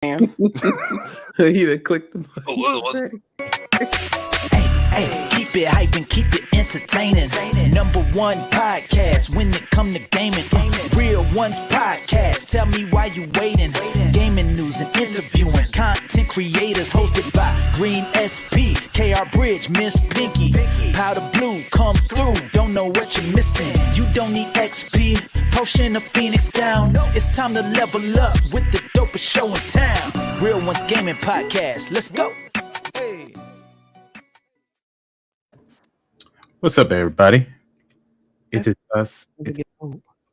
He done clicked the button. Hey, keep it hype and keep it entertaining. Number one podcast when it come to gaming. Real Ones podcast. Tell me why you waiting. Gaming news and interviewing content creators hosted by Greensp, KR Bridge, Miss Pinky, Powder Blue. Come through, don't know what you're missing. You don't need XP, potion of Phoenix down. It's time to level up with the dopest show in town. Real Ones Gaming podcast. Let's go. What's up, everybody? It is us.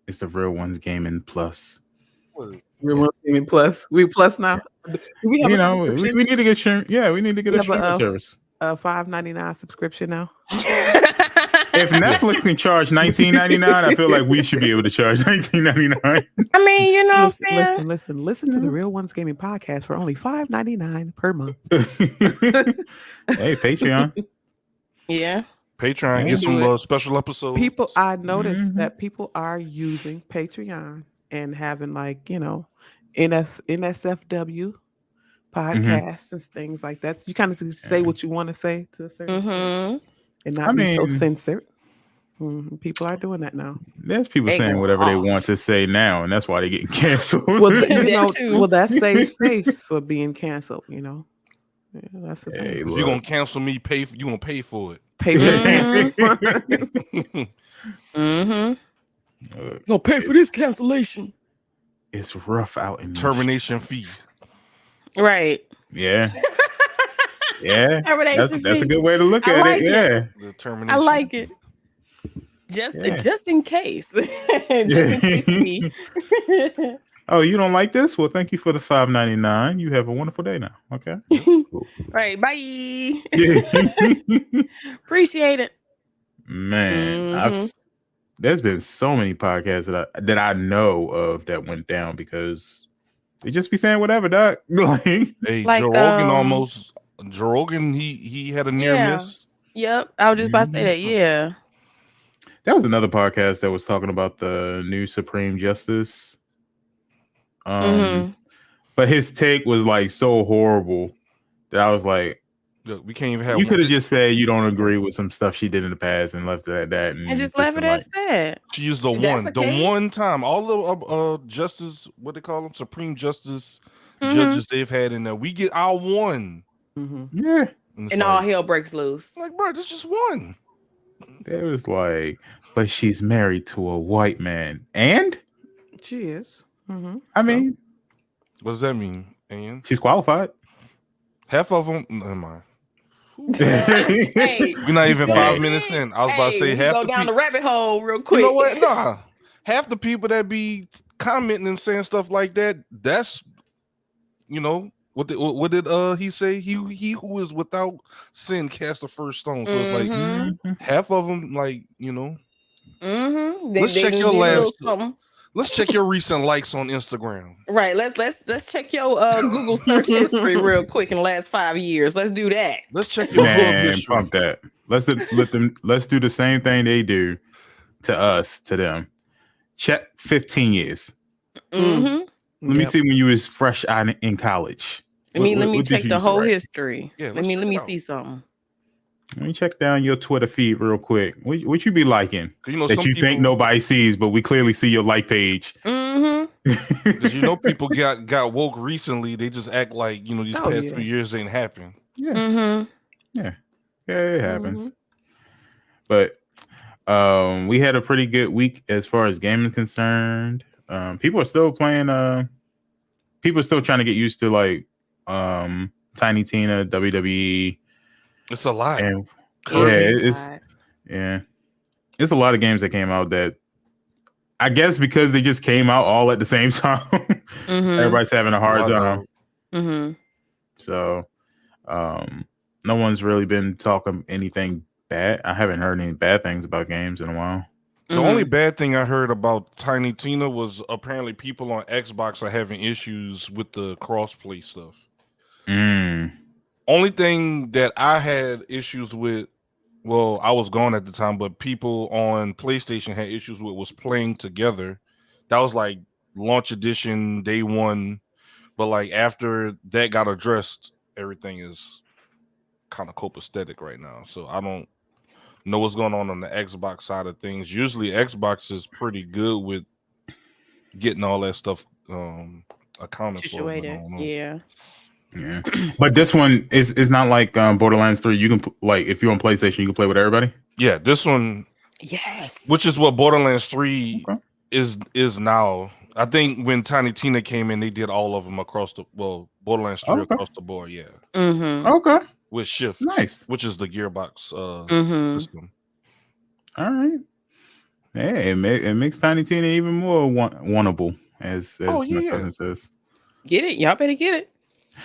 It's the Real Ones Gaming Plus. Real Ones Gaming Plus. We plus now. We need to get we need to get a streaming service. $5.99 subscription now. If Netflix can charge $19.99, I feel like we should be able to charge $19.99. I mean, you know what I'm saying? Listen to the Real Ones Gaming podcast for only $5.99 per month. Hey, Patreon. Yeah. Patreon, get some special episodes. I noticed that people are using Patreon and having NSFW podcasts and things like that. You kind of say what you want to say to a certain extent and not be so censored. People are doing that now. There's people saying whatever they want to say now, and that's why they're getting canceled. Well, that saves face for being canceled. Yeah, that's the thing. If you're gonna cancel me, you're gonna pay for it. Pay for the cancel. You're gonna pay for this cancellation. It's rough out in termination fee. Right. Yeah. Yeah. That's a good way to look at like it. Yeah. The termination. I like it. Just in case. Just in case me. Oh, you don't like this? Well, thank you for the $5.99. You have a wonderful day now. Okay. Cool. Right. Bye. Appreciate it. Man, there's been so many podcasts that I know of that went down because they just be saying whatever, Doc. Hey, Joe Rogan, he had a near miss. Yep. I was just about to say that. Yeah. That was another podcast that was talking about the new Supreme Justice. But his take was like so horrible that I was like, look, we can't even have. You could have just said you don't agree with some stuff she did in the past and left it at that, and just left it as that. She used the one time. All the justice, what they call them, Supreme Justice judges they've had in there. We get our one. Yeah, and all hell breaks loose. Like, bro, that's just one. It was like, but she's married to a white man, and she is. I mean, what does that mean? And she's qualified. Half of them. Never mind. We're not even 5 minutes in. I was about to say half. Go down the rabbit hole real quick. You know what? Nah, half the people that be commenting and saying stuff like that. That's what did he say? He who is without sin cast the first stone. So it's like half of them, Let's check your last. Let's check your recent likes on Instagram. Right. Let's check your Google search history real quick in the last 5 years. Let's do that. Let's check your pump that. Let's do the same thing they do to us, to them. Check 15 years. Let me see when you was fresh out in college. Let me check the whole history. Yeah, let me see something. Let me check down your Twitter feed real quick. What you be liking that you think nobody sees, but we clearly see your like page. Because people got woke recently. They just act like these past few years ain't happened. Yeah, it happens. But we had a pretty good week as far as gaming is concerned. People are still playing. People are still trying to get used to Tiny Tina, WWE. It's a lot. And, it's a lot of games that came out that I guess because they just came out all at the same time. Everybody's having a hard time. So no one's really been talking anything bad. I haven't heard any bad things about games in a while. The only bad thing I heard about Tiny Tina was apparently people on Xbox are having issues with the crossplay stuff. Only thing that I had issues with, well, I was gone at the time, but people on PlayStation had issues with was playing together. That was like launch edition, day one, But like after that got addressed, everything is kind of copacetic right now. So I don't know what's going on the Xbox side of things. Usually Xbox is pretty good with getting all that stuff accounted situated. for. Yeah. Yeah, but this one is not like Borderlands 3. You can like if you're on PlayStation, you can play with everybody. Yeah, this one, Yes, which is what Borderlands 3 Okay. is now. I think when Tiny Tina came in, they did all of them across the Borderlands 3 across the board. Yeah. Okay. With Shift, Nice. which is the Gearbox system. All right. Hey, it makes Tiny Tina even more wannable, as my cousin says. Get it, y'all better get it.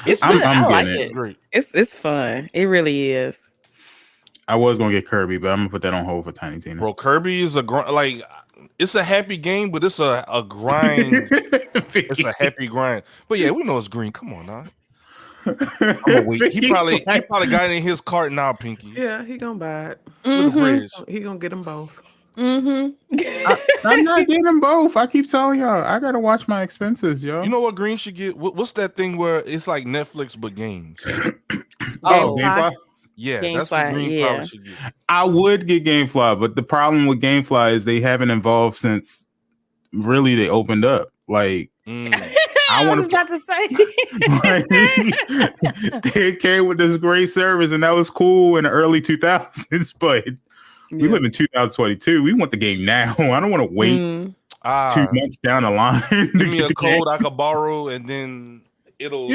It's I'm good. I like getting it. It's great. It's fun. It really is. I was gonna get Kirby, but I'm gonna put that on hold for Tiny Tina. Bro, Kirby is it's a happy game, but it's a grind. It's a happy grind. But yeah, we know it's green. Come on now. I'm gonna wait. He probably got it in his cart now, Pinky. Yeah, he gonna buy it. Look at Bridge. He gonna get them both. I'm not getting them both. I keep telling y'all, I gotta watch my expenses, yo. You know what Green should get? What's that thing where it's like Netflix but games? GameFly? Yeah, GameFly, that's what Green probably should get. I would get GameFly, but the problem with GameFly is they haven't evolved since really they opened up. Like I was about to say they came with this great service, and that was cool in the early 2000s. But we live in 2022. We want the game now. I don't want to wait 2 months down the line. Give me a code I could borrow, and then it'll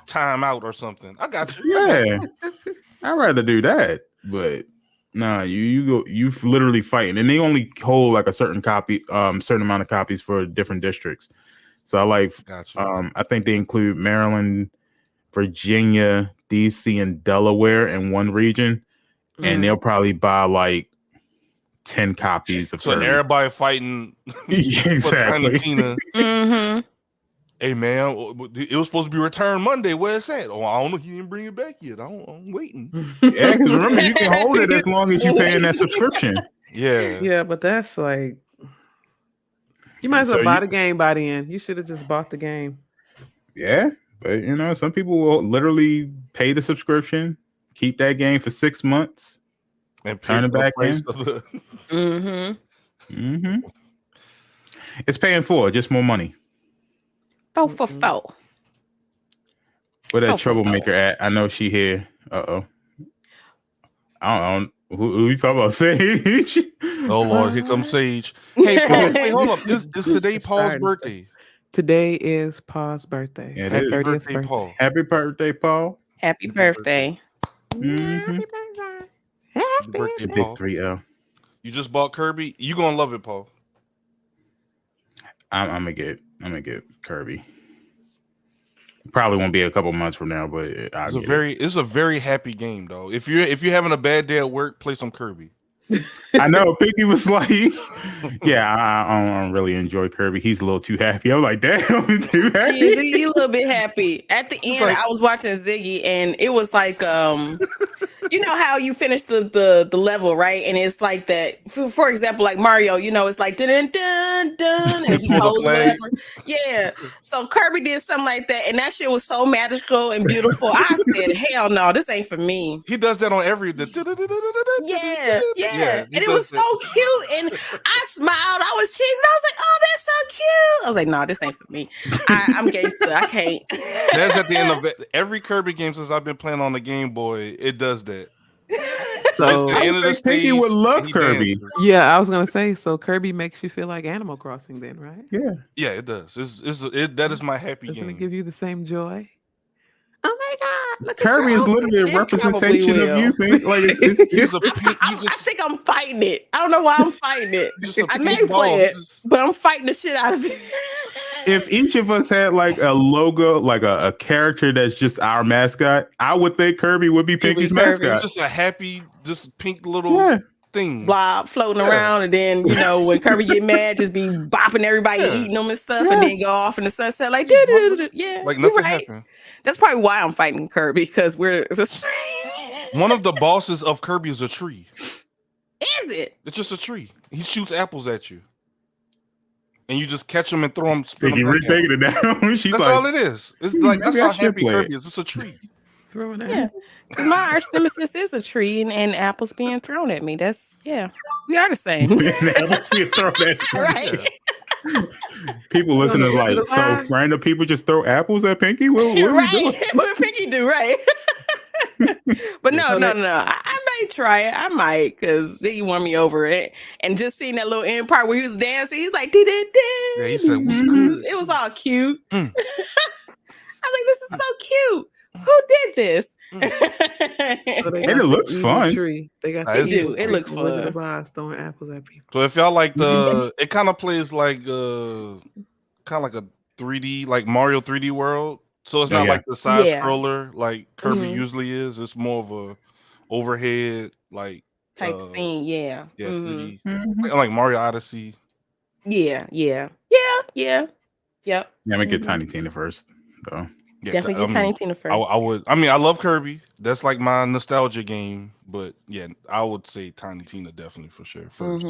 time out or something. I got you. Yeah, I'd rather do that. But nah, you literally fighting, and they only hold like a certain amount of copies for different districts. So I think they include Maryland, Virginia, DC, and Delaware in one region, and they'll probably buy like 10 copies of Kirby. Everybody fighting exactly. for Tiny Tina. Hey man, it was supposed to be returned Monday. Where it's at? Oh, I don't know. He didn't bring it back yet. I'm waiting. Yeah, because remember you can hold it as long as you pay in that subscription. Yeah, but that's like you might as well buy the game by the end. You should have just bought the game. Yeah, but some people will literally pay the subscription, keep that game for 6 months, and turn it back in. It's paying for just more money. Oh, for four. Where that troublemaker at? I know she here. I don't. Who you talking about? Sage? Oh Lord, here comes Sage. Hey, Paul, wait, hold up. Is today Paul's birthday? Today is Paul's birthday. Yeah, Happy birthday, Paul. Happy birthday, Paul. Happy birthday. Happy birthday, Big Paul. 3L. You just bought Kirby. You gonna love it, Paul. I'm gonna get Kirby. Probably won't be a couple months from now, but it's a very happy game though. If you're having a bad day at work, play some Kirby. I know Pinky was like, yeah, I don't really enjoy Kirby. He's a little too happy. I'm like, damn, he's too happy. Yeah, he's a little bit happy. At the end, I was watching Ziggy, and it was like, you know how you finish the level, right? And it's like that. For example, like Mario, it's like dun dun dun dun, and he holds whatever. Yeah. So Kirby did something like that, and that shit was so magical and beautiful. I said, hell no, this ain't for me. He does that on every. Yeah. And it was so cute, and I smiled. I was cheesing. I was like, oh, that's so cute. I was like, no, this ain't for me. I'm gangster. I can't. That's at the end of it. Every Kirby game since I've been playing on the Game Boy, it does that. So the end of the stage, would love Kirby. Dances. Yeah, I was gonna say. So Kirby makes you feel like Animal Crossing, then, right? Yeah, it does. That is my happy Doesn't game. it give you the same joy? Oh my God! Look Kirby at is literally a representation of you. Like I think I'm fighting it. I don't know why I'm fighting it. I may play it, but I'm fighting the shit out of it. If each of us had like a logo, like a character that's just our mascot, I would think Kirby would be Pinky's mascot. It's just a happy, just pink little thing. Blob floating around, and then when Kirby get mad, just be bopping everybody, eating them and stuff, and then go off in the sunset like like nothing happened. That's probably why I'm fighting Kirby, because we're the same. One of the bosses of Kirby is a tree. Is it? It's just a tree. He shoots apples at you. and you just catch them and throw them. Spin Pinky them back taking it down. She's that's like, all it is. It's like that's maybe I how should happy play Kirby it. is. It's a treat. Throwing at Yeah, 'cause my arch nemesis is a tree and apples being thrown at me. That's we are the same. Right. People listening to like, so random people just throw apples at Pinky? What are we doing? What Pinky do, right? But no. I may try it. I might, because Ziggy won me over it. And just seeing that little end part where he was dancing, he's like, did. Yeah, he said, what's good? It was all cute. I was like, this is so cute. Who did this? So and it looks fun. Tree. They got it looks fun. Wizard of Oz throwing apples at people. So if y'all like it kind of plays like kind of like a 3D, like Mario 3D World. So it's not like the side scroller like Kirby usually is. It's more of a overhead like type scene. Yeah. Yeah. 3D. Like Mario Odyssey. Yeah. Yep. Yeah, I'm gonna get Tiny Tina first, though. Yeah, definitely get Tiny Tina first. I would. I mean, I love Kirby. That's like my nostalgia game. But yeah, I would say Tiny Tina definitely for sure first.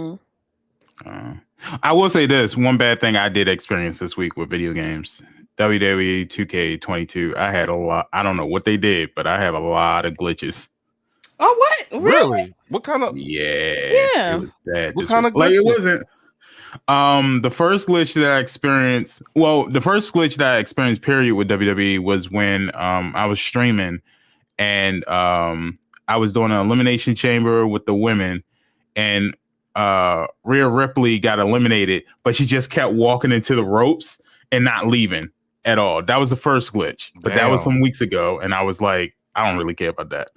I will say this: one bad thing I did experience this week with video games, WWE 2K22. I had a lot. I don't know what they did, but I have a lot of glitches. Oh, what? Really? What kind of? Yeah. It was bad. What kind of glitches? Like it wasn't. The first glitch that I experienced, period with WWE was when I was streaming and I was doing an elimination chamber with the women and Rhea Ripley got eliminated, but she just kept walking into the ropes and not leaving at all. That was the first glitch, but that was some weeks ago, and I was like, I don't really care about that.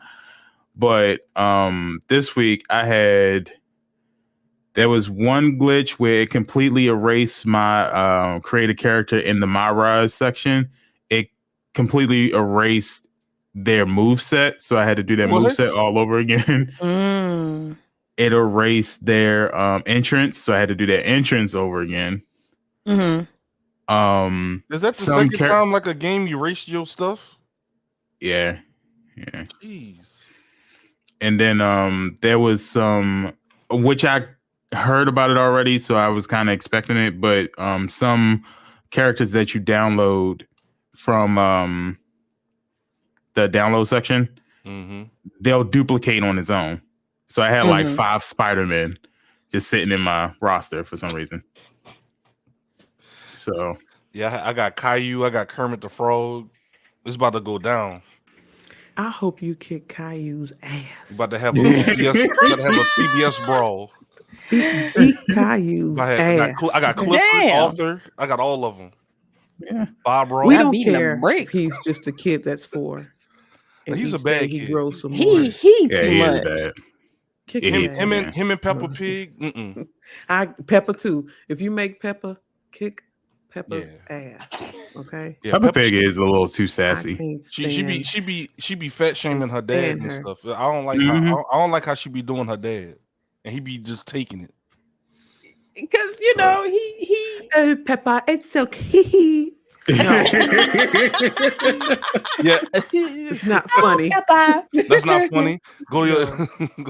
But this week there was one glitch where it completely erased my create a character in the My Rise section. It completely erased their moveset, so I had to do that moveset all over again. It erased their entrance, so I had to do their entrance over again. Is that the second time like a game you erased your stuff? Yeah. Jeez. And then there was some, which I heard about it already, so I was kind of expecting it, but some characters that you download from the download section, they'll duplicate on its own. So I had like 5 Spider-Men just sitting in my roster for some reason. So yeah, I got Caillou, I got Kermit the Frog. It's about to go down. I hope you kick Caillou's ass. About to have a PBS brawl. Beat Caillou's ass. I got Clifford, Arthur. I got all of them. Yeah. Bob Ross. We don't care if he's just a kid that's 4. He's a bad kid. He grows some more. He too much. Bad. Kick him and Peppa Pig. Peppa too. If you make Peppa, kick Peppa's ass. Okay. Yeah, Peppa Pig is a little too sassy. She be fat shaming her dad and stuff. I don't like how I don't like how she be doing her dad, and he be just taking it. Because he oh Peppa, it's okay. No. Yeah, it's not funny. That's not funny. Go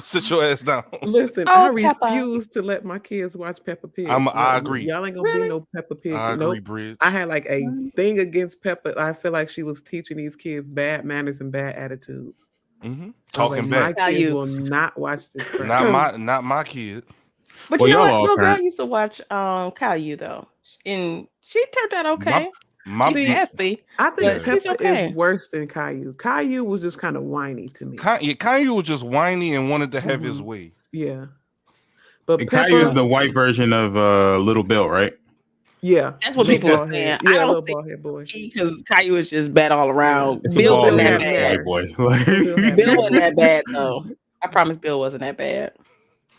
sit your ass down. Listen, I refuse to let my kids watch Peppa Pig. I agree. Y'all ain't gonna be no Peppa Pig. I agree, Bridge. I had like a thing against Peppa. I feel like she was teaching these kids bad manners and bad attitudes. Talking back. My kids will not watch this crap. Not my kid. But you know what? Little girl used to watch Caillou though, and she turned out okay. She's nasty. I think Peppa is worse than Caillou. Caillou was just kind of whiny to me. Caillou was just whiny and wanted to have his way. Yeah. But Caillou is the white version of Little Bill, right? Yeah. That's what people are saying. Yeah, I don't think because Caillou is just bad all around. Bill wasn't that bad. Bill wasn't that bad though. I promise Bill wasn't that bad.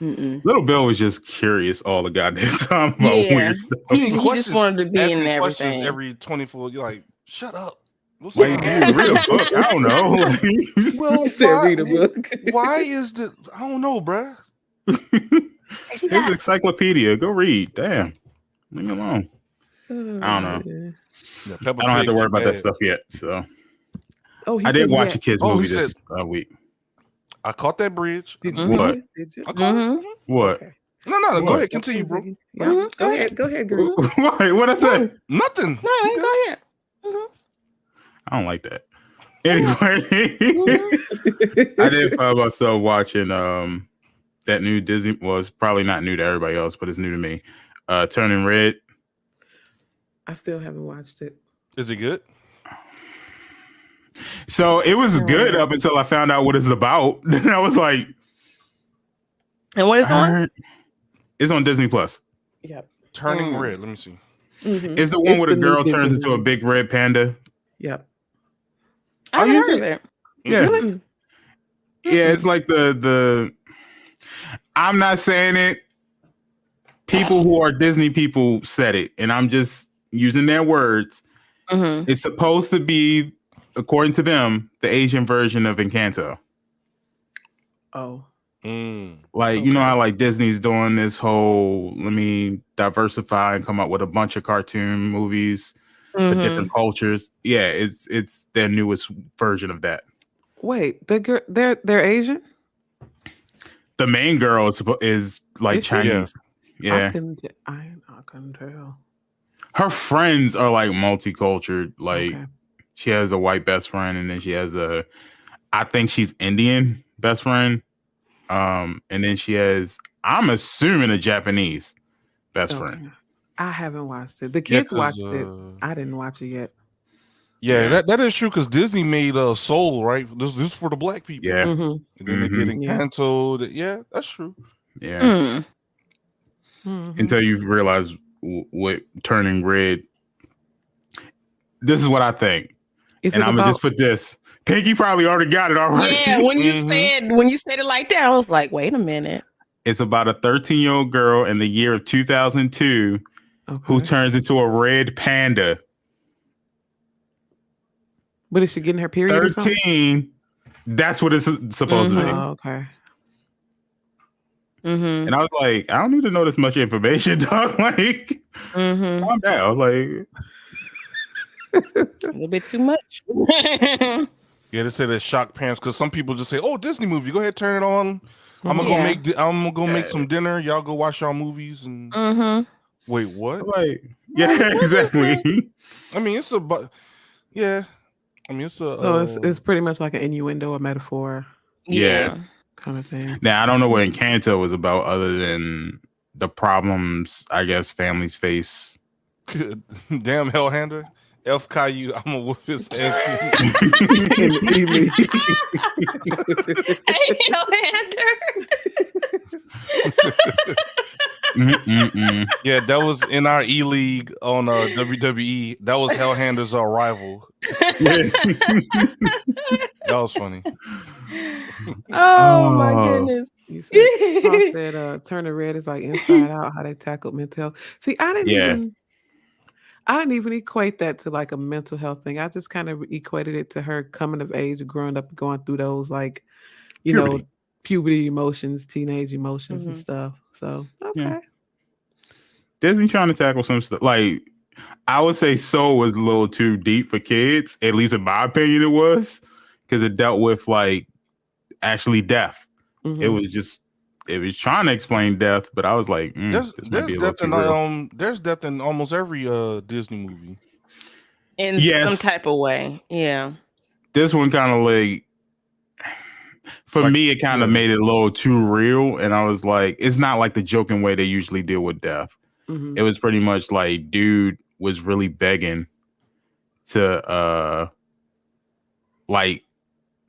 Little Bill was just curious all the goddamn time about weird stuff. He just wanted to be in everything. Every 24, you're like, shut up. Wait, read a book? I don't know. Well, read a book. Why is the? I don't know, bruh. It's an encyclopedia. Go read. Damn, leave me alone. I don't know. Yeah, I don't have to worry about that stuff yet. So, I did watch a kids movie this week. I caught that, Bridge. Did you? What? Did you? What? Okay. No. Go ahead. Continue, bro. Yeah. Go ahead. Go ahead, girl. What I say? Nothing. No, go ahead. I don't like that. Anyway, I did find myself watching that new Disney. Well, it's probably not new to everybody else, but it's new to me. Turning Red. I still haven't watched it. Is it good? So it was good up until I found out what it's about. Then I was like, and what is on? It's on Disney Plus. Yep. Turning Red. Let me see. Mm-hmm. It's the one where the girl turns into a big red panda. Yep. I haven't heard of it. Yeah. Really? Yeah, it's like the I'm not saying it. People who are Disney people said it, and I'm just using their words. Mm-hmm. It's supposed to be, according to them, the Asian version of Encanto. Oh. Like, you know how like Disney's doing this whole, let me diversify and come up with a bunch of cartoon movies for different cultures. Yeah, it's their newest version of that. Wait, they're Asian? The main girl is like Chinese. Yeah. I couldn't tell. Her friends are like multicultural. Like she has a white best friend, and then she has I think she's Indian best friend. And then she has, I'm assuming, a Japanese best friend. I haven't watched it. The kids watched it. I didn't watch it yet. Yeah, that is true because Disney made Soul, right? This is for the black people. Yeah. And then they get Encanto. Yeah, that's true. Yeah. Until you realize what Turning Red. This is what I think. And I'm gonna just put this. Pinky probably already got it already. Yeah, when you said it like that, I was like, wait a minute. It's about a 13-year-old girl in the year of 2002 who turns into a red panda. But is she getting her period? 13. That's what it's supposed to be. Oh, okay. And I was like, I don't need to know this much information, dog. Like, calm down. Like, a little bit too much. Yeah, they say that shock parents because some people just say, "Oh, Disney movie, go ahead, turn it on. I'm gonna go make some dinner. Y'all go watch y'all movies." And wait, what? Like, yeah, exactly. I mean, it's a, yeah. I mean, it's a. So it's pretty much like an innuendo, a metaphor. Yeah, kind of thing. Now I don't know what Encanto was about, other than the problems I guess families face. Damn hellhander. F Caillou, I'm gonna whoop his ass. Yeah, that was in our E-League on WWE. That was Hellhander's rival. That was funny. Oh my goodness. You said Turning Red is like Inside Out, how they tackled mental health. See, I didn't even equate that to like a mental health thing. I just kind of equated it to her coming of age, growing up, going through those like, know, puberty emotions, teenage emotions and stuff. So, okay. Yeah. Disney trying to tackle some stuff. Like, I would say Soul was a little too deep for kids. At least in my opinion, it was. Because it dealt with like actually death. It was trying to explain death, but I was like, there's death in almost every Disney movie. In some type of way. Yeah. This one kind of like, for me, it kind of made it a little too real. And I was like, it's not like the joking way they usually deal with death. It was pretty much like, dude was really begging to like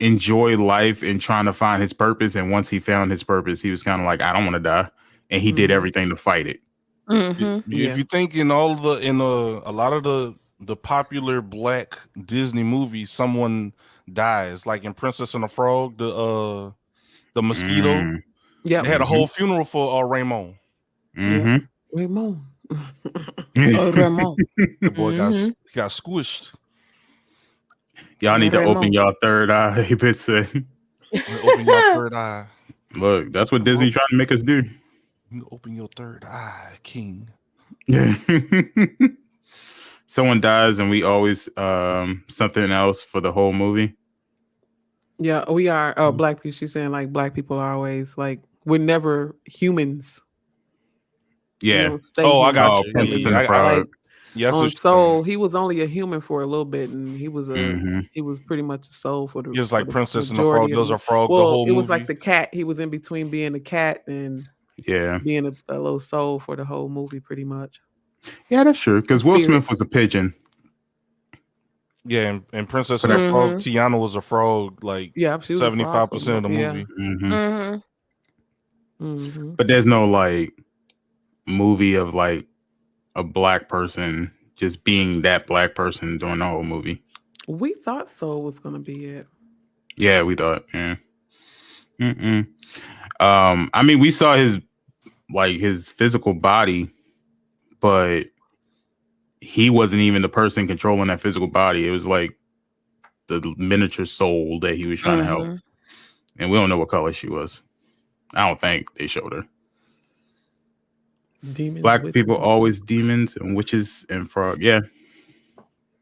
enjoy life and trying to find his purpose. And once he found his purpose, he was kind of like, I don't want to die. And he did everything to fight it. If you think in a lot of the popular black Disney movies, someone dies, like in Princess and the Frog, the mosquito. They had a whole funeral for Raymond. Raymond. Raymond. The boy got squished. Y'all need to open y'all third eye. Open your third eye. Look, that's what Disney trying to make us do. You open your third eye, King. Someone dies and we always something else for the whole movie. Yeah, we are. Oh, black people. She's saying like black people are always like, we're never humans. Yeah. Stay Oh, I human. got you. Princess and the Frog. Like Yes. on Soul, he was only a human for a little bit, and he was he was pretty much a soul for the. He was like the Princess and the Frog. Does a frog the whole movie? It was movie? like the cat. He was in between being a cat and being a little soul for the whole movie, pretty much. Yeah, that's true. Because Will Smith was a pigeon. Yeah, and Princess and the Frog, Tiana was a frog. Like 75% of the movie. But there's no like movie of like a black person just being that black person during the whole movie. We thought Soul was gonna be it. Yeah, we thought. Yeah. I mean, we saw his physical body, but he wasn't even the person controlling that physical body. It was like the miniature soul that he was trying to help. And we don't know what color she was. I don't think they showed her. Demons, black people always demons and witches and frog. Yeah.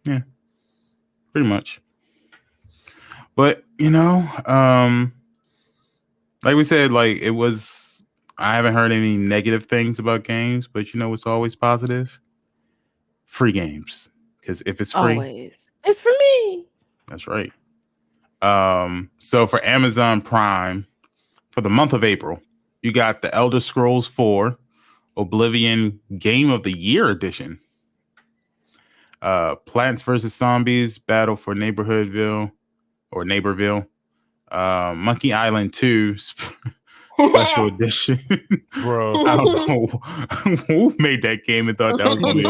Pretty much. But like we said, like it was. I haven't heard any negative things about games, but it's always positive. Free games, because if it's free, it's for me. That's right. So for Amazon Prime, for the month of April, you got the Elder Scrolls 4 Oblivion Game of the Year Edition. Plants vs. Zombies Battle for Neighborville. Monkey Island 2 Special Edition. Bro, I don't know who made that game and thought that was going to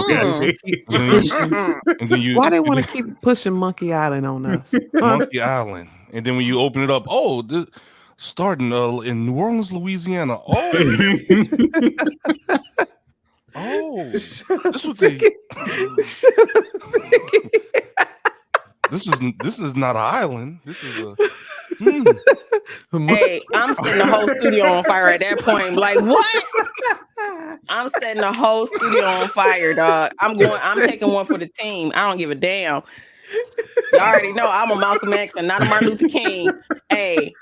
be. Why they want to keep pushing Monkey Island on us? Monkey Island, and then when you open it up, starting in New Orleans, Louisiana. This was this is not an island. This is a. Hey, I'm setting the whole studio on fire at that point. Like, what? I'm setting the whole studio on fire, dog. I'm taking one for the team. I don't give a damn. You already know I'm a Malcolm X and not a Martin Luther King. Hey.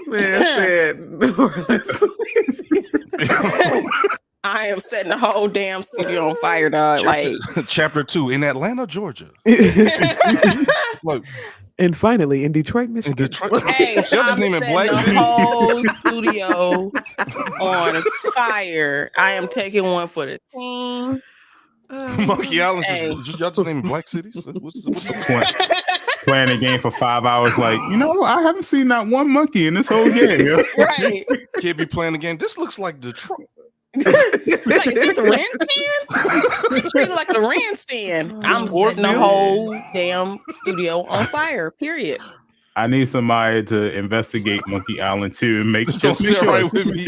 Man said I am setting the whole damn studio on fire, dog. Chapter 2 in Atlanta, Georgia. Look. And finally, in Detroit, Michigan. Hey, I'm setting the whole studio on fire. I am taking one for the team. Monkey Island, y'all just naming black cities? What's the point? Playing a game for 5 hours, like, I haven't seen not one monkey in this whole game. Right. Can't be playing the game. This looks like Detroit. Like, is it the Rand stand? It's really like the Rand stand. I'm setting the whole damn studio on fire. Period. I need somebody to investigate Monkey Island 2 and make sure. Right with me.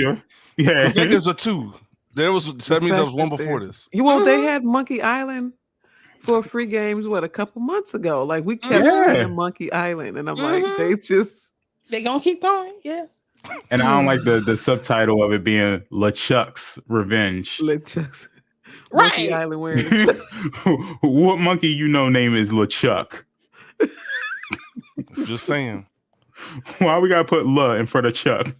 Yeah, I think there's a 2. That means there was one before this. Well, they had Monkey Island for free games a couple months ago. Like we kept seeing Monkey Island, and I'm like, they gonna keep going, yeah. And I don't like the subtitle of it being LeChuck's Revenge. LeChuck's. Right. Monkey Island wearing a What monkey name is LeChuck? Just saying. Why we gotta put "la" in front of Chuck?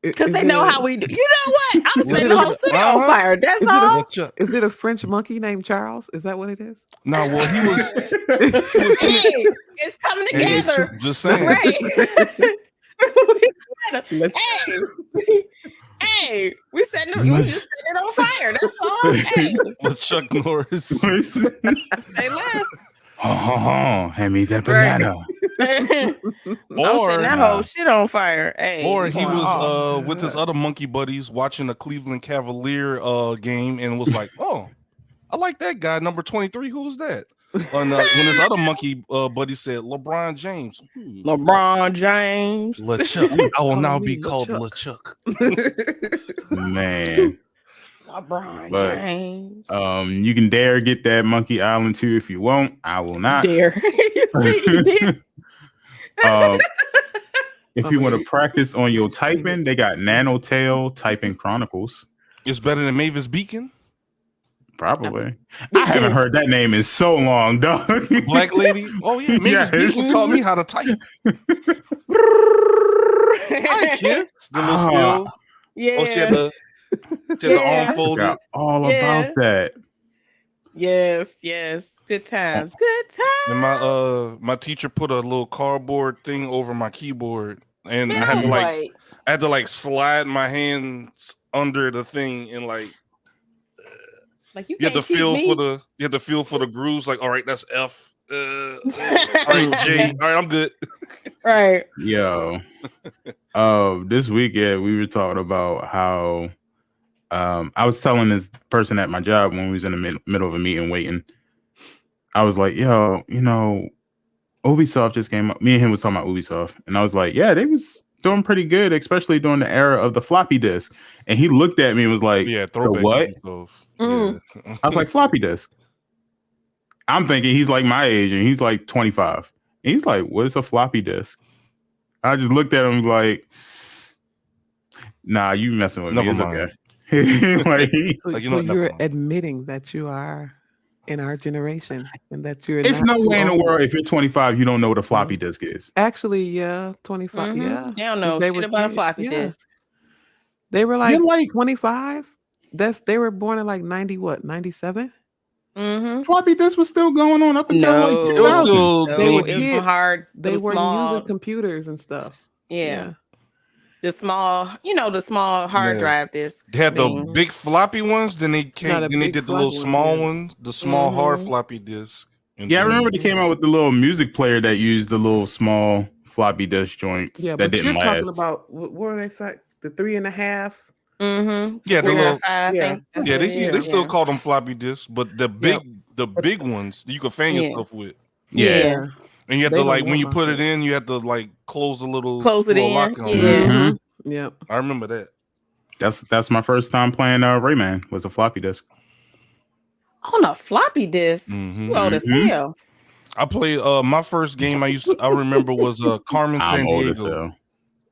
Because they know how we do. You know what? I'm setting the whole studio on fire. That's all. Is it a French monkey named Charles? Is that what it is? No, well, he was. Hey, it's coming together. Just saying. Right. Hey, we just setting it on fire. That's all. Hey, with Chuck Norris. Say less. Hand me that banana. I'm setting that whole shit on fire. Hey, or he was with his other monkey buddies watching a Cleveland Cavalier game and was like, "Oh, I like that guy, number 23. Who was that?" When his other monkey buddy said LeBron James. LeBron James. LeChuck. I will now be called LeChuck. Man. LeBron James. You can dare get that Monkey Island 2 if you won't. I will not. Dare. If you want to practice on your typing, they got Nanotail Typing Chronicles. It's better than Mavis Beacon. Probably. I haven't heard that name in so long, dog. Black lady. Oh yeah, Mavis Beacon taught me how to type. Hi, kids. The little skill. Yeah. Oh, she had The arm folded. All about that. Yes. Good times. Good times. And my teacher put a little cardboard thing over my keyboard, and Man, I had to like slide my hands under the thing and like you had to feel me. for the grooves. Like, all right, that's F. All right, J. All right, I'm good. Right. Yo. This weekend we were talking about how I was telling this person at my job when we was in the middle of a meeting waiting. I was like, yo, Ubisoft just came up. Me and him was talking about Ubisoft. And I was like, yeah, they was doing pretty good, especially during the era of the floppy disk. And he looked at me and was like, yeah, throwback. What? Yeah. I was like, floppy disk. I'm thinking he's like my age and he's like 25. And he's like, what is a floppy disk? I just looked at him like, nah, you messing with me. It's okay. So you're admitting that you are in our generation and that you're it's no way in the world if you're 25 you don't know what a floppy disk is. Actually, yeah, 25. Yeah, they don't know shit about a floppy disk. They were like 25. They were born in like 97. Floppy disk was still going on up until like 2000. It was still it was hard. They were using computers and stuff. Yeah. The small, the small hard drive disk. They had the big floppy ones, then they did the little small ones, the small hard floppy disk. Yeah, I remember they came out with the little music player that used the little small floppy disk joints. Yeah, that but didn't you're last. talking about what were they say? The 3.5. Yeah, the little 5, they still call them floppy disks, but the big ones you can fan your stuff with. Yeah. And you have to when you put it in, you have to close the little lock on it. Yep. I remember that. That's my first time playing Rayman was a floppy disk. On a floppy disk. Old as hell. I played my first game I remember was Carmen San Diego.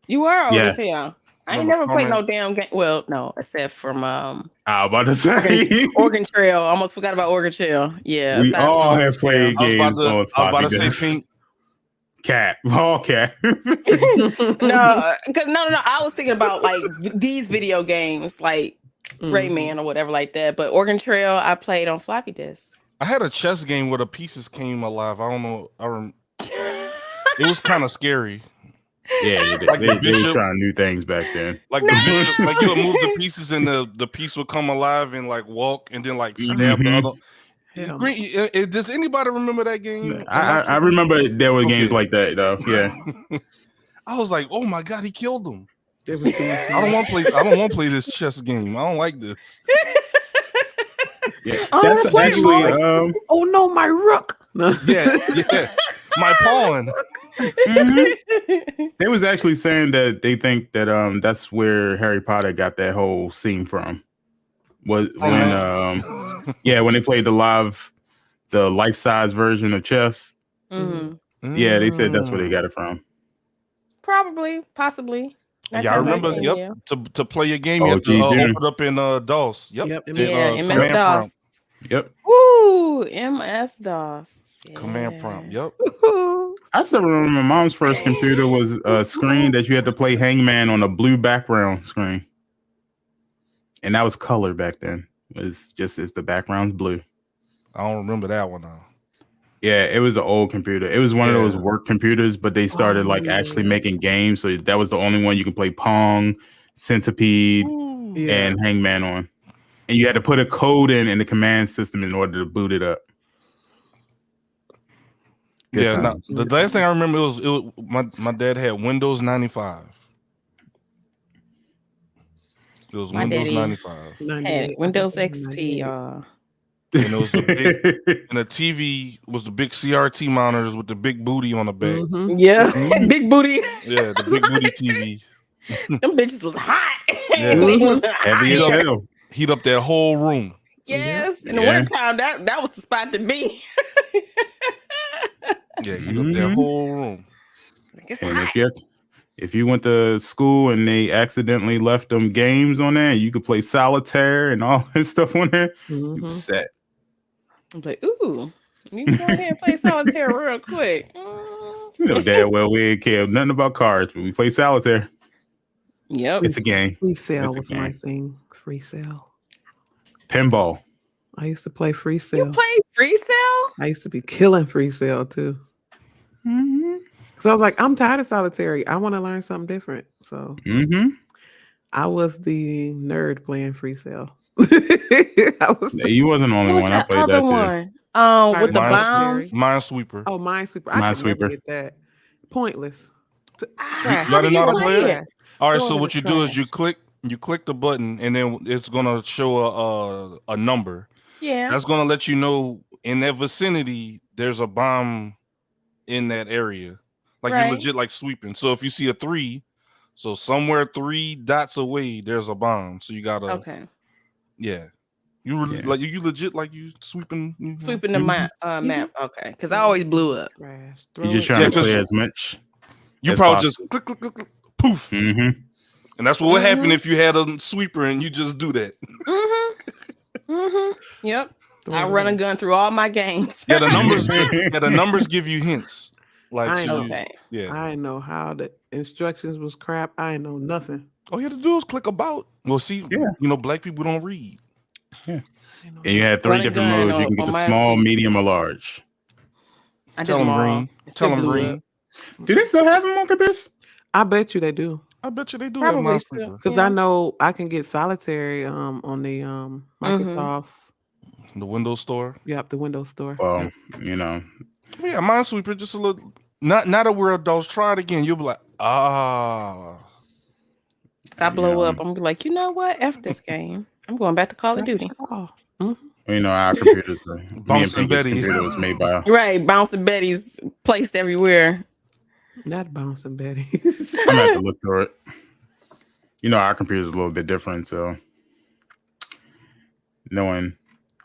You were old as hell. I ain't never played no damn game. Well, no, except from I was about to say Oregon Trail. I almost forgot about Oregon Trail. Yeah, we all have played games on floppy I was about to disk. say Pink. Cat. Oh, cat. No, because no. I was thinking about these video games, like Rayman or whatever like that. But Oregon Trail, I played on floppy disk. I had a chess game where the pieces came alive. I don't know. It was kind of scary. Yeah, they were trying new things back then. Like the bishop, you would move the pieces and the piece would come alive and walk and then stab the other. Does anybody remember that game? I remember there were games like that though. Yeah. I was like, oh my god, he killed him. I don't want to play this chess game. I don't like this. Yeah, that's actually. Oh no, my rook. Yeah, my pawn. They was actually saying that they think that that's where Harry Potter got that whole scene from. Was when when they played the life-size version of chess. Yeah, they said that's where they got it from. Probably, possibly. I remember. To play a game, you have to open it up in DOS. Yep. MS-DOS. Yep. Woo, MS-DOS. Yeah. Command prompt. Yep. I still remember my mom's first computer was a screen that you had to play Hangman on a blue background screen. And that was color back then. It was just as the background's blue. I don't remember that one now. Yeah, it was an old computer. It was one of those work computers, but they started actually making games. So that was the only one you can play Pong, Centipede, and Hangman on. And you had to put a code in the command system in order to boot it up. The last thing I remember was my dad had Windows 95. It was Windows 95. Had Windows XP, y'all. And it was and the TV was the big CRT monitors with the big booty on the back. Yeah, big booty. Yeah, the big booty TV. Them bitches was hot. Yeah. Heavy as hell. Heat up that whole room. Yes, in the wintertime, that was the spot to be. Yeah, heat up that whole room. And if you went to school and they accidentally left them games on there, you could play solitaire and all that stuff on there. You were set. I was like, ooh, you go ahead and play solitaire real quick. You know, damn well we ain't care nothing about cards, but we play solitaire. Yep. It's a game. Free sale It's a was my game. thing. Free sale. Pinball. I used to play free You sale. play free sale? I used to be killing free sale too. So I was like, I'm tired of solitary. I want to learn something different. So I was the nerd playing free sale. You wasn't the only one. I played that too. With the bombs. Minesweeper. Oh, Minesweeper. I could never get that. Pointless. How do you play it? All right, so what you do is you click the button, and then it's gonna show a number. Yeah. That's gonna let you know in that vicinity there's a bomb in that area. Like you're legit like sweeping. So if you see a 3, so somewhere 3 dots away, there's a bomb. So you gotta yeah. You legit like you sweeping the map. Okay, because I always blew up. You just trying to clear as much. You probably just click, poof. And that's what would happen if you had a sweeper and you just do that. Yep. I run a gun through all my games. Yeah, the numbers give you hints. Like I know how the instructions was crap. I know nothing. All you had to do is click about. Well, see, black people don't read. Yeah. And you had 3 different modes. You can get the small, medium, or large. Tell them green. Tell them green. Do they still have them on computers? I bet you they do. I bet you they do. Because I know I can get solitary on the Microsoft. The Windows Store. Yep, the Windows Store. Well, you know. Yeah, Minesweeper just a little. Not a weird adults. Try it again. You'll be like, If I blow up, I'm gonna be like, you know what? After this game, I'm going back to Call of Duty. You know, our computers, Bouncing Betty computer was made by Bouncing Betty's placed everywhere. Not Bouncing Betty's. I'm gonna have to look for it. You know, our computer's a little bit different, so knowing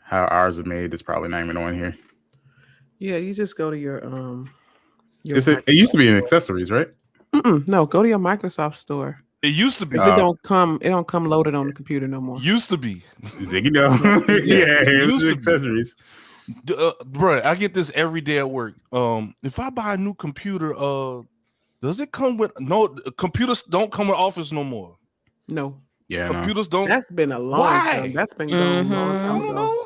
how ours are made is probably not even on here. Yeah, you just go to your it used to be in accessories, right? No, go to your Microsoft store. It used to be. It don't come loaded on the computer no more. Used to be. Ziggy no. It was accessories. Bro, I get this every day at work. If I buy a new computer, does it come with computers don't come with Office no more? No. Yeah, computers don't. That's been a long time. That's been going a long time ago.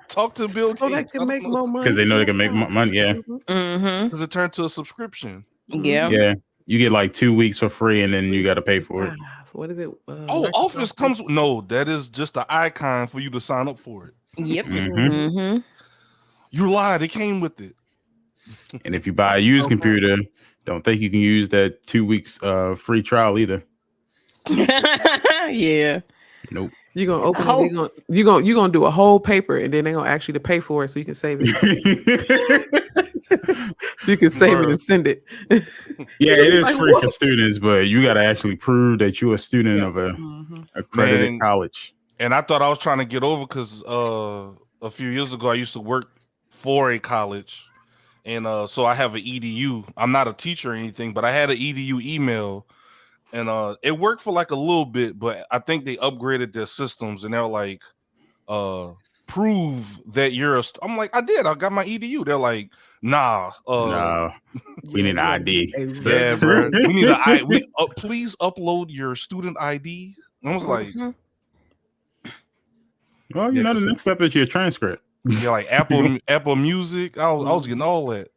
Talk to Bill Gates. So they can make more money. Because they know they can make money. Yeah. Because it turned to a subscription. Yeah. Yeah. You get like 2 weeks for free, and then you got to pay for it. What is it? Office comes. No, that is just an icon for you to sign up for it. Yep. You lied. It came with it. And if you buy a used computer, don't think you can use that 2 weeks free trial either. Yeah. Nope. You're gonna open it. You're gonna do a whole paper, and then they're gonna ask you to pay for it so you can save it. So you can save it and send it. Yeah, it is free for students, but you got to actually prove that you're a student of a accredited college. And I thought I was trying to get over because a few years ago I used to work for a college, and so I have an EDU. I'm not a teacher or anything, but I had an EDU email. And it worked for like a little bit, but I think they upgraded their systems, and they're like, prove that you're a. I'm like, I did. I got my EDU. They're like, nah. No, we need an ID. Yeah, bro. We need an ID. Please upload your student ID. And I was like, well, you know, the next step is your transcript. Yeah, like Apple Music. I was getting all that.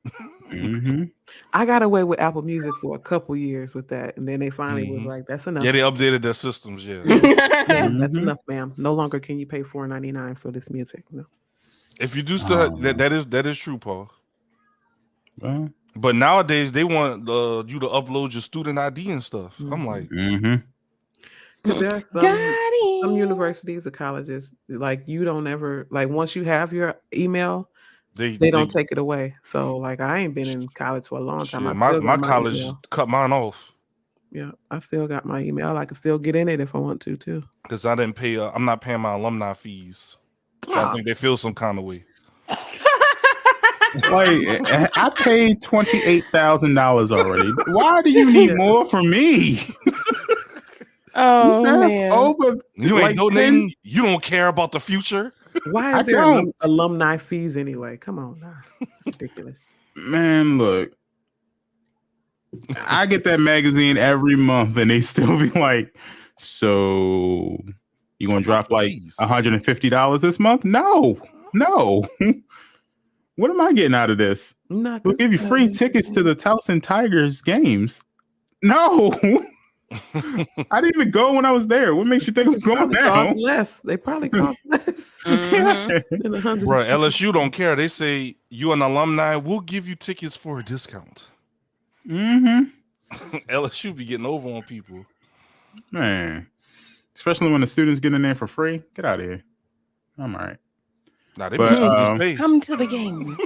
I got away with Apple Music for a couple years with that, and then they finally was like, "That's enough." Yeah, they updated their systems. Yeah, that's enough, ma'am. No longer can you pay $4.99 for this music. No. If you do still that is true, Paul. But nowadays they want you to upload your student ID and stuff. I'm like, there are some universities or colleges like you don't ever like once you have your email. They don't take it away. So like I ain't been in college for a long time. My college cut mine off. Yeah, I still got my email. I can still get in it if I want to too. Because I didn't pay. I'm not paying my alumni fees. So I think they feel some kind of way. Like I paid $28,000 already. Why do you need more from me? Oh man! You ain't donating. You don't care about the future. Why is there alumni fees anyway? Come on, nah. Ridiculous. Man, look. I get that magazine every month, and they still be like, "So you gonna drop like $150 this month?" No. What am I getting out of this? We'll give you free tickets to the Towson Tigers games. No. I didn't even go when I was there. What makes you think it was going down? Less. They probably cost less. Mm-hmm. Bro, LSU don't care. They say you an alumni, we'll give you tickets for a discount. Mm-hmm. LSU be getting over on people. Man. Especially when the students get in there for free. Get out of here. I'm all right. Nah, they come to the games.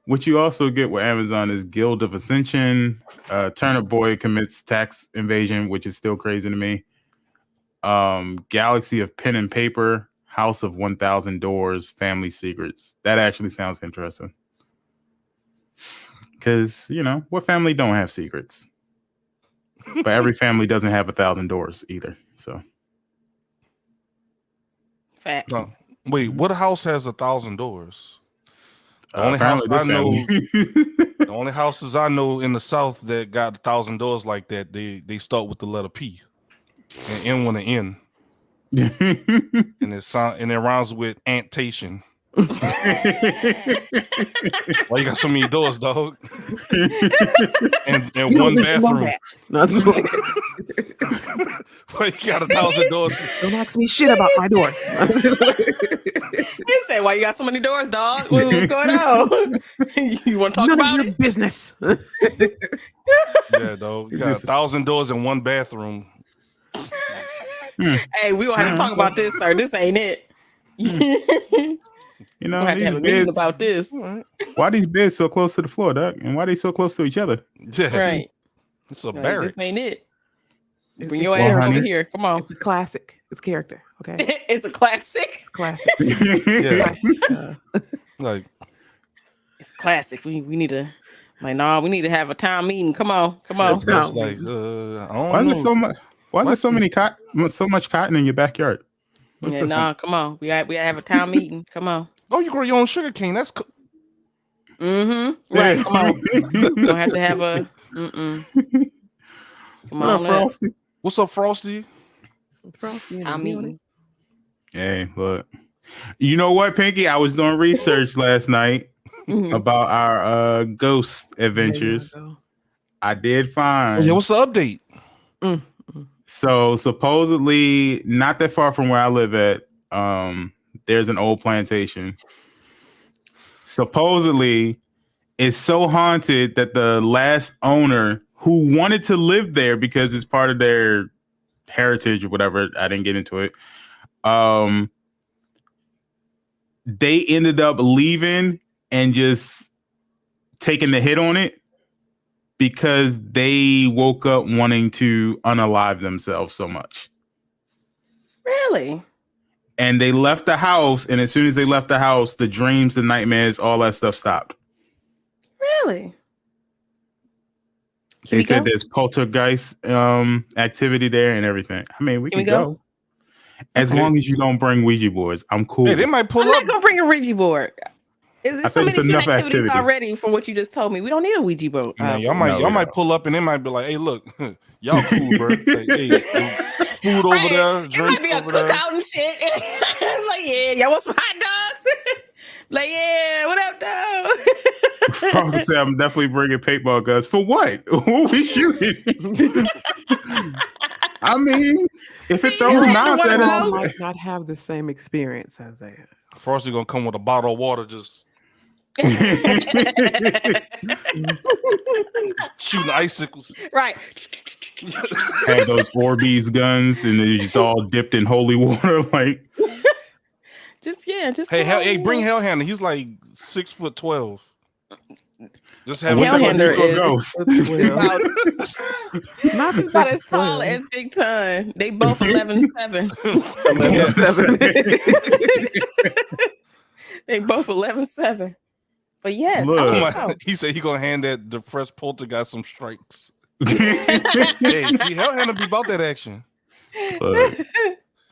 What you also get with Amazon is Guild of Ascension. Turnip Boy commits tax invasion, which is still crazy to me. Galaxy of Pen and Paper, House of 1,000 Doors, Family Secrets. That actually sounds interesting. Because, what family don't have secrets? But every family doesn't have 1,000 doors either. So. Facts. No. Wait, what house has 1,000 doors? The only the only houses I know in the South that got 1,000 doors like that, they start with the letter P and end with an N. and it rhymes with antation. Why you got so many doors, dog? and one bathroom. Why you got 1,000 doors? Don't ask me shit about my doors. He said, "Why you got so many doors, dog? What's going on? You want to talk about your business?" Yeah, dog. You got 1,000 doors in one bathroom. Hey, we gonna have to talk about this, sir. This ain't it. We have to have a meeting about this. Why these beds so close to the floor, Doc? And why they so close to each other? Yeah. Right. It's a barracks. This ain't it. Bring your ass over here. Come on. It's a classic. It's character. Okay. It's a classic. Classic. Yeah. Like it's classic. We need to we need to have a town meeting. Come on. Like, I don't why is there so much? Why is there so much cotton in your backyard? Come on. We gotta have a town meeting. Come on. Oh, you grow your own sugar cane. That's cool. Right. Come on. Don't have to have a. Come on, Frosty. What's up, Frosty? Frosty. I'm eating. Hey, look. You know what, Pinky? I was doing research last night about our ghost adventures. I did find. Yeah, what's the update? So supposedly, not that far from where I live at, there's an old plantation. Supposedly, it's so haunted that the last owner, who wanted to live there because it's part of their heritage or whatever, I didn't get into it. They ended up leaving and just taking the hit on it because they woke up wanting to unalive themselves so much. Really? And they left the house, and as soon as they left the house, the dreams, the nightmares, all that stuff stopped. Really? They said there's poltergeist activity there and everything. I mean, we can go. As long as you don't bring Ouija boards, I'm cool. Hey, they might pull up. I'm not gonna bring a Ouija board. Is so many activities already from what you just told me? We don't need a Ouija board. Y'all might pull up and they might be like, "Hey, look, y'all cool, bro. Like, hey, food over there. It might be a cookout and shit. Like, yeah, y'all want some hot dogs? Like, yeah, what up, dog? Frosty said, "I'm definitely bringing paintball guns for what? Who we shooting?" I mean, if it throws nonsense, I might not have the same experience as they have. Frosty gonna come with a bottle of water, just shooting icicles. Right. Had those Orbeez guns, and they're just all dipped in holy water, like. Just hey, bring Hellhander. He's like 6'12". Just have Hellhander is not about as tall as Big Ton. They both 11'7". 11'7". They both 11'7". But yes, he said he gonna hand that depressed poltergeist some strikes. Hey, see, Hellhander be about that action.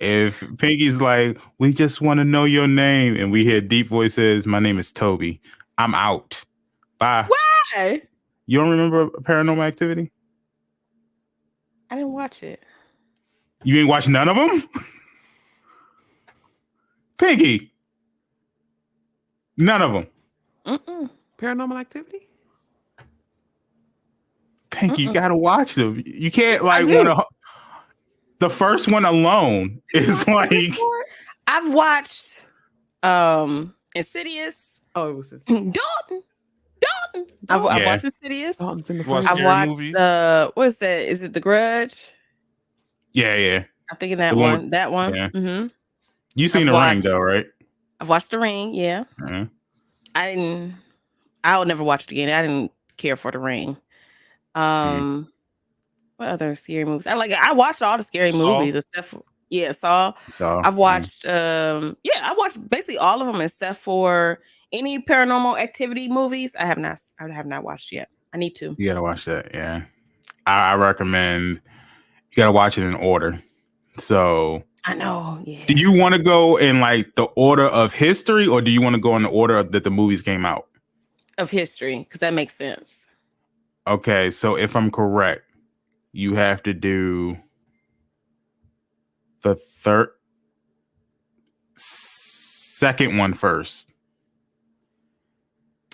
If Pinky's like, "We just want to know your name," and we hear deep voices, "My name is Toby. I'm out. Bye." Why? You don't remember Paranormal Activity? I didn't watch it. You ain't watched none of them? Pinky. None of them. Paranormal Activity? Pinky, you gotta watch them. You can't like the first one alone is like I've watched Insidious. Oh, it was Dalton. I've watched Insidious. I've watched what is that? Is it The Grudge? Yeah. I'm thinking that one. That one. Yeah. Mm-hmm. You seen The Ring though, right? I've watched The Ring. Yeah. Uh-huh. I would never watch it again. I didn't care for The Ring. What other scary movies? I watched all the scary movies except for Saw. I've watched I watched basically all of them except for any Paranormal Activity movies. I have not watched yet. I need to. You gotta watch that. Yeah. I recommend you gotta watch it in order. So I know. Yeah. Do you want to go in like the order of history, or do you want to go in the order that the movies came out? Of history, because that makes sense. Okay, so if I'm correct, you have to do the second one first.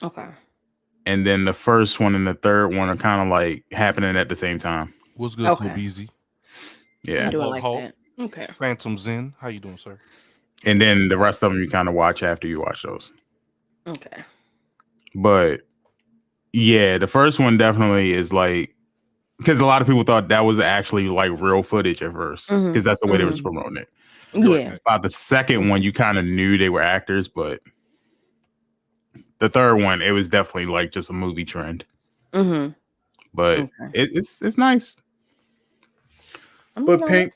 Okay. And then the first one and the third one are kind of like happening at the same time. What's good, Kobeezy? Yeah. I'm doing like that. Okay. Phantom Zen. How you doing, sir? And then the rest of them you kind of watch after you watch those. Okay. But yeah, the first one definitely is like, because a lot of people thought that was actually like real footage at first, because that's the way they were promoting it. Yeah. About the second one, you kind of knew they were actors, but the third one, it was definitely like just a movie trend. But it's nice. But Pink,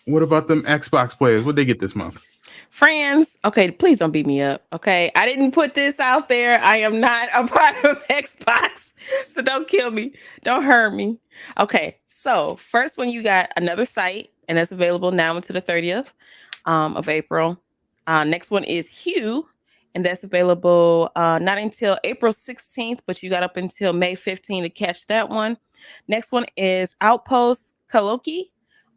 what about them Xbox players? What'd they get this month? Friends, okay, please don't beat me up. Okay, I didn't put this out there. I am not a part of Xbox, so don't kill me, don't hurt me. Okay, so first one, you got another site, and that's available now until the 30th of April. Next one is Hue, and that's available not until April 16th, but you got up until May 15th to catch that one. Next one is Outpost Kaloki,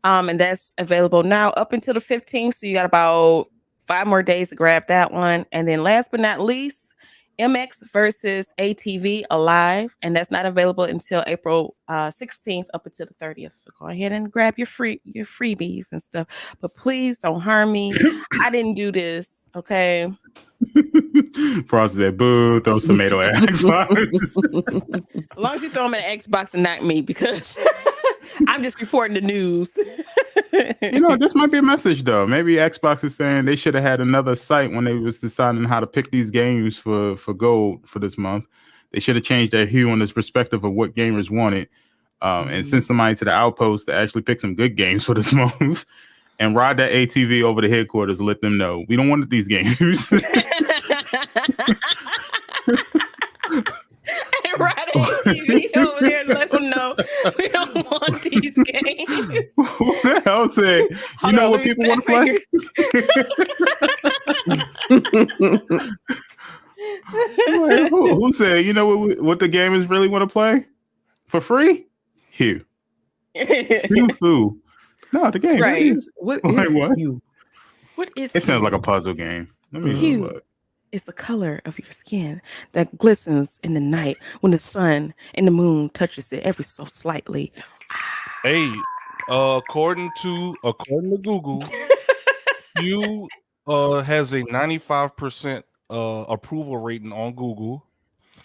and that's available now up until the 15th, so you got about 5 more days to grab that one. And then last but not least, MX versus ATV Alive, and that's not available until April 16th up until the 30th. So go ahead and grab your freebies and stuff, but please don't harm me. I didn't do this, okay? Frost said, "Boo! Throw some tomato at Xbox." As long as you throw them at Xbox and not me, because I'm just reporting the news. This might be a message though. Maybe Xbox is saying they should have had another site when they was deciding how to pick these games for gold for this month. They should have changed their hue on this perspective of what gamers wanted, and sent somebody to the Outpost to actually pick some good games for this month, and ride that ATV over to headquarters and let them know we don't want these games. And ride ATV over there and let them know we don't want these games. Who the hell said, you know what people want to play? Who said, you know what the gamers really want to play? For free? Hue. Hue. No, the game. Right. What is Hue? What is it? Sounds like a puzzle game. Let me look. It's the color of your skin that glistens in the night when the sun and the moon touches it ever so slightly. Hey, according to Google, Hue has a 95% approval rating on Google.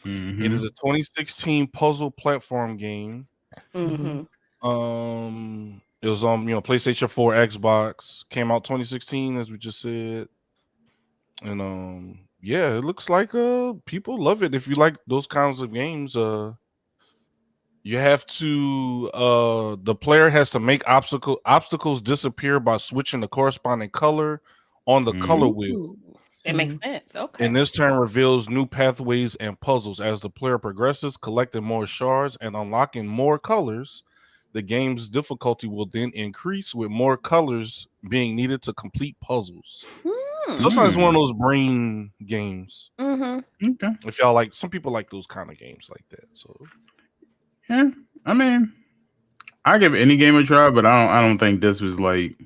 It is a 2016 puzzle platform game. It was on PlayStation 4, Xbox. Came out 2016, as we just said. And yeah, it looks like people love it. If you like those kinds of games, you have to the player has to make obstacles disappear by switching the corresponding color on the color wheel. That makes sense. Okay. And this turn reveals new pathways and puzzles as the player progresses, collecting more shards and unlocking more colors. The game's difficulty will then increase with more colors being needed to complete puzzles. Sometimes it's one of those brain games. Mm-hmm. Okay. If y'all like, some people like those kind of games like that. So yeah, I mean, I give any game a try, but I don't think this was like.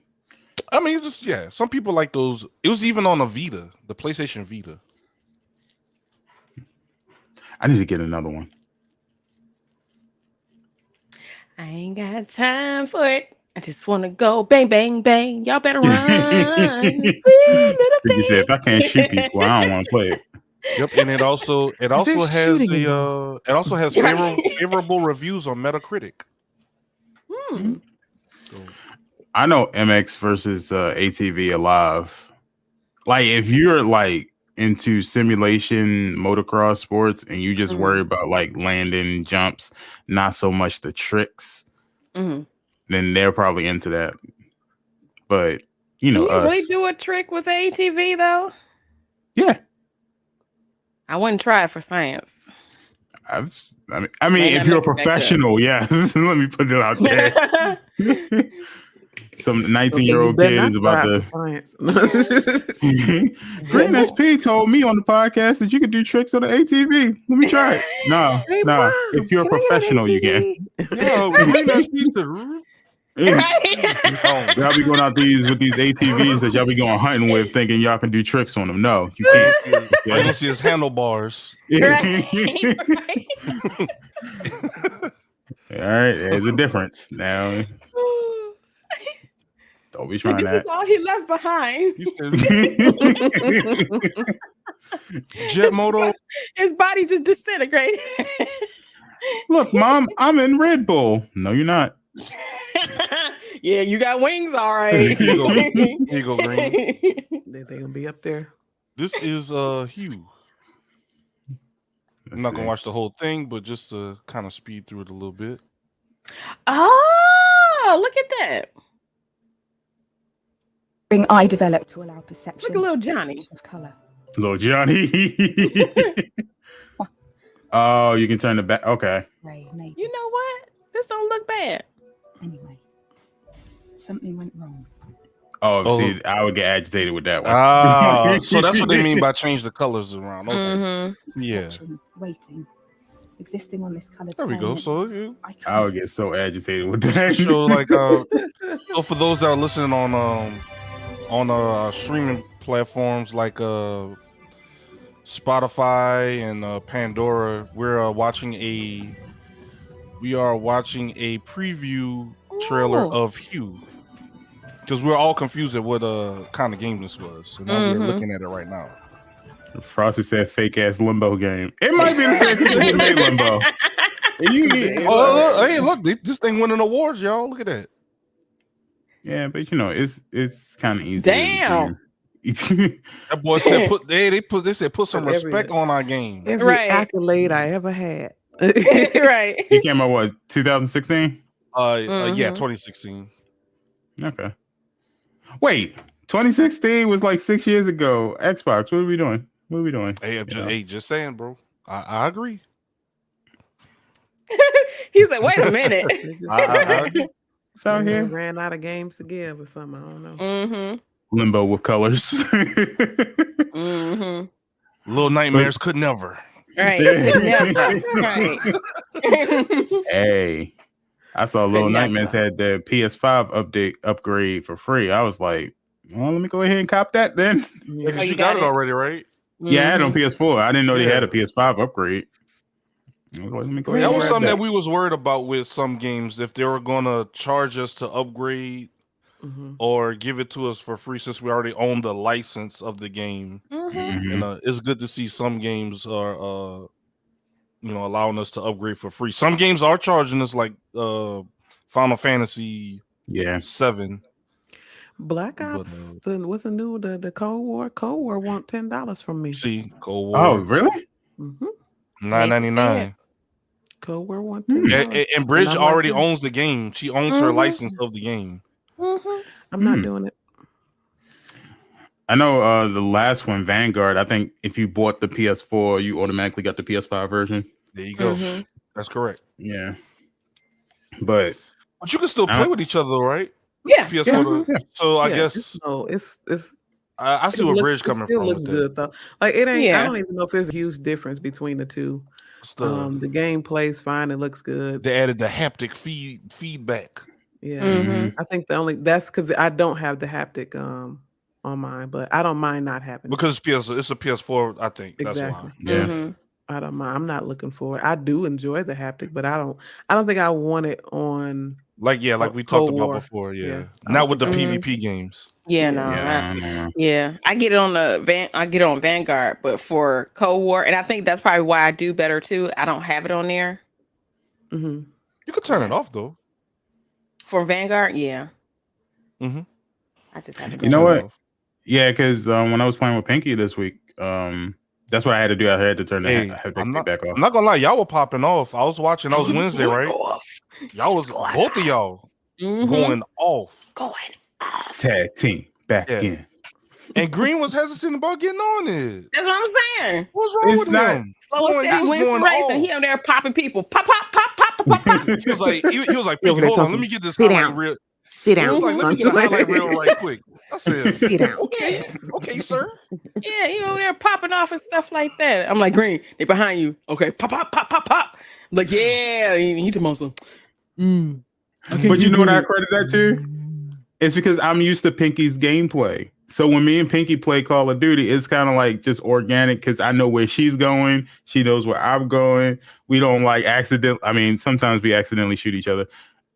I mean, just some people like those. It was even on a Vita, the PlayStation Vita. I need to get another one. I ain't got time for it. I just want to go bang, bang, bang. Y'all better run. You said, if I can't shoot people, I don't want to play it. Yep, and it also has favorable reviews on Metacritic. So, I know MX versus ATV alive. Like if you're like into simulation motocross sports and you just worry about like landing jumps, not so much the tricks, then they're probably into that. But you know, can you really do a trick with ATV though? Yeah, I wouldn't try it for science. I mean, if you're a professional, yes. Let me put it out there. Some 19-year-old kid is about to science. Green SP told me on the podcast that you could do tricks on the ATV. Let me try it. No. If you're a professional, you can. Yeah, Green SP y'all be going out with these ATVs that y'all be going hunting with, thinking y'all can do tricks on them. No, you can't. I don't see his handlebars. All right, there's a difference now. Don't be trying this is all he left behind. Jet moto. His body just disintegrated. Look, Mom, I'm in Red Bull. No, you're not. Yeah, you got wings, all right. Here you go, Green. They're gonna be up there. This is Hugh. I'm not gonna watch the whole thing, but just to kind of speed through it a little bit. Oh, look at that. I developed to allow perception. Look at little Johnny. Of color. Little Johnny. Oh, you can turn the back. Okay. You know what? This don't look bad. Anyway, something went wrong. Oh, see, I would get agitated with that one. So that's what they mean by change the colors around. Okay. Yeah. Waiting. Existing on this color. There we go. So I would get so agitated with that. So like, so for those that are listening on streaming platforms like Spotify and Pandora, we are watching a preview trailer of Hue, because we're all confused at what kind of game this was. So now we're looking at it right now. Frosty said fake ass limbo game. It might be the same thing that made limbo. Hey, look, this thing winning awards, y'all. Look at that. Yeah, but you know, it's kind of easy. Damn. That boy said they said put some respect on our game. Every accolade I ever had. Right. He came out what, 2016? Yeah, 2016. Okay. Wait, 2016 was like 6 years ago. Xbox, what are we doing? Hey, just saying, bro. I agree. He said, "Wait a minute." It's out here. Ran out of games to give or something. I don't know. Limbo with colors. Little Nightmares could never. Right. Right. Hey, I saw Little Nightmares had the PS5 upgrade for free. I was like, well, let me go ahead and cop that then. Yeah, you got it already, right? Yeah, I had it on PS4. I didn't know they had a PS5 upgrade. That was something that we was worried about with some games, if they were going to charge us to upgrade or give it to us for free, since we already own the license of the game. And it's good to see some games are allowing us to upgrade for free. Some games are charging us, like Final Fantasy 7. Black Ops, what's the new the Cold War? Cold War want $10 from me. See, Cold War. Oh, really? $9.99. Cold War want $10. And Bridge already owns the game. She owns her license of the game. I'm not doing it. I know the last one, Vanguard, I think if you bought the PS4, you automatically got the PS5 version. There you go. That's correct. Yeah. But you can still play with each other, though, right? Yeah. PS4. So I guess it's I see where Bridge coming still from looks with that. good though. Like it ain't. I Yeah. don't even know if there's a huge difference between the two. Stuff. The game plays fine. It looks good. They added the haptic Yeah, feedback. I think that's because I don't have the haptic on mine, but I don't mind not having because it's a PS4. I think exactly. That's why. Yeah. I don't mind. I'm not looking for it. I do enjoy the haptic, but I don't think I want it on like we talked about before. Yeah. Not with the PvP games. Yeah, no. I get it on I get it on Vanguard, but for Cold War, and I think that's probably why I do better too. I don't have it on there. Mm-hmm. You could turn it off though. For Vanguard, yeah. Mm-hmm. I just have to. You know what? Yeah, because when I was playing with Pinky this week, that's what I had to do. I had to turn the haptic back off. I'm not gonna lie, y'all were popping off. I was watching. That was Wednesday, right? Y'all was both of y'all going off. Tag team back in. And Green was hesitant about getting on it. That's what I'm saying. What's wrong with him? Slow and steady wins the race, and he out there popping people. Pop, pop, pop, pop, pop, pop. He was like, Pinky, hold on, let me get this highlight real. Sit down. He was like, let me get a highlight reel right quick. I said, sit down. Okay, sir. Yeah, you over there popping off and stuff like that. I'm like, Green, they behind you. Okay, pop, pop, pop, pop, pop. I'm like, yeah, he took most of them. But you know what I credit that to? It's because I'm used to Pinky's gameplay. So when me and Pinky play Call of Duty, it's kind of like just organic because I know where she's going. She knows where I'm going. We don't like sometimes we accidentally shoot each other.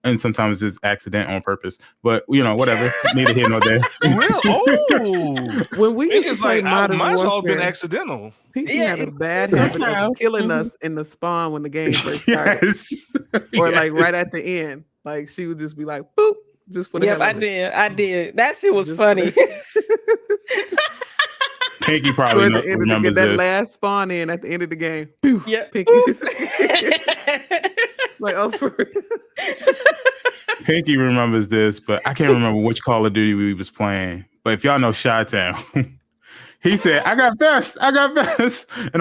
And sometimes it's accident on purpose. But, whatever. Neither here nor there. Real? Oh. When we used to play Modern mine's Warfare, all been accidental. Pinky had a bad habit of killing us in the spawn when the game first started. Yes. Or like right at the end. Like she would just be like, boop. Just for the hell of it. I did. That shit was funny. Pinky probably remembers that this. last spawn in at the end of the game. Poof, yep. Pinky. Like, oh, for real. Pinky remembers this, but I can't remember which Call of Duty we was playing. But if y'all know Chi-Town, he said, I got best. And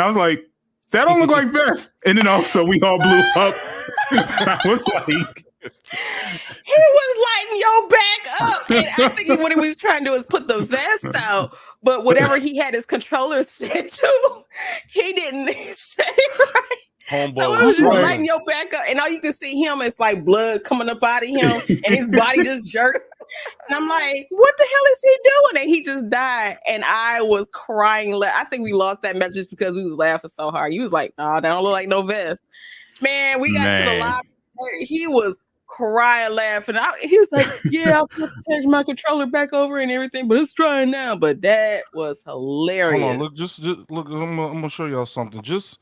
I was like, that don't look like best. And then also we all blew up. I was like, he was lighting your back up. And I think what he was trying to do is put the vest out. But whatever he had his controller set to, he didn't set it right. Homeboy, so it was just lighting your back up, and all you can see him is like blood coming up out of him, and his body just jerked. And I'm like, what the hell is he doing? And he just died, and I was crying. I think we lost that match just because we was laughing so hard. He was like, "No, that don't look like no vest." Man, we got to the lobby. He was crying, laughing. He was like, "Yeah, I'll have to change my controller back over and everything, but it's trying now." But that was hilarious. Hold on, look, just look. I'm gonna show y'all something. Just.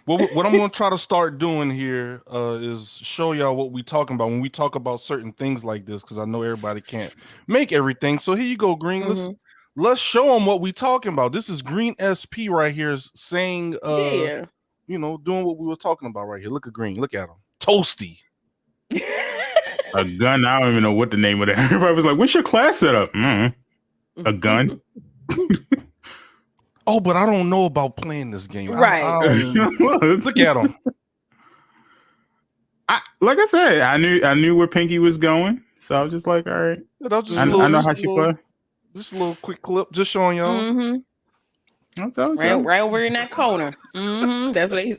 What I'm going to try to start doing here is show y'all what we talking about when we talk about certain things like this, because I know everybody can't make everything. So here you go, Green. Let's show them what we talking about. This is Greensp right here saying, doing what we were talking about right here. Look at Green. Look at him. Toasty. A gun. I don't even know what the name of that. Everybody was like, what's your class setup? A gun. Oh, but I don't know about playing this game. Right. Look at him. Like I said, I knew where Pinky was going. So I was just like, all right. I know how she play. Just a little quick clip, just showing y'all. Right over in that corner. That's where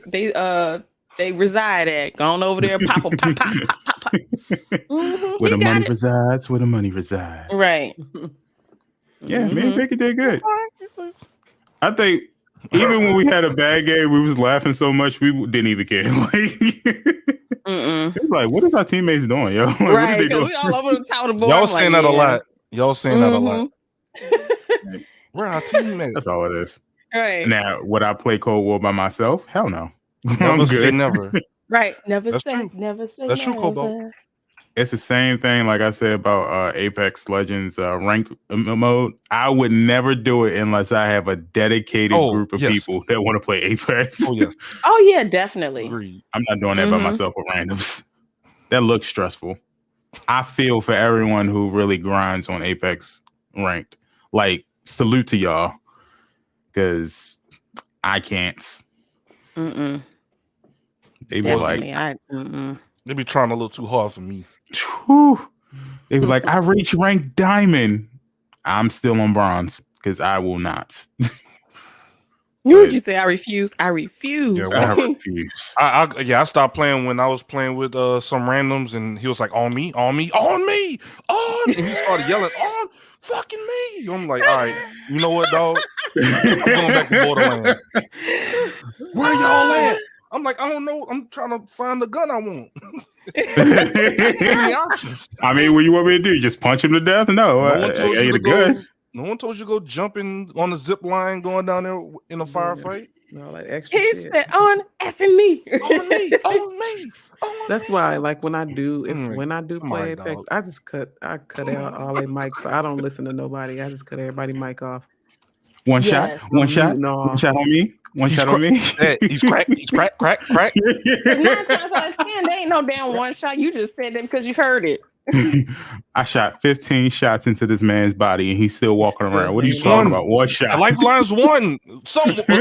they reside at. Going over there, pop. Where the money resides, where the money resides. Right. Yeah, me and Pinky did good. I think even when we had a bad game, we was laughing so much we didn't even care. It was like, what is our teammates doing, yo? Like, right, because we all over the top of the board. Y'all saying that a lot. Y'all saying that a lot. We're our teammates. That's all it is. Right. Now, would I play Cold War by myself? Hell no. Never say never. Right. Never That's say true. never say That's never. true, Cobalt. It's the same thing, like I said about Apex Legends rank mode. I would never do it unless I have a dedicated group of people that want to play Apex. Oh yeah, definitely. Agreed. I'm not doing that by myself with randoms. That looks stressful. I feel for everyone who really grinds on Apex ranked. Like, salute to y'all, because I can't. They be definitely. like, they be trying a little too hard for me. They be like, I reached rank diamond. I'm still on bronze. because I will not. Would you say I refuse? I refuse. Yeah, I well, refuse. I stopped playing when I was playing with some randoms, and he was like, on me, on me, on me, on, and he started yelling, on fucking me. I'm like, all right, you know what, dog? I'm going back to Borderlands. Where y'all at? I'm like, I don't know. I'm trying to find the gun I want. Give me options. I mean, what you want me to do? Just punch him to death? No, No one told I you get to a gun. go. No one told you to go jumping on the zip line, going down there in a firefight. No, like extra He shit. said, "On effing me, On me, on me, on That's me." why, like when I do, like, when I do come play on, Apex, dog. I cut out all their mics. So I don't listen to nobody. I just cut everybody mic off. One Yes. shot, one I'm shot, muting all. one shot on me, one He's shot on me. He's crack, he's crack. 9 times out of 10, they ain't no damn one shot. You just said that because you heard it. I shot 15 shots into this man's body and he's still walking around. What are you He's talking one. about? One shot. Lifeline's one.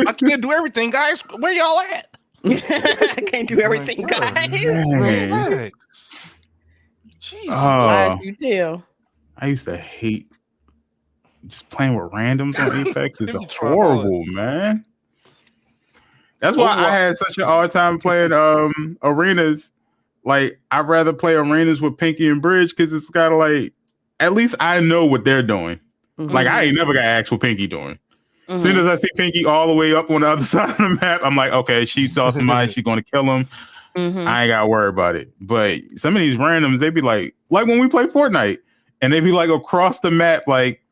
I can't do everything, guys. Where y'all at? I can't do everything, Like, bro, guys. relax. Jesus. Lies you tell. I used to hate just playing with randoms on Apex. It's They be trying horrible, man. That's why I had such a hard time playing arenas. Like, I'd rather play arenas with Pinky and Bridge because it's kind of like, at least I know what they're doing. Mhm. Like, I ain't never got asked what Pinky doing. As soon as I see Pinky all the way up on the other side of the map, I'm like, okay, she saw somebody, she's going to kill him. I ain't got to worry about it. But some of these randoms, they be like when we play Fortnite, and they be like across the map, like,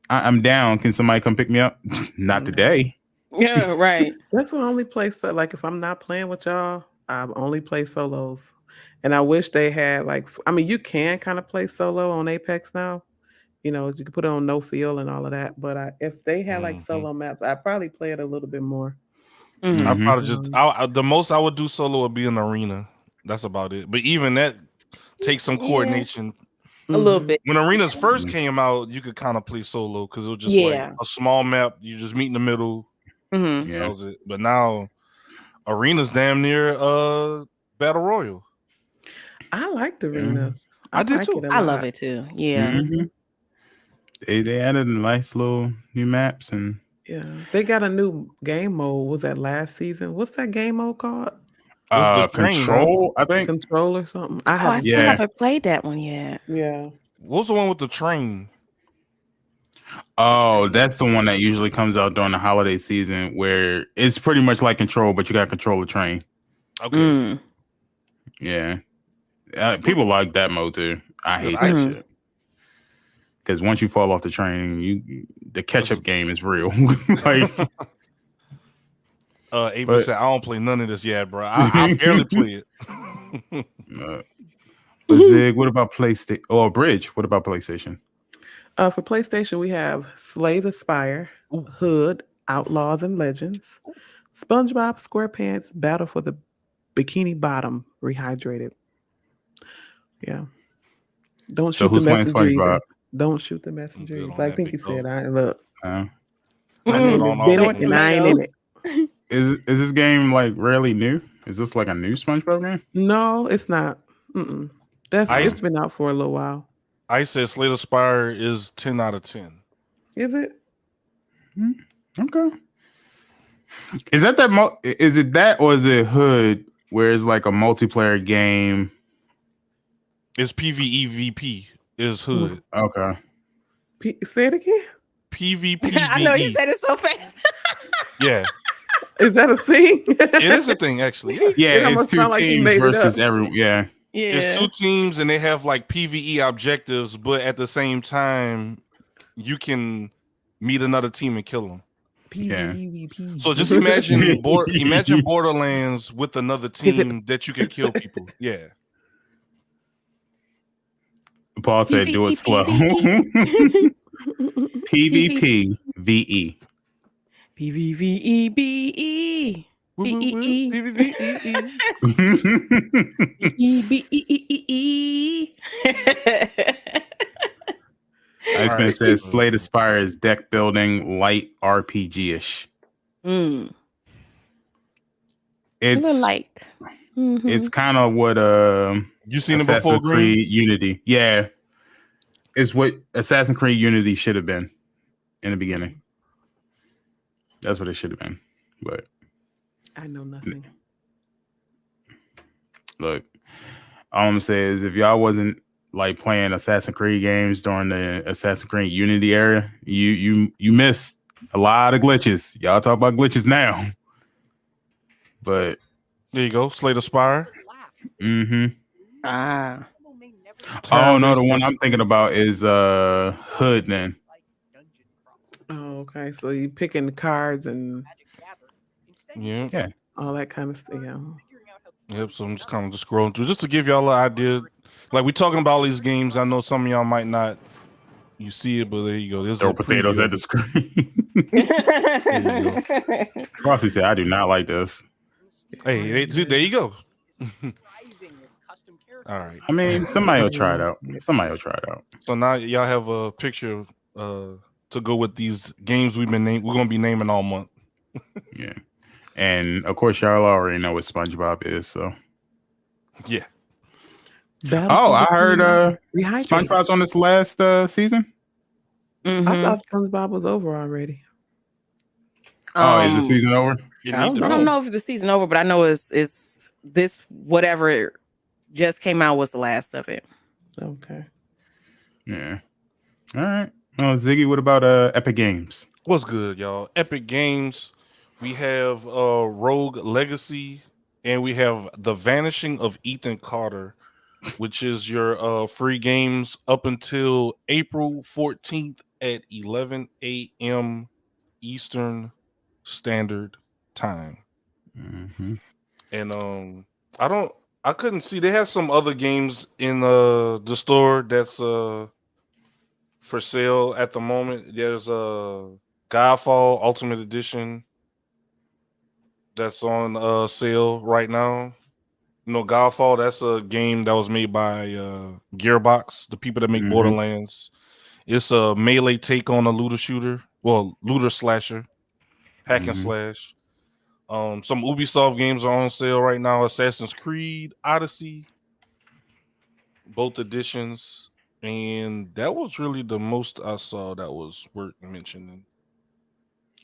I'm down. Can somebody come pick me up? Not today. Yeah, right. That's why I only play like if I'm not playing with y'all, I only play solos. And I wish they had you can kind of play solo on Apex now. You know, you can put it on no feel and all of that. But if they had like solo maps, I'd probably play it a little bit more. I probably just the most I would do solo would be an arena. That's about it. But even that takes some coordination. A little bit. When arenas first came out, you could kind of play solo because it was just like a small map. You just meet in the middle. That was it. But now arenas damn near battle royal. I like the arenas. I do too. I love it too. Yeah. They added nice little new maps and they got a new game mode. Was that last season? What's that game mode called? Control, I think. Control or something. I still haven't played that one yet. Yeah. What's the one with the train? Oh, that's the one that usually comes out during the holiday season where it's pretty much like Control, but you got to control the train. Okay. Yeah. People like that mode too. I hate that shit. Because once you fall off the train, the catch-up game is real. Like, Ava said, I don't play none of this yet, bro. I barely play it. But Zig, what about PlayStation? Or Bridge, what about PlayStation? For PlayStation, we have Slay the Spire, Hood, Outlaws and Legends, SpongeBob SquarePants, Battle for the Bikini Bottom, Rehydrated. Yeah. Don't shoot the messenger either. Don't shoot the messenger. Like Pinky said, look. My name is Bennett and I ain't in it. Is this game like really new? Is this like a new SpongeBob game? No, it's not. It's been out for a little while. I said Slay the Spire is 10 out of 10. Is it? Okay. Is it that or is it Hood where it's like a multiplayer game? It's PvEVP is Hood. Okay. Say it again. PvP. I know you said it so fast. Yeah. Is that a thing? It is a thing, actually. Yeah, it's two teams versus everyone. Yeah. It's two teams and they have like PvE objectives, but at the same time, you can meet another team and kill them. PvP. So just imagine Borderlands with another team that you can kill people. Yeah. Paul said, "Do it slow." PvP VE. PvVEBE. Iceman says Slay the Spire is deck building light RPG-ish. It's It's light. It's kind of what you seen it before, Creed Unity. Yeah. It's what Assassin's Creed Unity should have been. in the beginning. That's what it should have been. But I know nothing. Look, all I'm gonna say is if y'all wasn't like playing Assassin's Creed games during the Assassin's Creed Unity era, you missed a lot of glitches. Y'all talk about glitches now. But there you go, Slay the Spire. Ah. Oh no, the one I'm thinking about is Hood then. Oh, okay. So you picking the cards and yeah, all that kind of stuff. Yeah. Yep. So I'm just kind of just scrolling through just to give y'all an idea. Like we talking about all these games. I know some of y'all might not. You see it, but there you go. There's throw potatoes at the screen. Frosty said, "I do not like this." Hey, there you go. All right. I mean, somebody will try it out. So now y'all have a picture to go with these games we're gonna be naming all month. Yeah. And of course y'all already know what SpongeBob is, so yeah. I heard SpongeBob's on this last season. I thought SpongeBob was over already. Is the season over? I don't know if the season over, but I know it's this whatever just came out was the last of it. Okay. Yeah. All right. Well, Ziggy, what about Epic Games? What's good, y'all? Epic Games. We have Rogue Legacy, and we have The Vanishing of Ethan Carter, which is your free games up until April 14th at 11 a.m. Eastern Standard Time. And I couldn't see. They have some other games in the store that's for sale at the moment. There's Godfall Ultimate Edition that's on sale right now. You know, Godfall, that's a game that was made by Gearbox, the people that make Borderlands. It's a melee take on a looter shooter, looter slasher, hack and slash. Some Ubisoft games are on sale right now. Assassin's Creed Odyssey, both editions, and that was really the most I saw that was worth mentioning.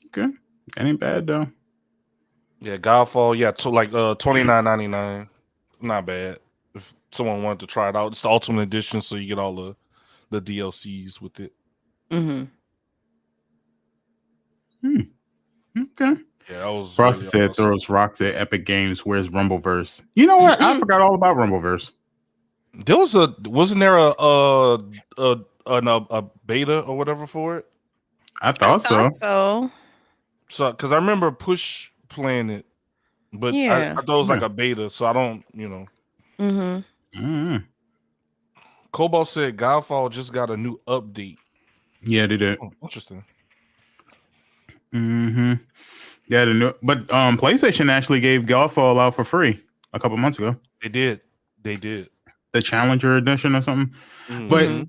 Okay, that ain't bad though. Yeah, Godfall, $29.99, not bad. If someone wanted to try it out, it's the Ultimate Edition, so you get all the DLCs with it. Okay. Yeah, that was. Frosty said throws rocks at Epic Games. Where's Rumbleverse? You know what? I forgot all about Rumbleverse. Wasn't there a beta or whatever for it? I thought so. So because I remember Push playing it, but I thought it was like a beta. So I don't, Cobalt said Godfall just got a new update. Yeah, they did. Oh, interesting. Yeah, but PlayStation actually gave Godfall out for free a couple months ago. They did. The Challenger Edition or something. But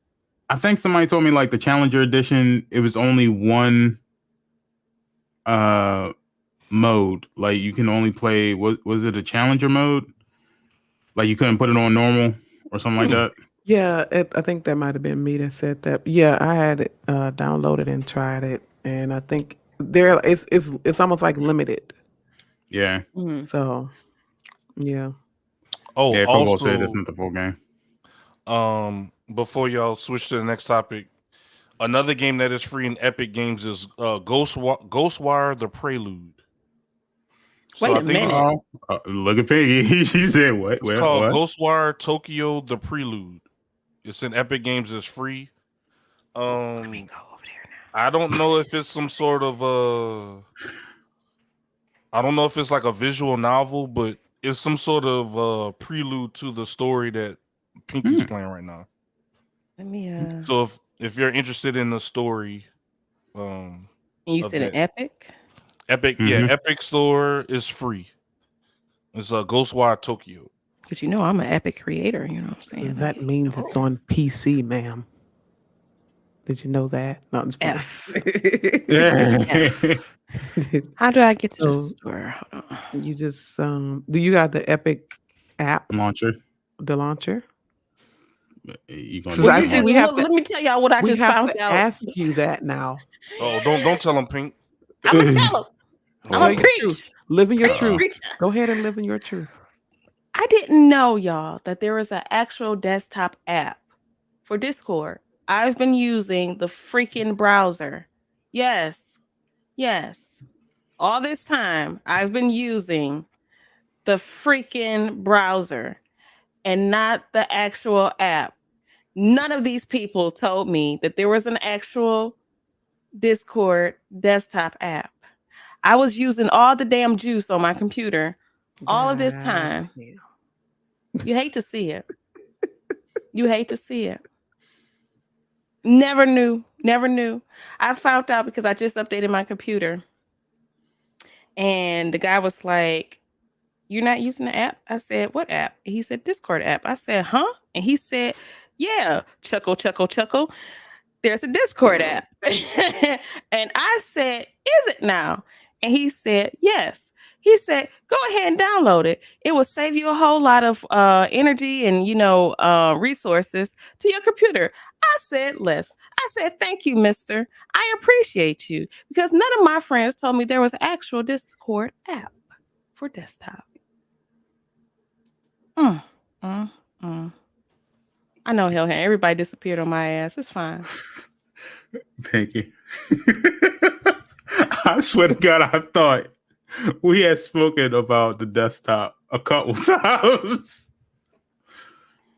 I think somebody told me like the Challenger Edition, it was only one mode. Like you can only play. Was it a Challenger mode? Like you couldn't put it on normal or something like that. Yeah, I think that might have been me that said that. Yeah, I had it downloaded and tried it, and I think it's almost like limited. Yeah. So, yeah. Oh, yeah. Also, said that's not the full game. Before y'all switch to the next topic, another game that is free in Epic Games is Ghostwire: The Prelude. Wait a minute. Look at Piggy. She said, "What?" It's called Ghostwire Tokyo: The Prelude. It's in Epic Games. It's free. Let me go over there now. I don't know if it's some sort of I don't know if it's like a visual novel, but it's some sort of prelude to the story that Pinky's playing right now. Let me So if you're interested in the story, and you said an Epic? Epic, yeah, Epic Store is free. It's a Ghostwire Tokyo. But I'm an Epic creator, you know what I'm saying? That means it's on PC, ma'am. Did you know that? No, I'm just F. F. How do I get to the store? Hold on. You just do you got the Epic app launcher? The launcher? You Well, I see we have to, let me tell y'all what I just found out. Ask you that now. Oh, don't tell him, Pink. I'm gonna tell him. I'm gonna preach. Live in your truth. Go ahead and live in your truth. I didn't know, y'all, that there was an actual desktop app for Discord. I've been using the freaking browser. Yes. All this time, I've been using the freaking browser and not the actual app. None of these people told me that there was an actual Discord desktop app. I was using all the damn juice on my computer all of this time. You hate to see it. Never knew. I found out because I just updated my computer. And the guy was like, "You're not using the app?" I said, "What app?" He said, "Discord app." I said, "Huh?" And he said, "Yeah." Chuckle. "There's a Discord app." And I said, "Is it now?" And he said, "Yes." He said, "Go ahead and download it. It will save you a whole lot of energy and, resources to your computer." I said, "Thank you, mister. I appreciate you." Because none of my friends told me there was an actual Discord app for desktop. I know, Hellhound. Everybody disappeared on my ass. It's fine. Thank you. I swear to God, I thought we had spoken about the desktop a couple times.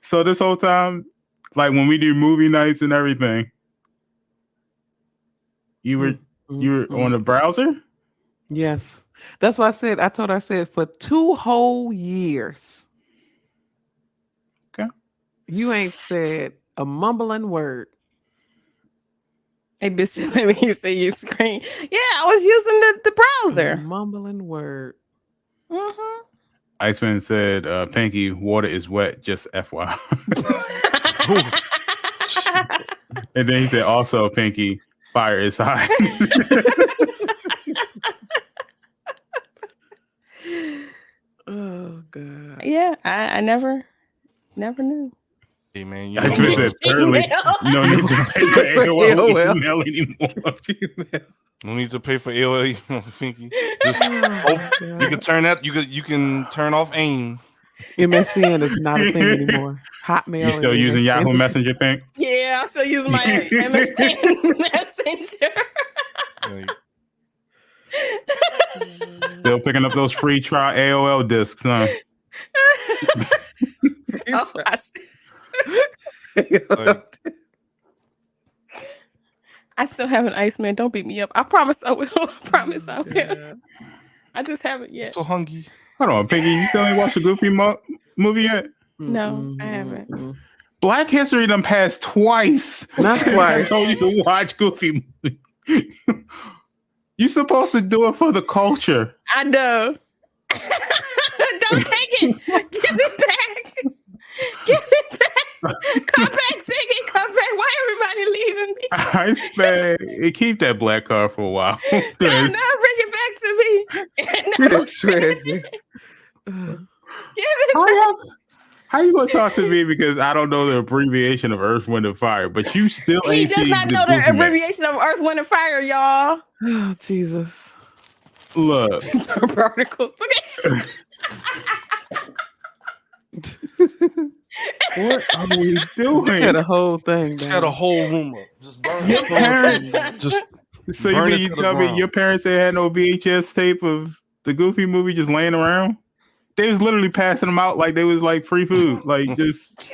So this whole time, like when we do movie nights and everything, you were on the browser? Yes. That's why I said for 2 whole years. Okay. You ain't said a mumbling word. Hey, bitch, let me see your screen. Yeah, I was using the browser. A mumbling word. Mm-hmm. Iceman said, Pinky, water is wet, just FYI. And then he said, also, Pinky, fire is high. Oh, God. Yeah, I never knew. Hey, man, Iceman said, apparently, no need to pay for AOL email anymore. No need to pay for AOL email, Pinky. You can turn that. You can turn off AIM. MSN is not a thing anymore. Hotmail. You still using Yahoo Messenger, Pink? Yeah, I'm still using my MSN Messenger. Still picking up those free trial AOL discs, huh? I still have an Iceman. Don't beat me up. I promise I will. I will. I just haven't yet. So hungry. Hold on, Pinky. You still ain't watched the Goofy movie yet? No, I haven't. Black History done passed twice. Not twice. I told you to watch Goofy movie. You're supposed to do it for the culture. I know. Don't take it. Give it back. Come back, Ziggy. Come back. Why everybody leaving me? I spent keep that black card for a while. No, bring it back to me. That's crazy. How you gonna talk to me because I don't know the abbreviation of Earth, Wind, and Fire, but you still He ain't does not know the abbreviation of Earth, Wind, and Fire, y'all. Oh, Jesus. Look. Particles. What are we doing? Just had a whole thing. Just had a whole room up. Just burn your parents. Just so you mean you tell me your parents had no VHS tape of the Goofy movie just laying around? They was literally passing them out like they was like free food. Like just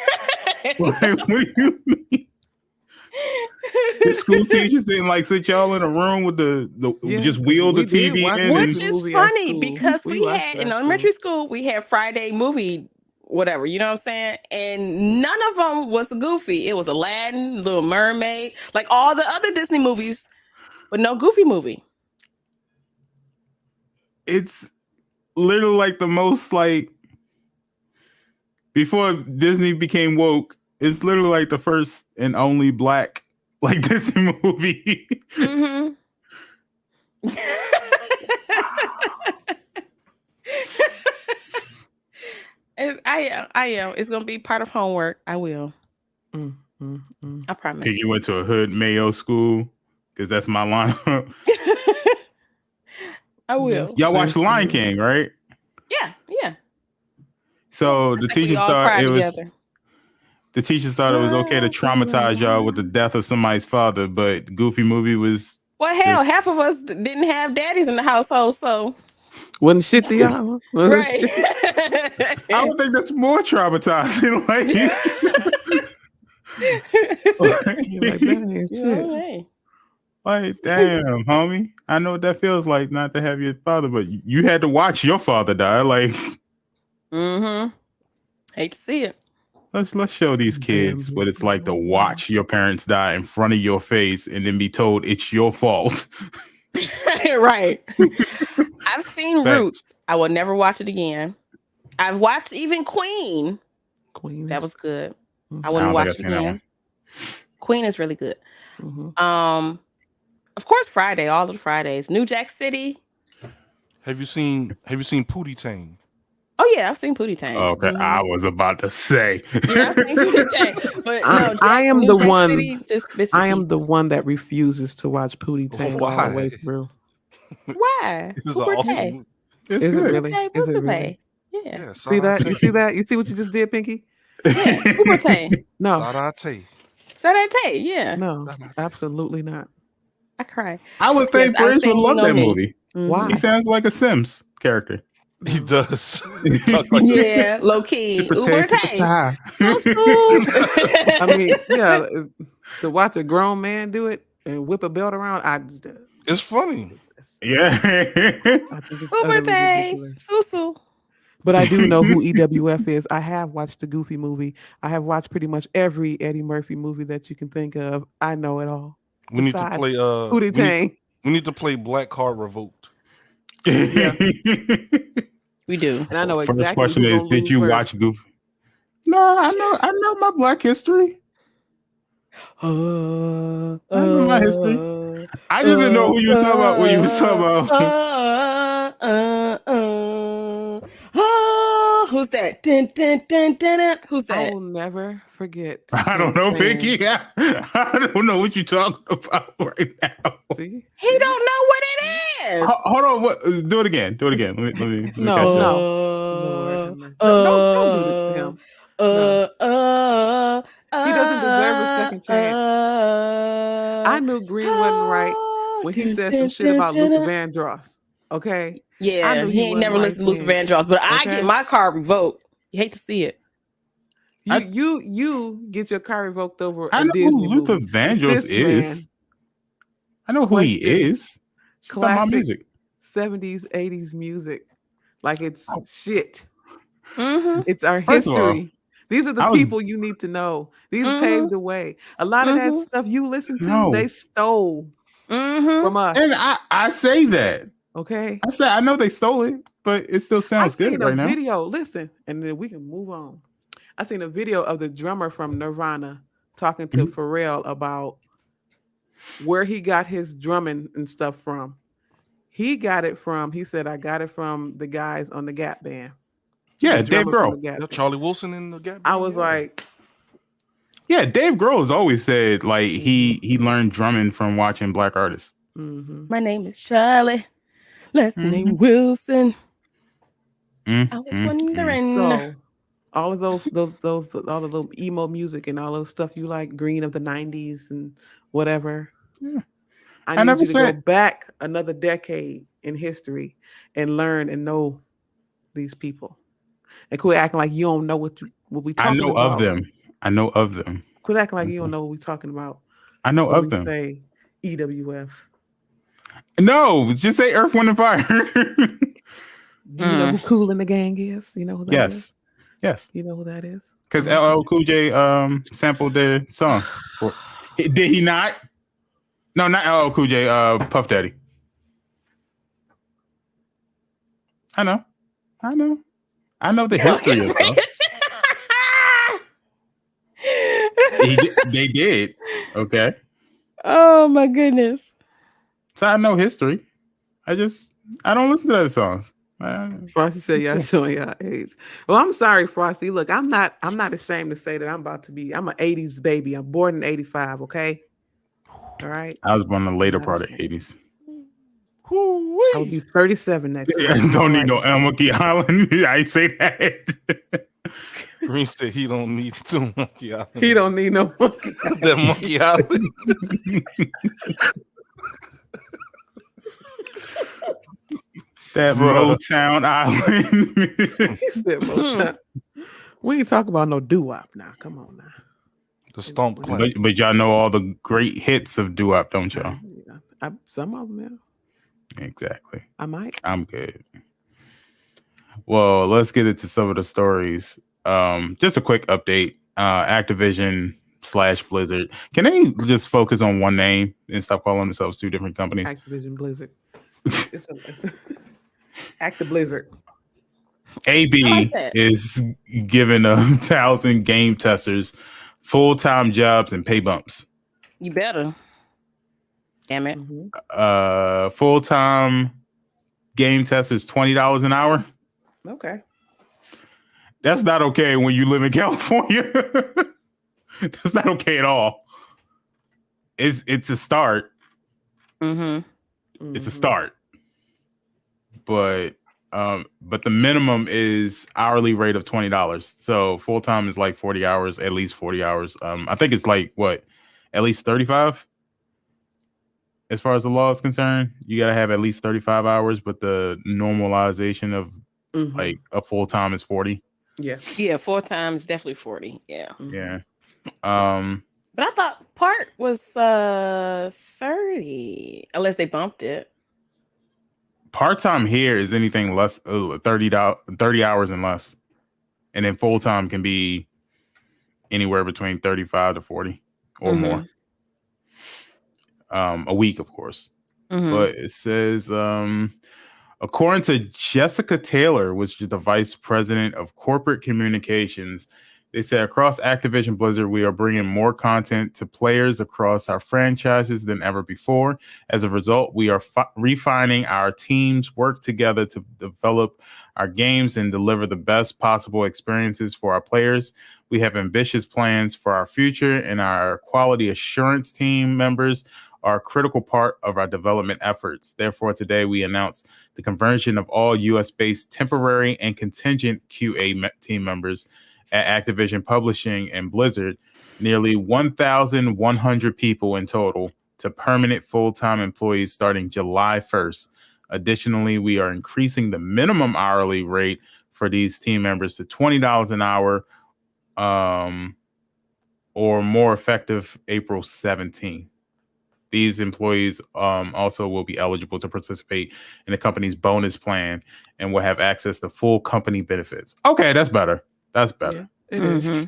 like, what do you mean? The school teachers didn't like sit y'all in a room with just wheel the TV in. Which is funny because we had in elementary school, we had Friday movie, whatever, you know what I'm saying? And none of them was Goofy. It was Aladdin, Little Mermaid, like all the other Disney movies, but no Goofy movie. It's literally like the most like before Disney became woke, it's literally like the first and only black like Disney movie. Mm-hmm. I am. It's gonna be part of homework. I will. I promise. Piggy went to a hood Mayo school because that's my lineup. I will. Y'all watched Lion King, right? Yeah. So the teachers thought it was. Together. The teachers thought it was okay to traumatize y'all with the death of somebody's father, but Goofy movie was. Well, hell, half of us didn't have daddies in the household, so. Wasn't shit to y'all. Right. I would think that's more traumatizing. Like, like that ain't shit. Hey. Like, damn, homie. I know what that feels like not to have your father, but you had to watch your father die. Like, hate to see it. Let's show these kids what it's like to watch your parents die in front of your face and then be told it's your fault. Right. I've seen Roots. I will never watch it again. I've watched even Queen. That was good. I wouldn't watch it again. Queen is really good. Of course, Friday, all of the Fridays. New Jack City. Have you seen Pootie Tang? Oh yeah, I've seen Pootie Tang. Okay, I was about to say. Yeah, I've seen Pootie Tang, but I am the one. City, I am the one that refuses to watch Pootie Tang all the way through. Why? This is awesome. Is it really? Is it really? Yeah. See that? You see that? You see what you just did, Pinky? Yeah. Pootie Tang. No. Sarate. Yeah. No. Absolutely not. I cry. I would think Bridge would love that movie. Why? He sounds like a Sims character. He does. Yeah, low key. Uber Tay. So smooth. I mean, yeah, to watch a grown man do it and whip a belt around, it's funny. Yeah. I think it's Uber Tay. Susu. But I do know who EWF is. I have watched the Goofy movie. I have watched pretty much every Eddie Murphy movie that you can think of. I know it all. We need to play Pootie Tang. We need to play Black Card Revoked. Yeah. We do. And I know exactly. First question is, did you watch Goofy? No, I know my Black history. I know my history. I just didn't know who you were talking about when you were talking about. Who's that? Dun, dun, dun, dun, dun. Who's that? I will never forget. I don't know, Pinky. I don't know what you're talking about right now. See? He don't know what it is. Hold on. What? Do it again. Do it again. Let me No. Don't do this to him. No. He doesn't deserve a second chance. I knew Green wasn't right when he said some shit about Luther Vandross. Okay. Yeah, he ain't never listened to Luther Vandross, but I get my car revoked. You hate to see it. You get your car revoked over. I know who Luther Vandross is. I know who he is. It's not my music. 70s, 80s music. Like it's shit. Mm-hmm. It's our history. These are the people you need to know. These paved the way. A lot of that stuff you listen to, they stole from us. And I say that. Okay. I know they stole it, but it still sounds good right now. I've seen a video. Listen, and then we can move on. I seen a video of the drummer from Nirvana talking to Pharrell about where he got his drumming and stuff from. He said, I got it from the guys on the Gap Band. Yeah, Dave Grohl. Charlie Wilson in the Gap Band. I was like, yeah, Dave Grohl has always said like he learned drumming from watching black artists. Mm-hmm. My name is Charlie. Last name Wilson. I was wondering. So, all of those all of those emo music and all those stuff you like, Green of the 90s and whatever. Yeah. I need you to go back another decade in history and learn and know these people. And quit acting like you don't know what we talking about. I know of them. Quit acting like you don't know what we're talking about. I know of them. Say EWF. No, just say Earth, Wind, and Fire. You know who Kool and the Gang is? You know who that is? Yes. You know who that is? Because LL Cool J sampled the song. Did he not? No, not LL Cool J. Puff Daddy. I know the history of stuff. They did. Okay. Oh my goodness. So I know history. I don't listen to those songs. Frosty said y'all showing y'all age. Well, I'm sorry, Frosty. Look, I'm not ashamed to say that I'm an 80s baby. I'm born in 85, okay? All right. I was born in the later part of the 80s. I will be 37 next month. I don't need no Monkey Island. I say that. Green said he don't need no Monkey Island. He don't need no Monkey Island. That Monkey Island. That Motown Island. He said Motown. We ain't talking about no doo-wop now. Come on now. The stomp clap. But y'all know all the great hits of doo-wop, don't y'all? Yeah. Some of them, yeah. Exactly. I might. I'm good. Well, let's get into some of the stories. Just a quick update. Activision / Blizzard. Can they just focus on one name and stop calling themselves two different companies? Activision Blizzard. It's Act the Blizzard. AB is giving 1,000 game testers full-time jobs and pay bumps. You better. Damn it. Mm-hmm. Full-time game testers $20 an hour. Okay. That's not okay when you live in California. That's not okay at all. It's a start. Mm-hmm. It's a start. But the minimum is hourly rate of $20. So full time is like 40 hours, at least 40 hours. I think it's like at least 35. As far as the law is concerned, you gotta have at least 35 hours, but the normalization of like a full time is 40. Yeah. Yeah, 4 times definitely 40. Yeah. Yeah. But I thought part was 30, unless they bumped it. Part-time here is anything less 30 hours and less. And then full-time can be anywhere between 35 to 40 or more. A week, of course. But it says, according to Jessica Taylor, which is the vice president of corporate communications, they said across Activision Blizzard, we are bringing more content to players across our franchises than ever before. As a result, we are refining our teams, work together to develop our games and deliver the best possible experiences for our players. We have ambitious plans for our future, and our quality assurance team members are a critical part of our development efforts. Therefore, today we announced the conversion of all US-based temporary and contingent QA team members at Activision Publishing and Blizzard, nearly 1,100 people in total, to permanent full-time employees starting July 1st. Additionally, we are increasing the minimum hourly rate for these team members to $20 an hour or more effective April 17th. These employees also will be eligible to participate in the company's bonus plan and will have access to full company benefits. Okay, that's better. That's better. Yeah, it is.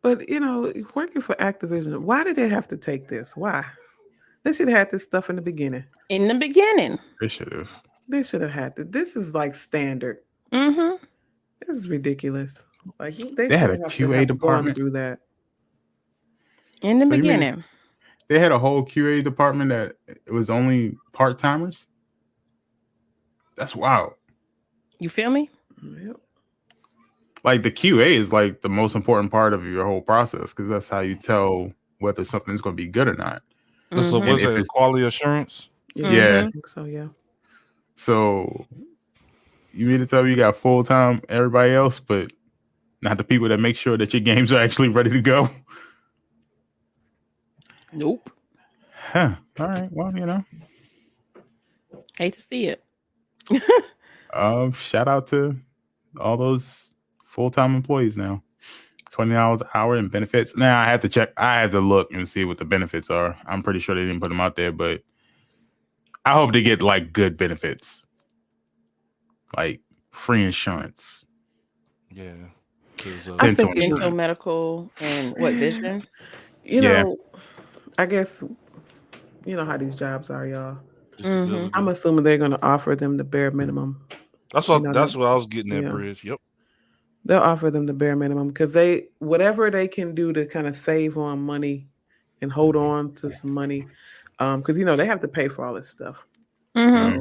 But, working for Activision, why did they have to take this? Why? They should have had this stuff in the beginning. In the beginning. They should have. They should have had this. This is like standard. This is ridiculous. Like they had a QA department through that. In the beginning. They had a whole QA department that it was only part-timers? That's wild. You feel me? Yep. Like the QA is like the most important part of your whole process because that's how you tell whether something's going to be good or not. So was it quality assurance? Yeah. I think so, yeah. So you mean to tell me you got full-time everybody else, but not the people that make sure that your games are actually ready to go? Nope. Huh. All right. Well, Hate to see it. Shout out to all those full-time employees now. $20 an hour in benefits. Now I had to check. I had to look and see what the benefits are. I'm pretty sure they didn't put them out there, but I hope they get like good benefits, like free insurance. Yeah. I think dental, medical, and what vision? I guess how these jobs are, y'all. Mm-hmm. I'm assuming they're going to offer them the bare minimum. That's what I was getting at, Bridge. Yep. They'll offer them the bare minimum because whatever they can do to kind of save on money and hold on to some money, because they have to pay for all this stuff. So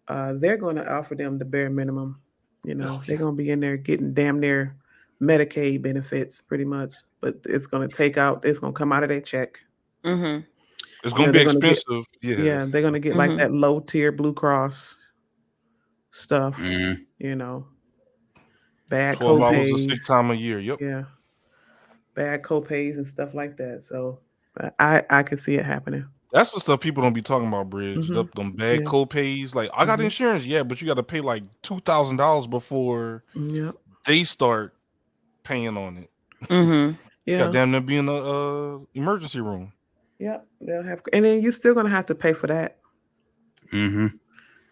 they're going to offer them the bare minimum. They're going to be in there getting damn near Medicaid benefits pretty much, but it's going to come out of their check. Mm-hmm. It's going to be expensive. Yeah, they're going to get like that low tier Blue Cross stuff, bad 12 co-pays. hours of sick time a year. Yep. Yeah. Bad co-pays and stuff like that. So I can see it happening. That's the stuff people don't be talking about, Bridge. Them bad co-pays. Like, I got insurance, but you got to pay like $2,000 before they start paying on it. Yeah. Got damn near be in the emergency room. Yeah, they'll have, and then you're still gonna have to pay for that.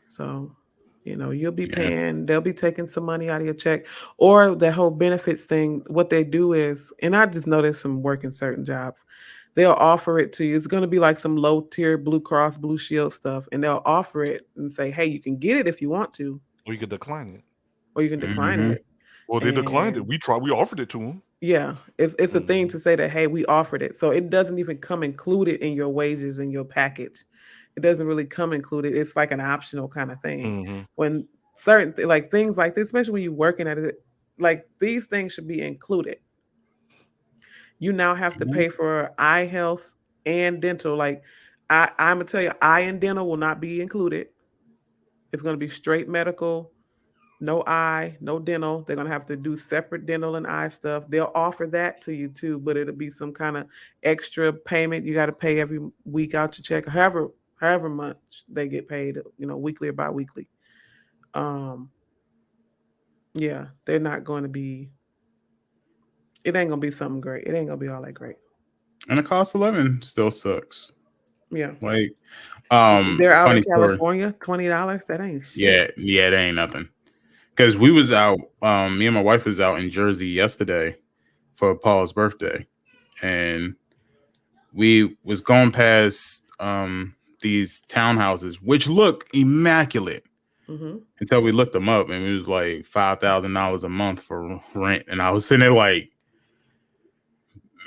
So, you'll be paying. They'll be taking some money out of your check, or the whole benefits thing. What they do is, and I just know this from working certain jobs, they'll offer it to you. It's gonna be like some low tier Blue Cross Blue Shield stuff, and they'll offer it and say, "Hey, you can get it if you want to, or you can decline it, Well, they declined it. We offered it to them. Yeah, it's a thing to say that, hey, we offered it. So it doesn't even come included in your wages in your package. It doesn't really come included. It's like an optional kind of thing. When certain like things like this, especially when you're working at it, like these things should be included. You now have to pay for eye health and dental. Like I'm gonna tell you, eye and dental will not be included. It's gonna be straight medical. No eye, no dental. They're going to have to do separate dental and eye stuff. They'll offer that to you too, but it'll be some kind of extra payment. You got to pay every week out your check, however much they get paid, weekly or bi-weekly. Yeah, they're not going to be, it ain't going to be something great. It ain't going to be all that great. And the cost of living still sucks. Yeah. Like, they're out in California, $20. That ain't shit. Yeah, that ain't nothing. Because we was out, me and my wife was out in Jersey yesterday for Paul's birthday, and we was going past these townhouses, which look immaculate, until we looked them up, and it was like $5,000 a month for rent, and I was sitting there like,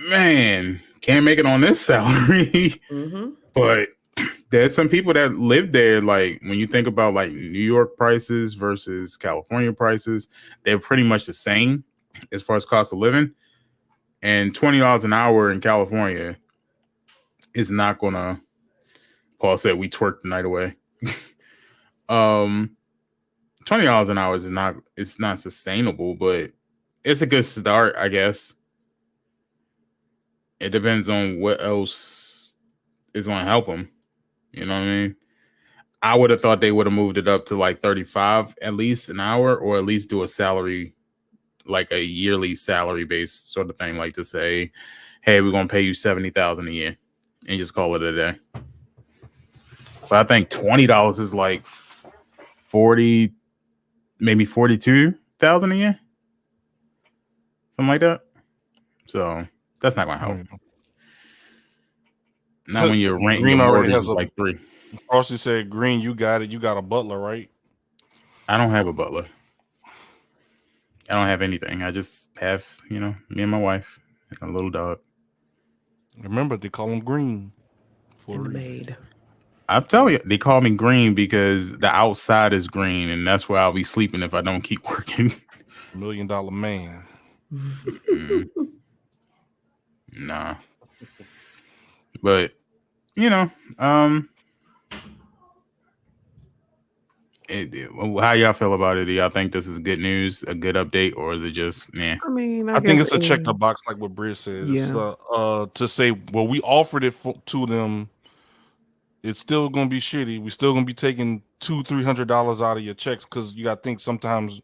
man, can't make it on this salary. But there's some people that live there. Like when you think about like New York prices versus California prices, they're pretty much the same as far as cost of living. And $20 an hour in California is not gonna. Paul said we twerked the night away. $20 an hour is not. It's not sustainable, but it's a good start, I guess. It depends on what else is going to help them. You know what I mean? I would have thought they would have moved it up to like 35 at least an hour, or at least do a salary, like a yearly salary based sort of thing, like to say, hey, we're going to pay you $70,000 a year and just call it a day. But I think $20 is like 40, maybe 42,000 a year. Something like that. So that's not going to help. Not when you're renting your mortgage is like $3. Frosty said, Green, you got it. You got a butler, right? I don't have a butler. I don't have anything. I just have, me and my wife and a little dog. Remember, they call him Green. And the maid. I'm telling you, they call me Green because the outside is green, and that's where I'll be sleeping if I don't keep working. $1 million man. Nah. But, how y'all feel about it? Do y'all think this is good news, a good update, or is it just, I mean, I think it's a check the box, like what Britt says. Yeah. To say, well, we offered it to them. It's still going to be shitty. We're still going to be taking $200-$300 out of your checks, because you got to think sometimes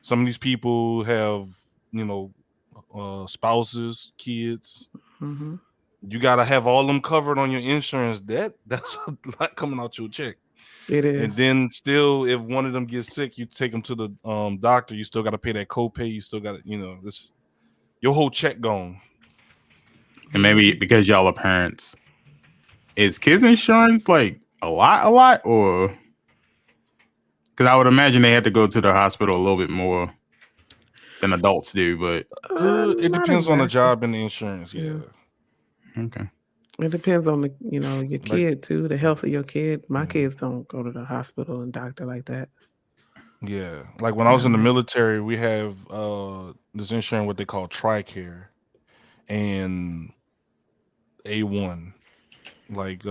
some of these people have, spouses, kids. You got to have all them covered on your insurance. That's a lot coming out your check. It is. And then still, if one of them gets sick, you take them to the doctor. You still got to pay that copay. You still got to, this your whole check gone. And maybe because y'all are parents, is kids insurance like a lot, or because I would imagine they had to go to the hospital a little bit more than adults do, but it depends on the job and the insurance. Yeah. Okay. It depends on the your Like, kid too, the health of your kid. My kids don't go to the hospital and doctor like that. yeah, like when I was in the military, we have this insurance what they call TRICARE and A1. Like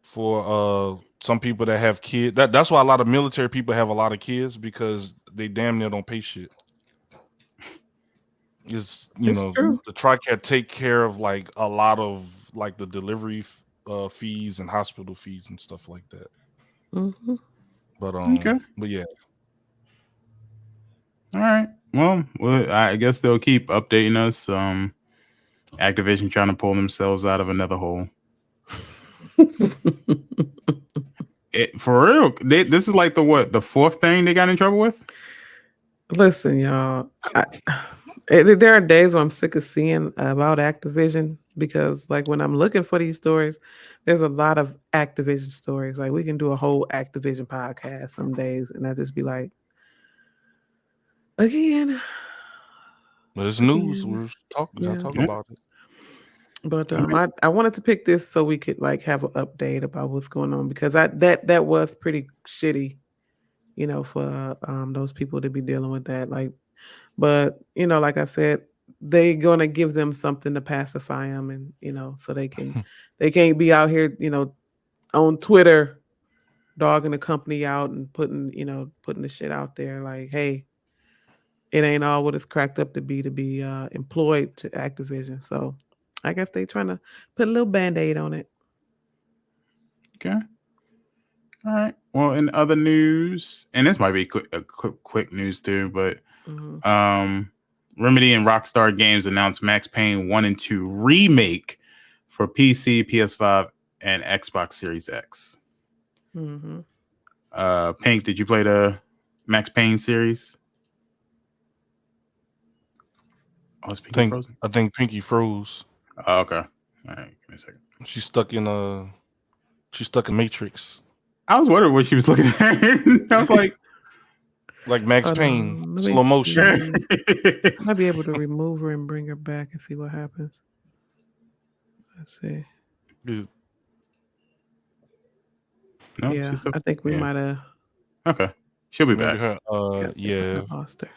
for some people that have kids, that's why a lot of military people have a lot of kids because they damn near don't pay shit. It's true. the TRICARE take care of like a lot of like the delivery fees and hospital fees and stuff like that. Mm-hmm. But Okay. but yeah. All right. Well, I guess they'll keep updating us. Activision trying to pull themselves out of another hole. For real, this is like the fourth thing they got in trouble with. Listen, y'all. There are days where I'm sick of seeing about Activision because, like, when I'm looking for these stories, there's a lot of Activision stories. Like, we can do a whole Activision podcast some days, and I just be like, again. But it's news. We're talking about it. But I wanted to pick this so we could like have an update about what's going on because that was pretty shitty, for those people to be dealing with that. Like, but like I said, they gonna give them something to pacify them, and so they can't be out here, on Twitter dogging the company out and putting the shit out there like, hey, it ain't all what it's cracked up to be employed to Activision. So I guess they trying to put a little Band-Aid on it. Okay. All right. Well, in other news, and this might be quick news too, but Remedy and Rockstar Games announced Max Payne 1 and 2 remake for PC, PS5, and Xbox Series X. Pink, did you play the Max Payne series? Oh, is Pinky frozen? I think Pinky froze. Oh, okay. All right, give me a second. She's stuck in Matrix. I was wondering what she was looking at. I was like Max Payne, slow motion. I might be able to remove her and bring her back and see what happens. Let's see. No, yeah, I think we might have. Okay, she'll be back. Yeah, I lost her.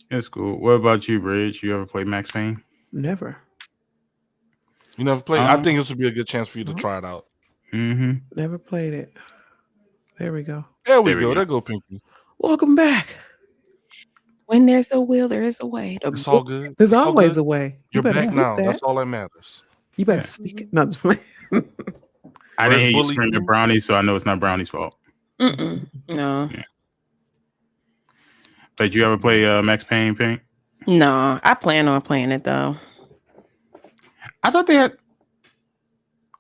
It's cool. What about you, Bridge? You ever played Max Payne? Never. You never played? I think this would be a good chance for you to try it out. Never played it. There we go. There we go. There go Pinky. Welcome back. When there's a will, there is a way. It's all good. There's always a way. You're back now. That's all that matters. You better speak it. Not just playing. I didn't hear you scream at Brownie, so I know it's not Brownie's fault. No. Yeah. Did you ever play Max Payne, Pink? No, I plan on playing it though. I thought they had.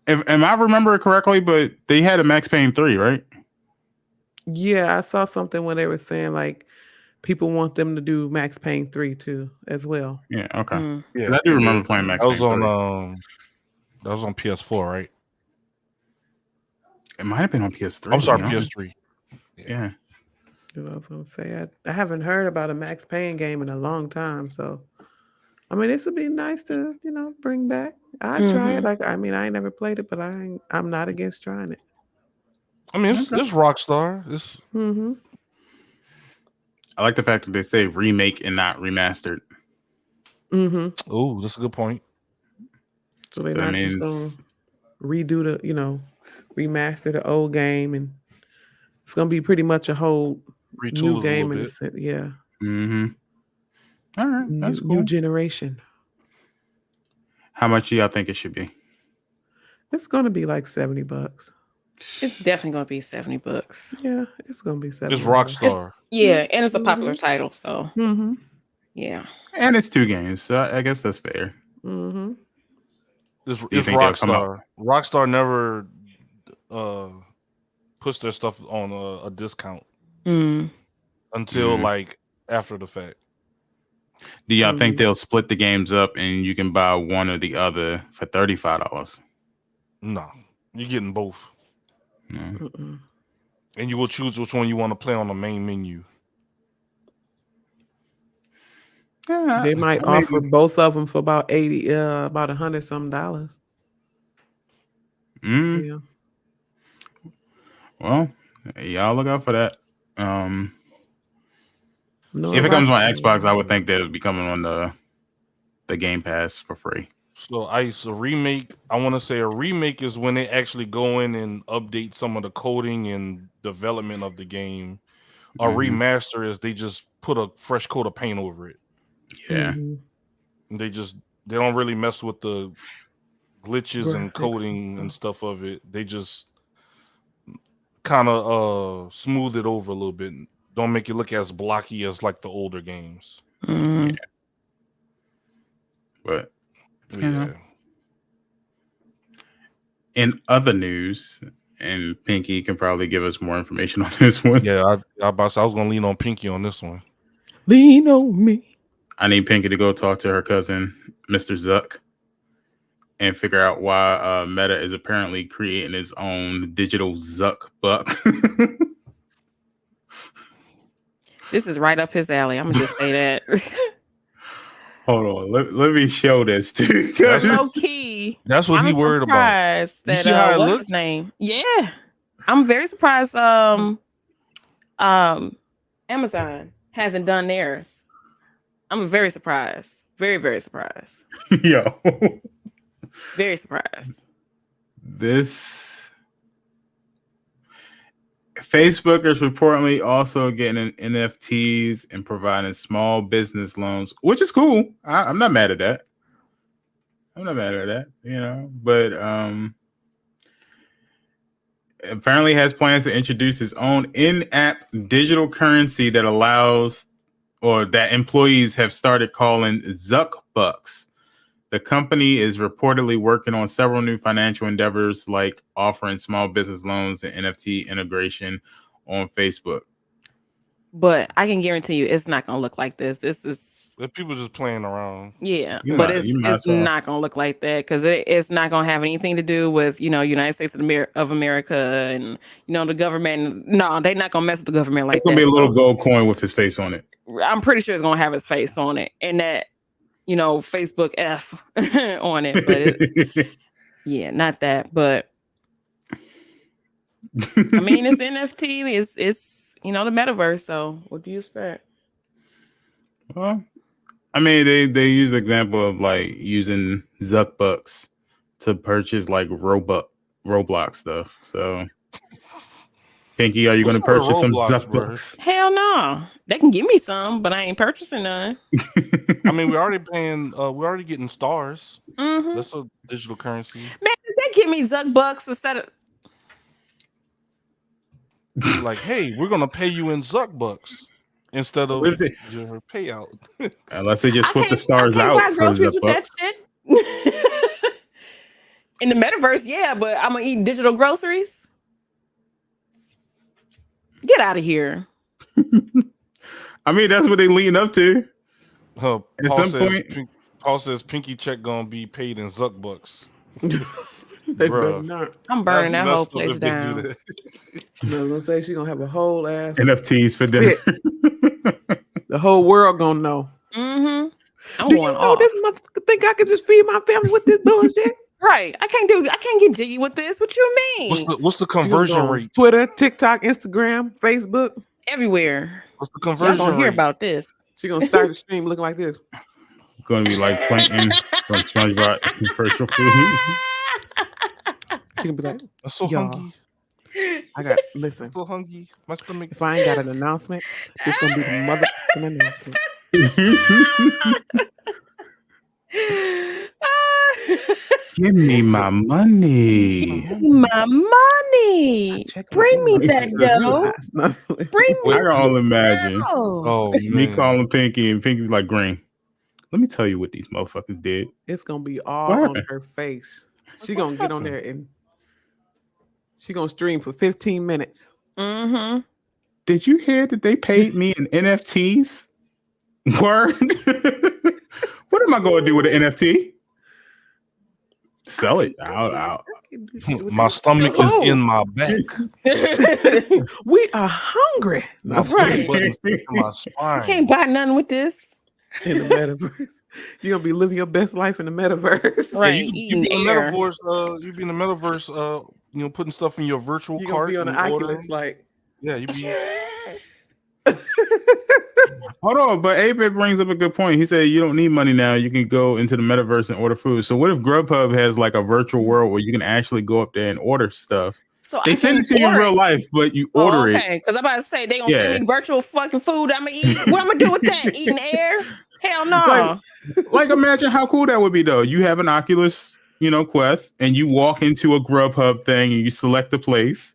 Am I remember it correctly? But they had a Max Payne 3, right? Yeah, I saw something when they were saying like people want them to do Max Payne 3 too as well. Yeah. Okay. Yeah, I do remember playing Max Payne 3. That was on PS4, right? It might have been on PS3. I'm sorry, PS3. Yeah. I was gonna say I haven't heard about a Max Payne game in a long time, so I mean this would be nice to bring back. I'd try it. Like I ain't never played it, but I'm not against trying it. I mean it's Rockstar. I like the fact that they say remake and not remastered. Oh, that's a good point. So they're not just gonna redo the remaster the old game, and it's gonna be pretty much a whole new game in a sense. Yeah. All right, that's cool. New generation. How much do y'all think it should be? It's gonna be like $70. It's definitely gonna be $70. Yeah, it's gonna be $70. It's Rockstar. And it's a popular title, so yeah. And it's 2 games, so I guess that's fair. It's Rockstar. Rockstar never puts their stuff on a discount until like after the fact. Do y'all think they'll split the games up and you can buy one or the other for $35? No, you're getting both. And you will choose which one you want to play on the main menu. They might offer both of them for about about $100 some. Yeah. Well, y'all look out for that. No, if it comes on Xbox, I would think that it would be coming on the Game Pass for free. So Ice, a remake, I want to say a remake is when they actually go in and update some of the coding and development of the game. A remaster is they just put a fresh coat of paint over it. Yeah. They don't really mess with the glitches and coding and stuff of it. They just kind of smooth it over a little bit. Don't make it look as blocky as like the older games. Yeah. But in other news, and Pinky can probably give us more information on this one. Yeah, I was going to lean on Pinky on this one. Lean on me. I need Pinky to go talk to her cousin, Mr. Zuck, and figure out why Meta is apparently creating its own digital Zuck buck. This is right up his alley. I'm gonna just say that. Hold on, let me show this too. Low key, that's what he worried about. That, you see how it looks? His name? Yeah, I'm very surprised. Amazon hasn't done theirs. I'm very surprised. Very, very surprised. Yo, very surprised. This Facebook is reportedly also getting NFTs and providing small business loans, which is cool. I'm not mad at that. But apparently has plans to introduce its own in-app digital currency that allows, or that employees have started calling Zuck Bucks. The company is reportedly working on several new financial endeavors, like offering small business loans and NFT integration on Facebook. But I can guarantee you, it's not going to look like this. This is people just playing around. Yeah, but it's not going to look like that because it's not going to have anything to do with United States of America and the government. No, they're not going to mess with the government like that. It's going to be a little gold coin with his face on it. I'm pretty sure it's going to have his face on it, and that. Facebook F on it, but not that. But I mean, it's NFT. It's the metaverse. So what do you expect? Well, I mean, they use the example of like using Zuck Bucks to purchase like Roblox stuff. So, Pinky, are you going to purchase some Zuck Bucks? Hell no. They can give me some, but I ain't purchasing none. I mean, we're already getting stars. Mm-hmm. That's a digital currency. Man, they give me Zuck Bucks instead of like, hey, we're gonna pay you in Zuck Bucks instead of your payout. Unless they just flip the stars out for Zuck Bucks. That shit. In the metaverse, yeah, but I'm gonna eat digital groceries. Get out of here. I mean, that's what they lean up to. At some point, Paul says Pinky check gonna be paid in Zuck Bucks. They better not. I'm burning that whole place down. I was gonna say she's gonna have a whole ass NFTs for dinner. The whole world gonna know. Mm-hmm. Do you know this motherfucker think I could just feed my family with this bullshit? Right. I can't get jiggy with this. What you mean? What's the conversion rate? Twitter, TikTok, Instagram, Facebook. Everywhere. What's the conversion rate? Y'all gonna hear about this. She's gonna start the stream looking like this. Gonna be like Plankton from SpongeBob Virtual Food. She gonna be like, I'm so hungry. Listen. I'm so hungry. My stomach. If I ain't got an announcement, it's gonna be the motherfucking announcement. Give me my money. My money. Bring me that dough. Bring me. I can only imagine. Oh, me calling Pinky and Pinky like, Green, let me tell you what these motherfuckers did. It's gonna be all on her face. She gonna get on there and she gonna stream for 15 minutes. Mm-hmm. Did you hear that they paid me in NFTs? Word. What am I going to do with an NFT? Sell it. Out. My stomach is in my back. We are hungry. Right. My spine. You can't buy nothing with this. In the metaverse. You're gonna be living your best life in the metaverse. Right, you be in the metaverse. You be in the metaverse. Putting stuff in your virtual You're cart. gonna be on and an ordering. Oculus, like Yeah, you be. Hold on, but Abe brings up a good point. He said you don't need money now. You can go into the metaverse and order food. So what if Grubhub has like a virtual world where you can actually go up there and order stuff? So they send it to you in real life, but you order it. Okay, because I'm about to say they gonna send me virtual fucking food. I'm gonna eat. What I'm gonna do with that? Eating air? Hell no. Like imagine how cool that would be though. You have an Oculus, Quest, and you walk into a Grubhub thing and you select the place.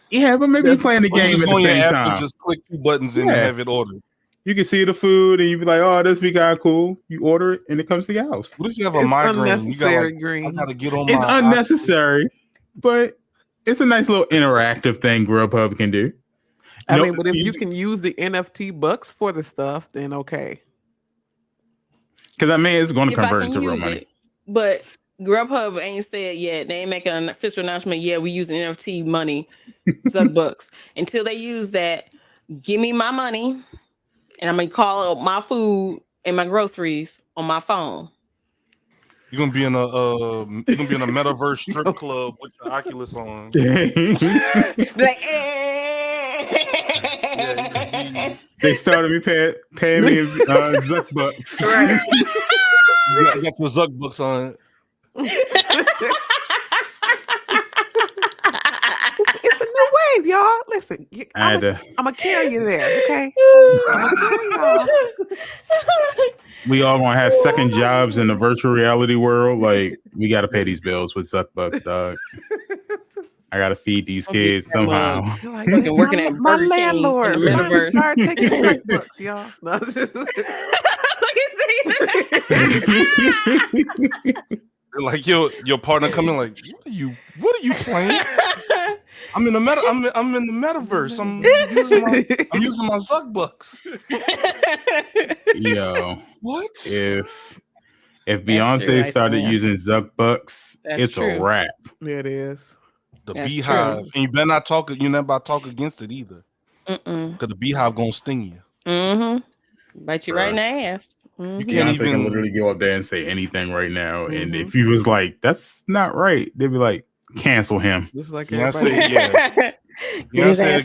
Yeah, but maybe you're playing the game at the same time. Just click 2 buttons and have it ordered. You can see the food and you be like, "Oh, this be kind of cool." You order it and it comes to your house. What if you have a migraine? You got I gotta get on. It's unnecessary, but it's a nice little interactive thing Grubhub can do. I mean, but if you can use the NFT bucks for the stuff, then okay. Because I mean, it's going to convert into real money. But Grubhub ain't said yet. They ain't making an official announcement. Yeah, we use NFT money, Zuck bucks. Until they use that, give me my money, and I'm gonna call up my food and my groceries on my phone. You're gonna be in a metaverse strip club with your Oculus on. Like, they started me paying me Zuck bucks. Right. You got your Zuck bucks on. It's the new wave, y'all. Listen, I'm gonna carry you there, okay? We all gonna have second jobs in the virtual reality world. Like, we gotta pay these bills with Zuck bucks, dog. I gotta feed these kids somehow. Like, working at my landlord. Start taking Zuck bucks, y'all. No, like your partner coming like, what are you playing? I'm in the metaverse. I'm using my Zuck bucks. Yo, what if Beyonce started using Zuck bucks, it's a wrap. It is. The Beehive, and you better not talk. You're not about to talk against it either, because the Beehive gonna sting you. Bite you right in the ass. You can't even literally go up there and say anything right now. And if he was like, "That's not right," they'd be like, "Cancel him." Just like everybody. You say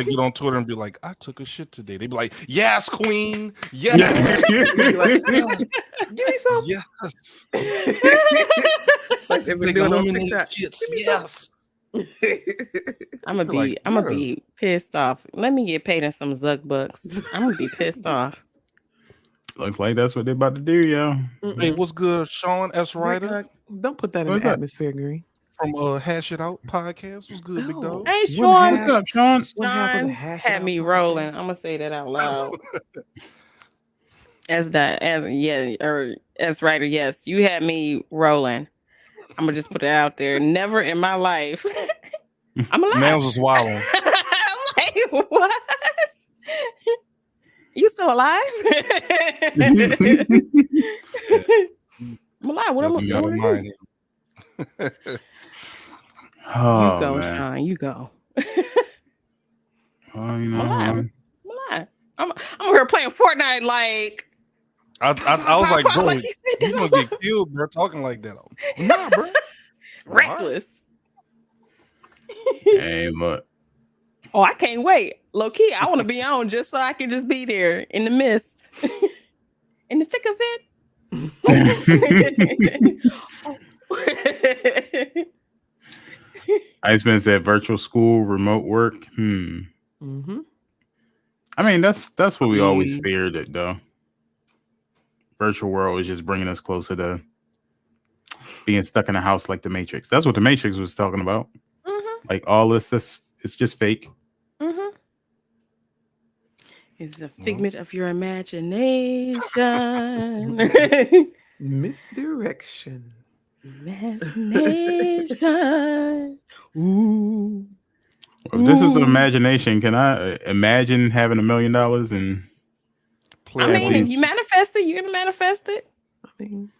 get on Twitter and be like, "I took a shit today." They'd be like, "Yes, queen. Yes." Like, yes. Give me some. Yes. Like they've been doing on TikTok. Yes. I'm gonna be pissed off. Let me get paid in some Zuck bucks. I'm gonna be pissed off. Looks like that's what they're about to do, yo. Hey, what's good, Sean S. Ryder? Don't put that in the atmosphere, Green. From Hash It Out podcast. What's good, big dog? Hey, Sean. What's up, Sean? Sean had me rolling. I'm gonna say that out loud. As Ryder, yes, you had me rolling. I'm gonna just put it out there. Never in my life. I'm alive. Man was just wilding. I'm like, what? You still alive? I'm alive. What am I doing? Oh, you go, man. Sean. You go. Oh, you know, I'm alive. I'm here playing Fortnite like. I was like, bro, you gonna get killed, bro, talking like that. Nah, bro. Reckless. Hey, but oh, I can't wait. Low key, I want to be on just so I can just be there in the mist, in the thick of it. Iceman said virtual school, remote work. I mean, that's what we always feared it, though. Virtual world is just bringing us closer to being stuck in a house like the Matrix. That's what the Matrix was talking about. Like all this, it's just fake. It's a figment of your imagination. Misdirection. Imagination. Ooh. If this is an imagination, can I imagine having $1 million and play? I mean, if you manifest it, you're gonna manifest it. I mean,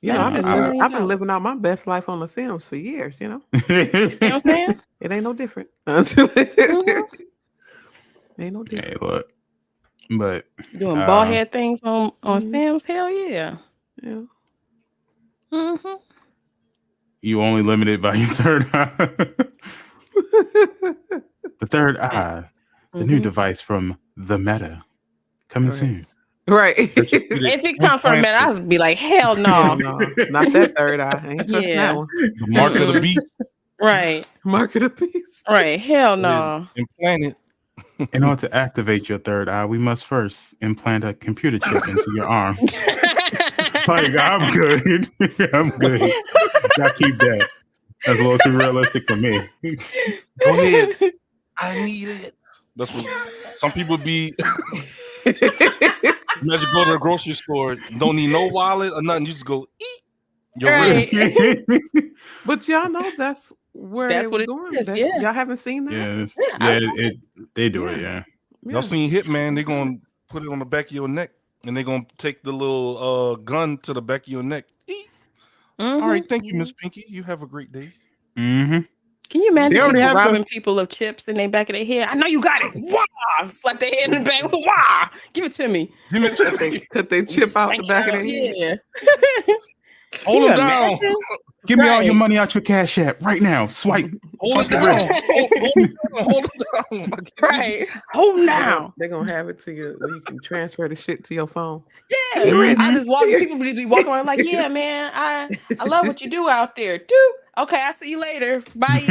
you know, I've been living out my best life on The Sims for years. You know, you see what I'm saying? It ain't no different. Ain't no different. Hey, look, But doing bald head things on Sam's. Hell yeah. Yeah. Mm-hmm. You only limited by your third eye. The third eye, the new device from the Meta, coming soon. Right. If it comes from Meta, I'd be like, hell no. No, not that third eye. I ain't trusting that one. The mark of the beast. Right. Mark of the beast. Right. Hell no. Implant it. In order to activate your third eye, we must first implant a computer chip into your arm. Like, I'm good. I'm good. I keep that. That's a little too realistic for me. Go ahead. I need it. That's what some people be. Imagine go to the grocery store, don't need no wallet or nothing. You just go eat your wrist. But y'all know that's where that's what it's going. Is, yes. Y'all haven't seen that? They do it. Yeah. Y'all seen Hitman? They're gonna put it on the back of your neck, and they're gonna take the little gun to the back of your neck. All right, thank you, Miss Pinky. You have a great day. Mm-hmm. Can you imagine people robbing people of chips in their back of their head? I know you got it. Wah! Slap their head in the back. Wah! Give it to me. Give it to me. Cut they chip out the back of their head. Yeah. Hold them down. Give me all your money out your Cash App right now. Swipe. Hold it down. Hold it down. Right. Hold them down. They're gonna have it to you where you can transfer the shit to your phone. Yeah. I just walk. People be walking around like, yeah, man. I love what you do out there. Okay, I'll see you later. Bye.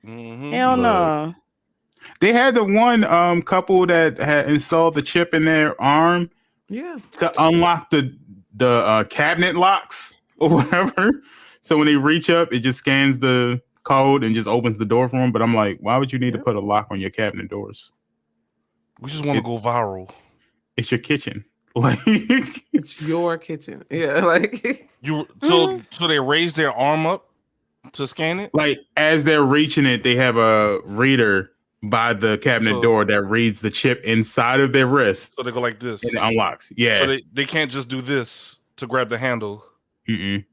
Hell no. They had the one couple that had installed the chip in their arm. Yeah. To unlock the cabinet locks or whatever. So when they reach up, it just scans the code and just opens the door for them. But I'm like, why would you need to put a lock on your cabinet doors? We just want to go viral. It's your kitchen. Like it's your kitchen. Yeah, like so they raise their arm up to scan it? Like as they're reaching it, they have a reader by the cabinet door that reads the chip inside of their wrist. So they go like this. And it unlocks. Yeah. So they can't just do this to grab the handle. Mm-mm.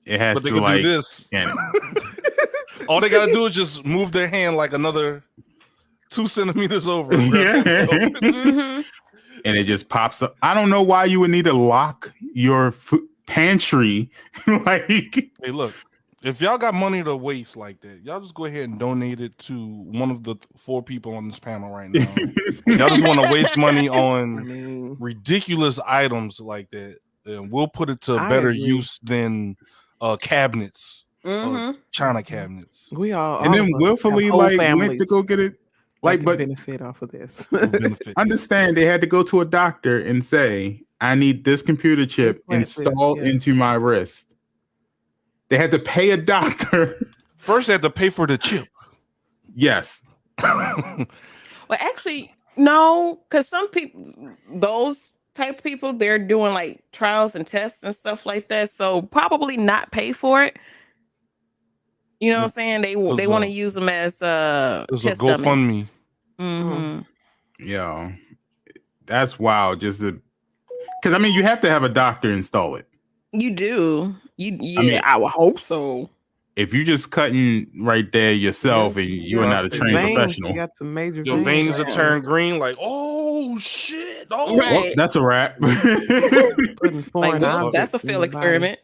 It has but they to can like do this. All they gotta do is just move their hand like another 2 centimeters over. And it just pops up. I don't know why you would need to lock your pantry. Like, hey, look, if y'all got money to waste like that, y'all just go ahead and donate it to one of the 4 people on this panel right now. Y'all just want to waste money on ridiculous items like that, and we'll put it to better use than cabinets, China cabinets. We all and then willfully like went to go get it. Like, but benefit off of this. Understand they had to go to a doctor and say, I need this computer chip installed into my wrist. They had to pay a doctor. First, they had to pay for the chip. Yes. Well, actually, no, because some people, those type of people, they're doing like trials and tests and stuff like that. So probably not pay for it. You know what I'm saying? They want to use them as test GoFundMe. Yeah, that's wild. Just because I mean, you have to have a doctor install it. You do. I would hope so. If you just cutting right there yourself and you are not a trained professional, you got some major your veins are turned green. Like, oh shit! Oh, well, that's a wrap. Like, that's a failed experiment.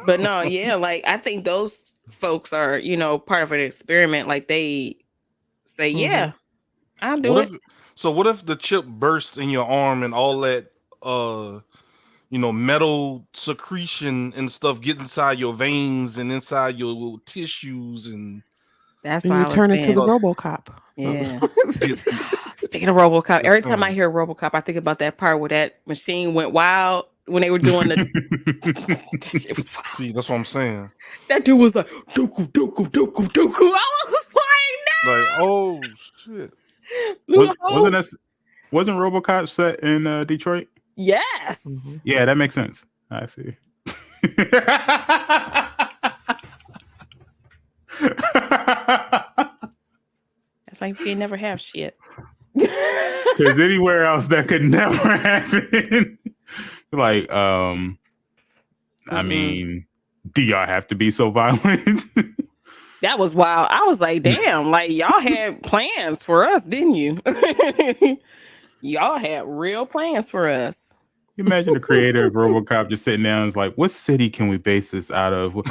But no, yeah, like I think those folks are, part of an experiment. Like they say, yeah, I'll do it. So what if the chip bursts in your arm and all that, metal secretion and stuff get inside your veins and inside your tissues, and that's why you turn into the RoboCop. Yeah. Speaking of RoboCop, every time I hear RoboCop, I think about that part where that machine went wild when they were doing the. That shit was wild. See, that's what I'm saying. That dude was like, dooku, dooku, dooku, dooku. I was like, no! Like, oh shit! Wasn't RoboCop set in Detroit? Yes. Mm-hmm. Yeah, that makes sense. I see. That's like they never have shit. Because anywhere else that could never happen. Like, I mean, do y'all have to be so violent? That was wild. I was like, damn, like y'all had plans for us, didn't you? Y'all had real plans for us. You imagine the creator of RoboCop just sitting down and is like, what city can we base this out of? What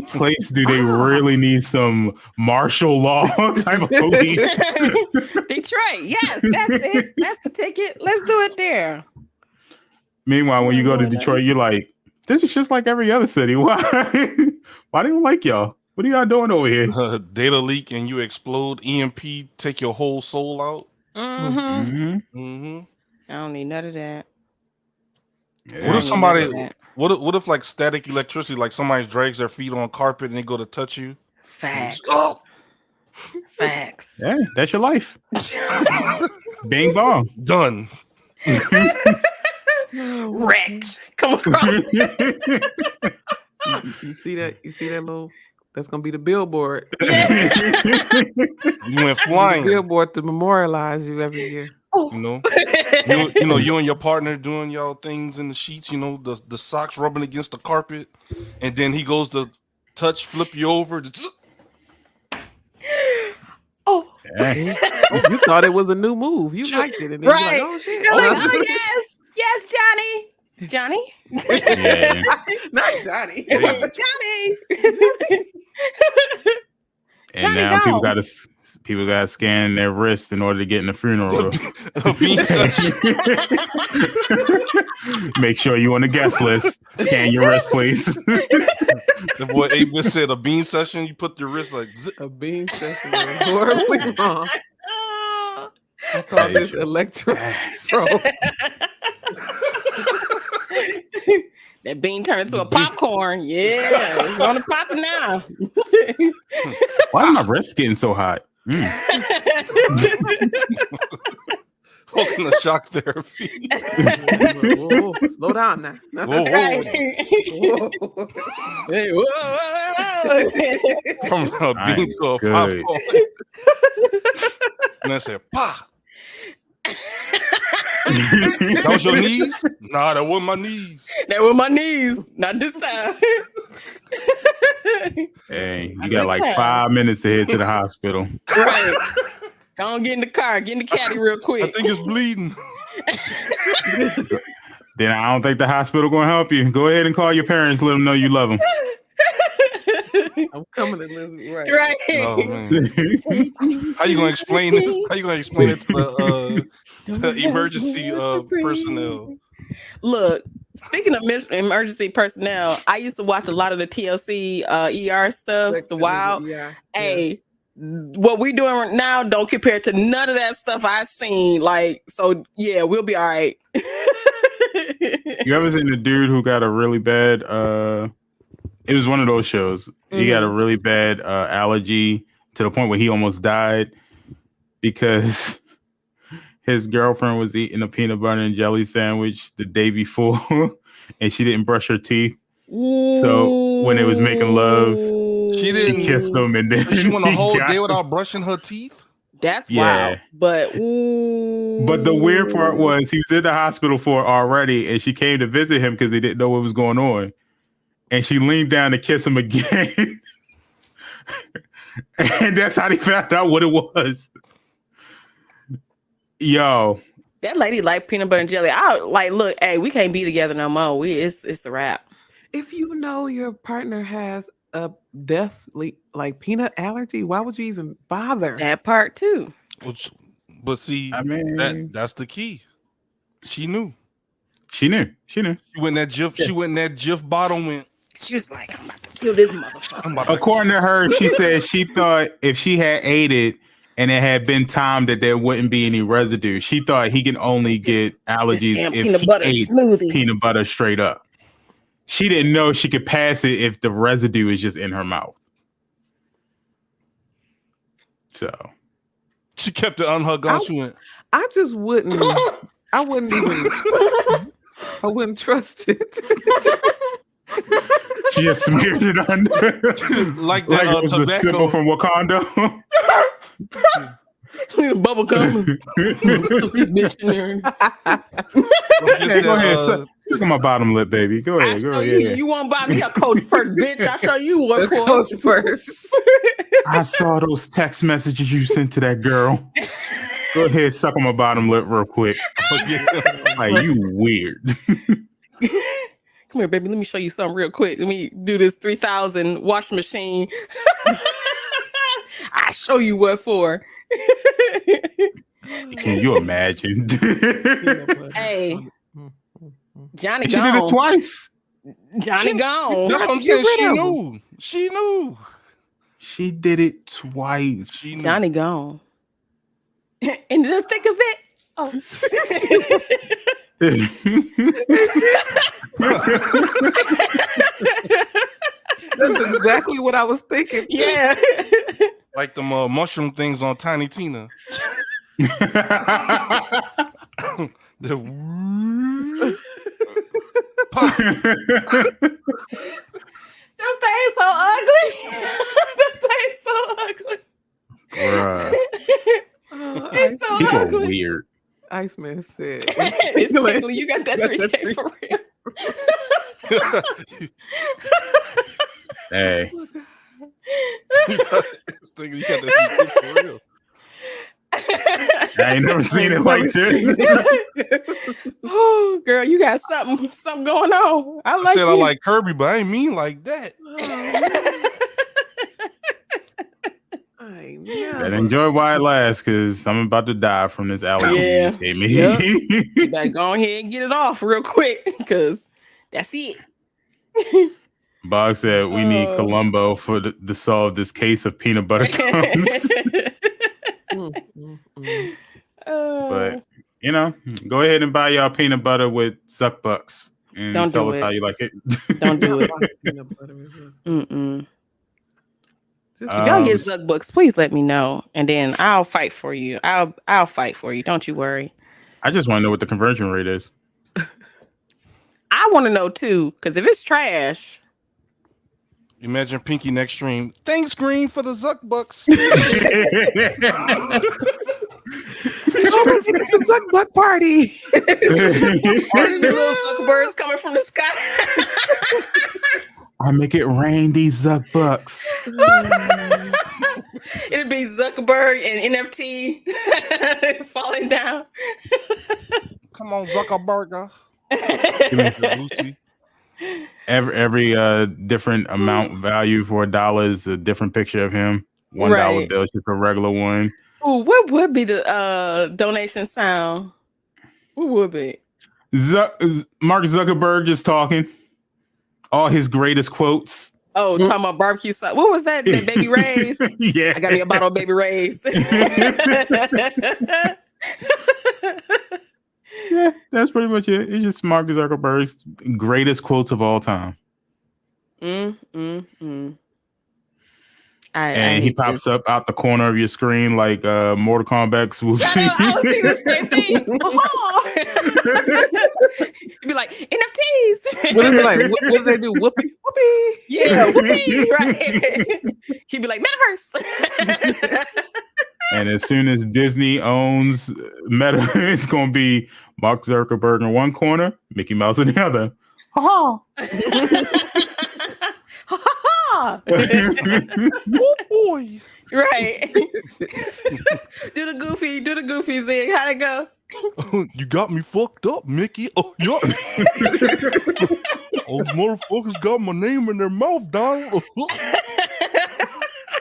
place do they really need some martial law type of police? Detroit. Yes, that's it. That's the ticket. Let's do it there. Meanwhile, when you go to Detroit, you're like, this is just like every other city. Why? Why do you like y'all? What are y'all doing over here? Data leak and you explode. EMP take your whole soul out. I don't need none of that. Yeah. What if somebody? What if like static electricity? Like somebody drags their feet on carpet and they go to touch you. Facts. Facts. Yeah, that's your life. Bing bong. Done. Wrecked. Come across. You see that? You see that little? That's gonna be the billboard. Yeah. You went flying. The billboard to memorialize you every year. You know, you and your partner doing y'all things in the sheets. You know, the socks rubbing against the carpet, and then he goes to flip you over. Oh. You thought it was a new move. You liked it, and then right? You're like, oh shit! You're like, oh yes, Johnny. Yeah. Not Johnny. Johnny. And Johnny now Dog. people got to scan their wrist in order to get in the funeral. Make sure you on the guest list. Scan your wrist, please. The boy Avis said a bean session. You put your wrist like a bean session. Horribly wrong. I call this electro. That bean turned into a popcorn. Yeah, it's gonna pop now. Why are my wrists getting so hot? Welcome to shock therapy. Whoa, slow down now. Whoa. Hey, whoa. From a bean to a popcorn. And I said, "Pa." That was your knees? Nah, that wasn't my knees. That were my knees. Not this time. Hey, you got like 5 minutes to head to the hospital. Right. Don't get in the car. Get in the caddy real quick. I think it's bleeding. Then I don't think the hospital going to help you. Go ahead and call your parents. Let them know you love them. I'm coming to Elizabeth. Right. Oh, man. How you gonna explain this? How you gonna explain it to the emergency personnel? Look, speaking of emergency personnel, I used to watch a lot of the TLC ER stuff. The Wild. Hey, what we doing now don't compare to none of that stuff I seen. Like, so yeah, we'll be all right. You ever seen the dude who got a really bad? It was one of those shows. He got a really bad allergy to the point where he almost died because his girlfriend was eating a peanut butter and jelly sandwich the day before and she didn't brush her teeth. Ooh. So when they was making love, she kissed him and then she went a whole day without brushing her teeth. That's wild. But the weird part was he was in the hospital for it already and she came to visit him because they didn't know what was going on. And she leaned down to kiss him again. And that's how they found out what it was. Yo. That lady like peanut butter and jelly. I like, look, hey, we can't be together no more. It's a wrap. If you know your partner has a deathly like peanut allergy, why would you even bother? That part too. But see, I mean, that's the key. She knew. She went in that Jif bottle went. She was like, I'm about to kill this motherfucker. According to her, she said she thought if she had ate it and it had been timed that there wouldn't be any residue. She thought he can only get allergies if he ate peanut butter straight up. She didn't know she could pass it if the residue is just in her mouth. So she kept it on her gun. She went. I just wouldn't. I wouldn't even. I wouldn't trust it. She just smeared it under, like it was the symbol from Wakanda. Bubble gum. Stuff this bitch in there. Hey, go ahead, Look at my bottom lip, baby. Go ahead. Go ahead. You won't buy me a coach first, bitch. I'll show you what for. Coach first. I saw those text messages you sent to that girl. Go ahead, suck on my bottom lip real quick. Like, you weird. Come here, baby. Let me show you something real quick. Let me do this 3,000 wash machine. I show you what for. Can you imagine? Hey, Johnny She gone. did it twice. Johnny gone. That's what I'm saying. She knew. She knew. She did it twice. She knew. Johnny gone. In the thick of it. Oh. That's exactly what I was thinking. Yeah. Like the mushroom things on Tiny Tina. The pop. That thing's so ugly. That thing's so ugly. Bruh. It's so People are ugly. weird. Iceman said. It's tickly. You got that 3K for real. Hey. You got that for real. I ain't never seen it like this. Oh, girl, you got something going on. I I said you. I like Kirby, but I ain't mean like that. And enjoy while it lasts, because I'm about to die from this alley you just gave me. Yep. You better go ahead and get it off real quick, because that's it. Bog said we need Columbo to solve this case of peanut butter crumbs. But you know, go ahead and buy y'all peanut butter with Zuck bucks and tell us how you like it. Don't do it. If y'all get Zuck books, please let me know, and then I'll fight for you. I'll fight for you. Don't you worry. I just want to know what the conversion rate is. I want to know too, because if it's trash. Imagine Pinky next stream. Thanks, Green, for the Zuck bucks. It's a Zuck buck party. Little Zuckerbergs coming from the sky. I make it rain these Zuck bucks. It'd be Zuckerberg and NFT falling down. Come on, Zuckerberg. Every different amount value for $1 is a different picture of him. $1 bill is just a regular one. Ooh, what would be the donation sound? What would be? Mark Zuckerberg just talking. All his greatest quotes. Oh, talking about barbecue sauce. What was that? That Baby Ray's? Yeah. I got me a bottle of Baby Ray's. Yeah, that's pretty much it. It's just Mark Zuckerberg's greatest quotes of all time. And he pops up out the corner of your screen like Mortal Kombat swooping. I was thinking the same thing. You'd be like, NFTs. What is it like? What do they do? Whoopee, whoopee. Yeah, whoopee. Right. He'd be like, Metaverse. And as soon as Disney owns Meta, it's going to be Mark Zuckerberg in one corner, Mickey Mouse in the other. Ha ha. Oh boy. Right. do the goofy Zig. How'd it go? You got me fucked up, Mickey. Oh, yeah. Oh, motherfuckers got my name in their mouth, Donald.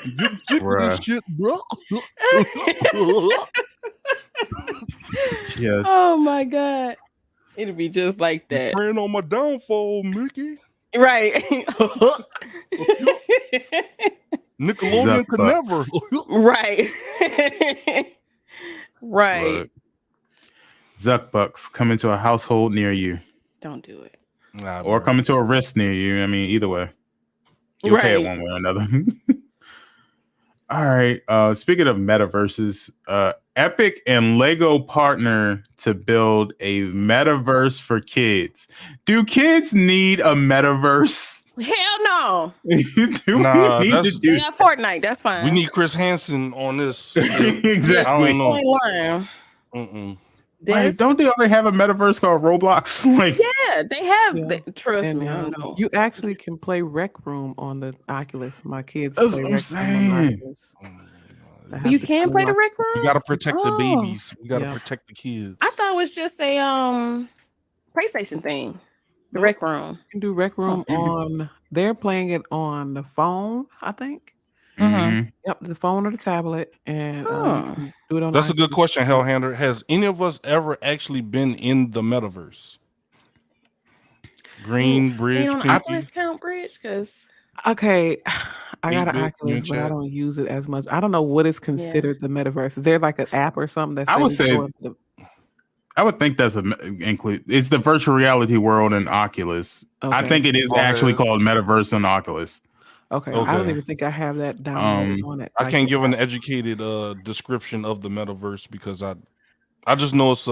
You sick of this shit, bro. Yes. Oh my God. It'll be just like that. Praying on my downfall, Mickey. Right. Nickelodeon could never. Right. Right. Look, Zuck bucks come into a household near you. Don't do it. Nah, or come into a wrist near you. I mean, either way. You'll pay it one way or another. All right. Speaking of metaverses, Epic and Lego partner to build a metaverse for kids. Do kids need a metaverse? Hell no. Nah, They got Fortnite. That's fine. We need Chris Hansen on this. Exactly. I don't know. Like, don't they already have a metaverse called Roblox? Like, Yeah, they have. Yeah. Trust And me, I know. you actually can play Rec Room on the Oculus. My kids That's play what I'm Rec Room on the saying. Oculus. I You have to can turn play it the off. Rec We Room. gotta protect the Oh, babies. We gotta Yeah. protect the kids. I thought it was just a PlayStation thing. The Nope. Rec Room. You can do Rec Room on. They're playing it on the phone, I think. Mhm. Yep, the phone or the tablet, and you Huh. can do it on. That's a good Oculus. question, Hellhander. Has any of us ever actually been in the metaverse? Green, Bridge, on the Pinky. Oculus count Bridge? Because Okay, I got an 8-bit, Oculus, but I chat. don't use it as much. I don't know what is considered the metaverse. Is there like an app or something that I would say the I would think that's include. It's the virtual reality world in Oculus. I Okay. think it is actually Okay. called Metaverse on Oculus. Okay, I don't Okay. even think I have that downloaded on it. I like can't the give an app. educated description of the metaverse because I just know it's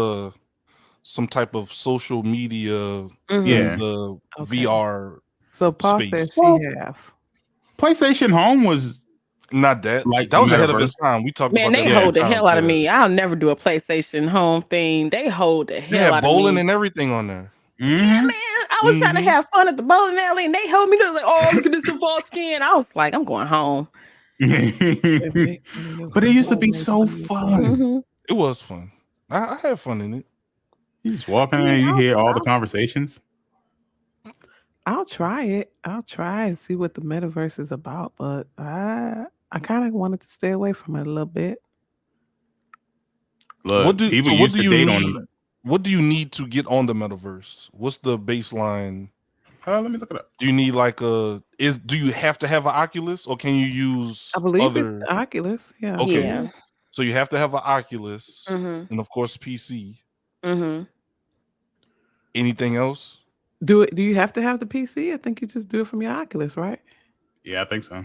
some type of social media in Yeah. the Okay. VR So Paul says space. she have. PlayStation Home was Not that. like That was ahead of Metaverse. its time. We talked man, about they that hold the many hell out of times, me. I'll never do a PlayStation Home thing. They hold the They hell had out of bowling me. and everything on there. Yeah, man. I was trying to have fun at the bowling alley, and they held me. They was like, "Oh, look at this default skin." I was like, "I'm going home." But it used to be so fun. It was fun. I had fun in it. You just walk in and you hear all the conversations. I'll try it. I'll try and see what the metaverse is about, but I kind of wanted to stay away from it a little bit. Look, people used to date on them. What do you need to get on the metaverse? What's the baseline? Let me look it up. Do you need like do you have to have an Oculus or can you use I believe other it's Oculus. Yeah. Okay. Yeah. So you have to have an Oculus Mhm. and of course PC. Mhm. Anything else? Do you have to have the PC? I think you just do it from your Oculus, right? Yeah, I think so.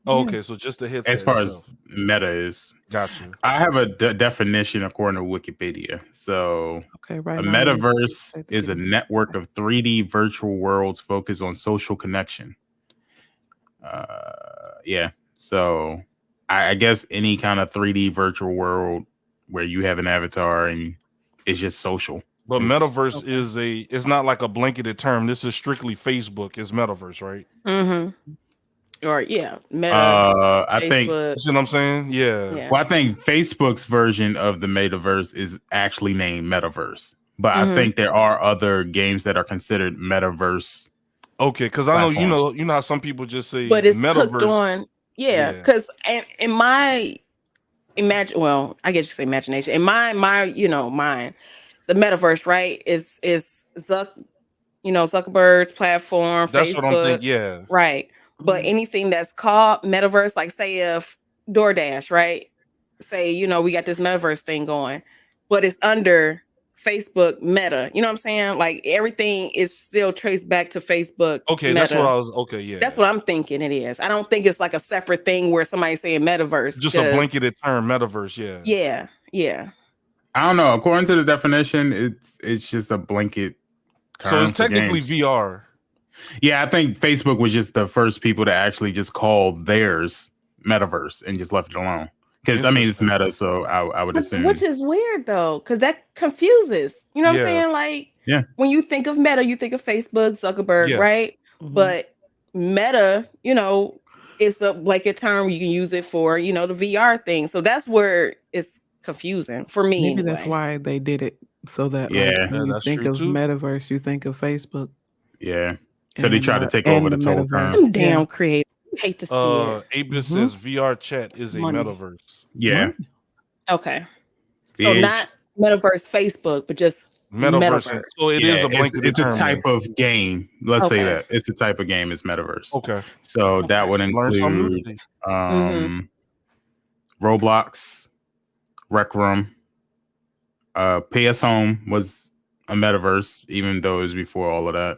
Oh, Yeah. okay, so just the headset. As far itself. as meta is, Gotcha. I have a definition according to Wikipedia. So, Okay, right a now, metaverse is a network of 3D virtual worlds focused on social connection. Yeah. So, I guess any kind of 3D virtual world where you have an avatar and it's just social. But metaverse is it's not like a blanketed term. This is strictly Facebook. It's metaverse, right? Mm-hmm. Or Meta. I think. You see what I'm saying? Yeah. Well, I think Facebook's version of the metaverse is actually named Metaverse, but I think there are other games that are considered metaverse. Okay, because I know you know how some people just say, but it's metaverse. hooked on. Yeah, because in my I guess you could say imagination. In my mind, the metaverse, right, is Zuckerberg's platform, That's Facebook, what I'm thinking. Yeah, right. But anything that's called metaverse, like say if DoorDash, right, say we got this metaverse thing going, but it's under Facebook Meta. You know what I'm saying? Like everything is still traced back to Facebook. Okay, Meta. that's what I was. Okay, yeah, that's what I'm thinking. It is. I don't think it's like a separate thing where somebody's saying metaverse. Just a blanketed term, metaverse. Yeah. Yeah. I don't know. According to the definition, it's just a blanket term. So it's technically VR. Yeah, I think Facebook was just the first people to actually just call theirs metaverse and just left it alone. Because I mean it's meta, so I would assume. Which is weird though, because that confuses. You know what I'm saying? Like when you think of Meta, you think of Facebook, Zuckerberg, right? But Meta, it's a blanket term. You can use it for the VR thing. So that's where it's confusing for me. Maybe that's why they did it, so that when you think of metaverse, you think of Facebook. Yeah. So they try to take over the total term. Them damn creative. Hate to see it. Abis says VR chat is a metaverse. Yeah. Okay. So not metaverse Facebook, but just metaverse. So it is a blanket it's term. a type of game. Let's say that. It's the type of game is metaverse. Okay. So that would include Roblox, Rec Room. PS Home was a metaverse, even though it was before all of that.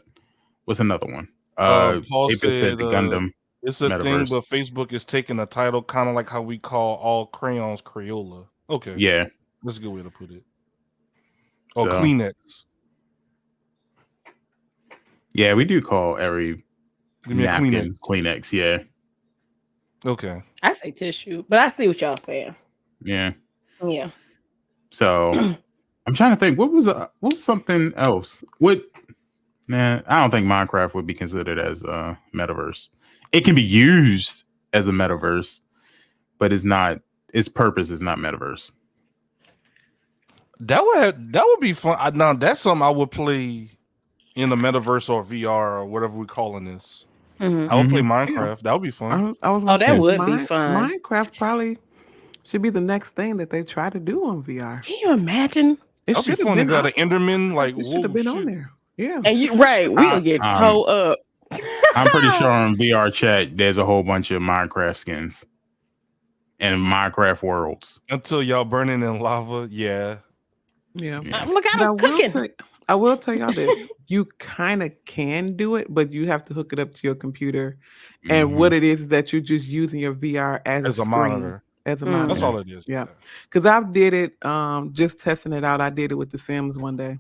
What's another one? Paul said the Gundam. It's a metaverse. thing, but Facebook is taking a title, kind of like how we call all crayons Crayola. Okay. Yeah. That's a good way to put it. Oh, Kleenex. Yeah, we do call every napkin Kleenex. Yeah. Okay. I say tissue, but I see what y'all saying. Yeah. Yeah. So I'm trying to think. What was something else? What Nah, I don't think Minecraft would be considered as a metaverse. It can be used as a metaverse, but it's not. Its purpose is not metaverse. That would be fun. Now that's something I would play in the metaverse or VR or whatever we're calling this. I would play Minecraft. That would be fun. I was gonna that say would be fun. Minecraft probably should be the next thing that they try to do on VR. Can you imagine? It That'd be should have fun. They been. got an Enderman. Like, It should have whoa, been shit. on there. Yeah. And you we'll get toe up. I'm pretty sure on VR chat there's a whole bunch of Minecraft skins and Minecraft worlds. Until y'all burning in lava, yeah. Look out, I'm cooking. I will tell y'all this. You kind of can do it, but you have to hook it up to your computer. And what it is that you're just using your VR as a monitor. As a monitor. That's all it is. Yeah. Because I did it, just testing it out. I did it with The Sims one day.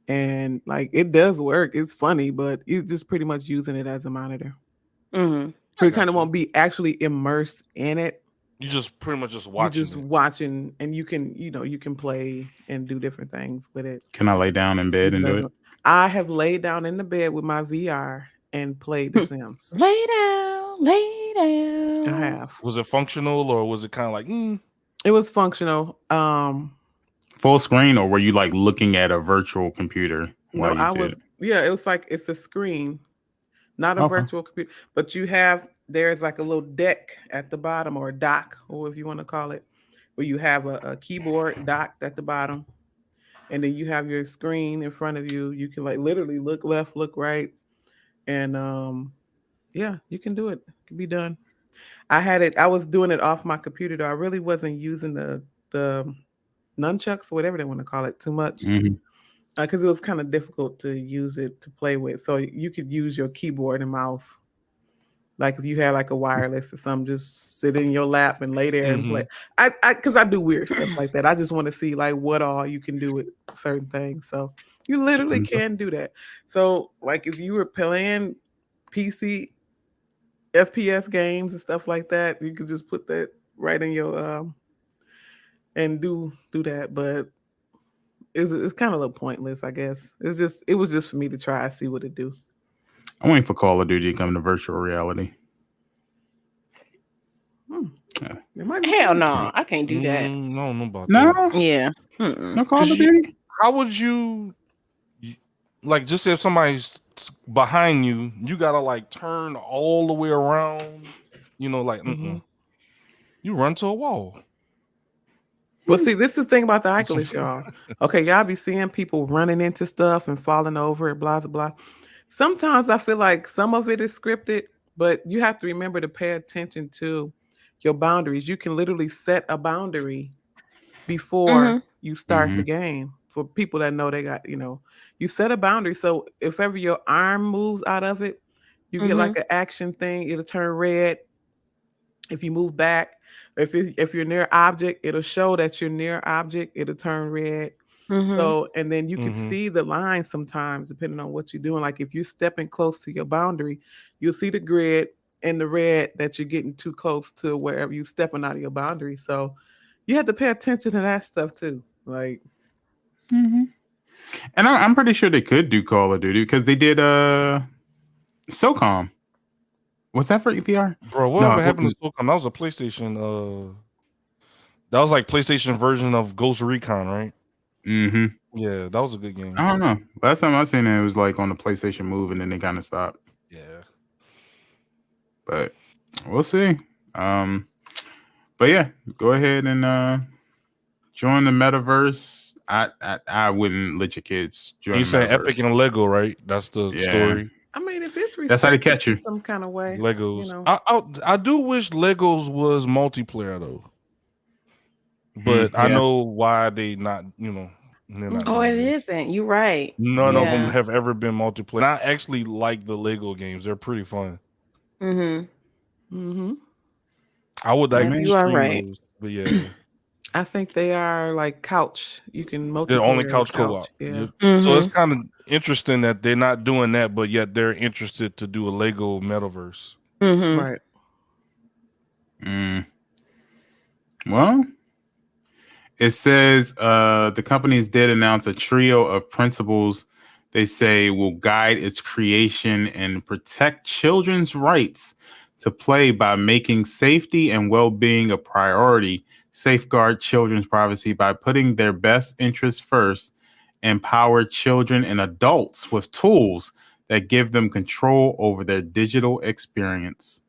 And like it does work. It's funny, but it's just pretty much using it as a monitor. So you kind of won't be actually immersed in it. You just pretty much just watching. You're just watching, and you can play and do different things with it. Can I lay down in bed and do it? I have laid down in the bed with my VR and played The Sims. Lay down. I have. Was it functional or was it kind of like? It was functional. Full screen, or were you like looking at a virtual computer? No, I was. Yeah, it was like it's a screen, not a virtual computer, but there's like a little deck at the bottom, or a dock, or if you want to call it, where you have a keyboard dock at the bottom, and then you have your screen in front of you. You can like literally look left, look right, and yeah, you can do it. It can be done. I was doing it off my computer though. I really wasn't using the nunchucks or whatever they want to call it too much, because it was kind of difficult to use it to play with. So you could use your keyboard and mouse. Like if you had like a wireless or something, just sit in your lap and lay there and play. Because I do weird stuff like that. I just want to see like what all you can do with certain things. So you literally can do that. So like if you were playing PC FPS games and stuff like that, you could just put that right in your and do that. But it's kind of a little pointless, I guess. It was just for me to try and see what it do. I'm waiting for Call of Duty to come to virtual reality. Hell no, I can't do that. No about no? that. Yeah. No Call of Duty? How would you, like, just say if somebody's behind you, you gotta like turn all the way around, like you run to a wall. Well, see, this is the thing about the Oculus, y'all. Okay, y'all be seeing people running into stuff and falling over it, blah, blah, blah. Sometimes I feel like some of it is scripted, but you have to remember to pay attention to your boundaries. You can literally set a boundary before you start the game. For people that know they got, you set a boundary. So if ever your arm moves out of it, you get like an action thing. It'll turn red. If you move back, if you're near object, it'll show that you're near object. It'll turn red. So, and then you can see the line sometimes depending on what you're doing. Like if you're stepping close to your boundary, you'll see the grid and the red that you're getting too close to wherever you're stepping out of your boundary. So you have to pay attention to that stuff too. Like, and I'm pretty sure they could do Call of Duty because they did SOCOM. Was that for VR? Bro, whatever happened to SOCOM? That was a PlayStation. That was like PlayStation version of Ghost Recon, right? Yeah, that was a good game. I don't know. Last time I seen it was like on the PlayStation Move, and then they kind of stopped. Yeah, but we'll see. But yeah, go ahead and join the metaverse. I wouldn't let your kids join. You say Epic and Lego, right? That's the story. I mean, if it's that's how they catch you some kind of way. Legos. I do wish Legos was multiplayer though. But I know why they not, it isn't. You're right. None of them have ever been multiplayer. I actually like the Lego games. They're pretty fun. I would like you are right. those, but yeah. I think they are like couch. You can multiplayer. They're only couch co-op. Yeah. So it's kind of interesting that they're not doing that, but yet they're interested to do a Lego metaverse. Right. Well, it says the companies did announce a trio of principles they say will guide its creation and protect children's rights to play by making safety and well-being a priority, safeguard children's privacy by putting their best interests first, empower children and adults with tools that give them control over their digital experience.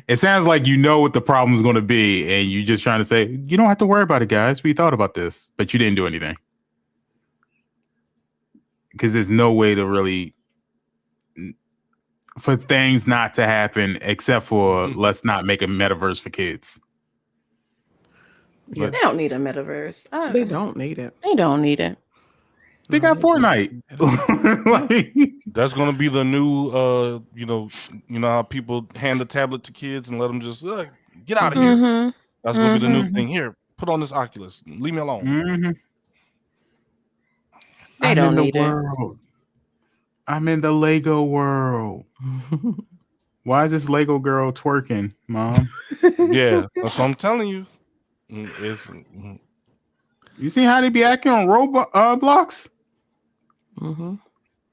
It sounds like you know what the problem is going to be, and you're just trying to say, you don't have to worry about it, guys. We thought about this, but you didn't do anything. Because there's no way to really, for things not to happen, except for let's not make a metaverse for kids. They don't need a metaverse. They don't need it. They don't need it. They got Fortnite. That's gonna be the new, you know how people hand the tablet to kids and let them just get out of here. Mm-hmm. That's gonna be the new thing. Here, put on this Oculus. Leave me alone. Mm-hmm. They don't need it. I'm in the Lego world. Why is this Lego girl twerking, Mom? Yeah, that's what I'm telling you. You see how they be acting on Roblox? Mm-hmm.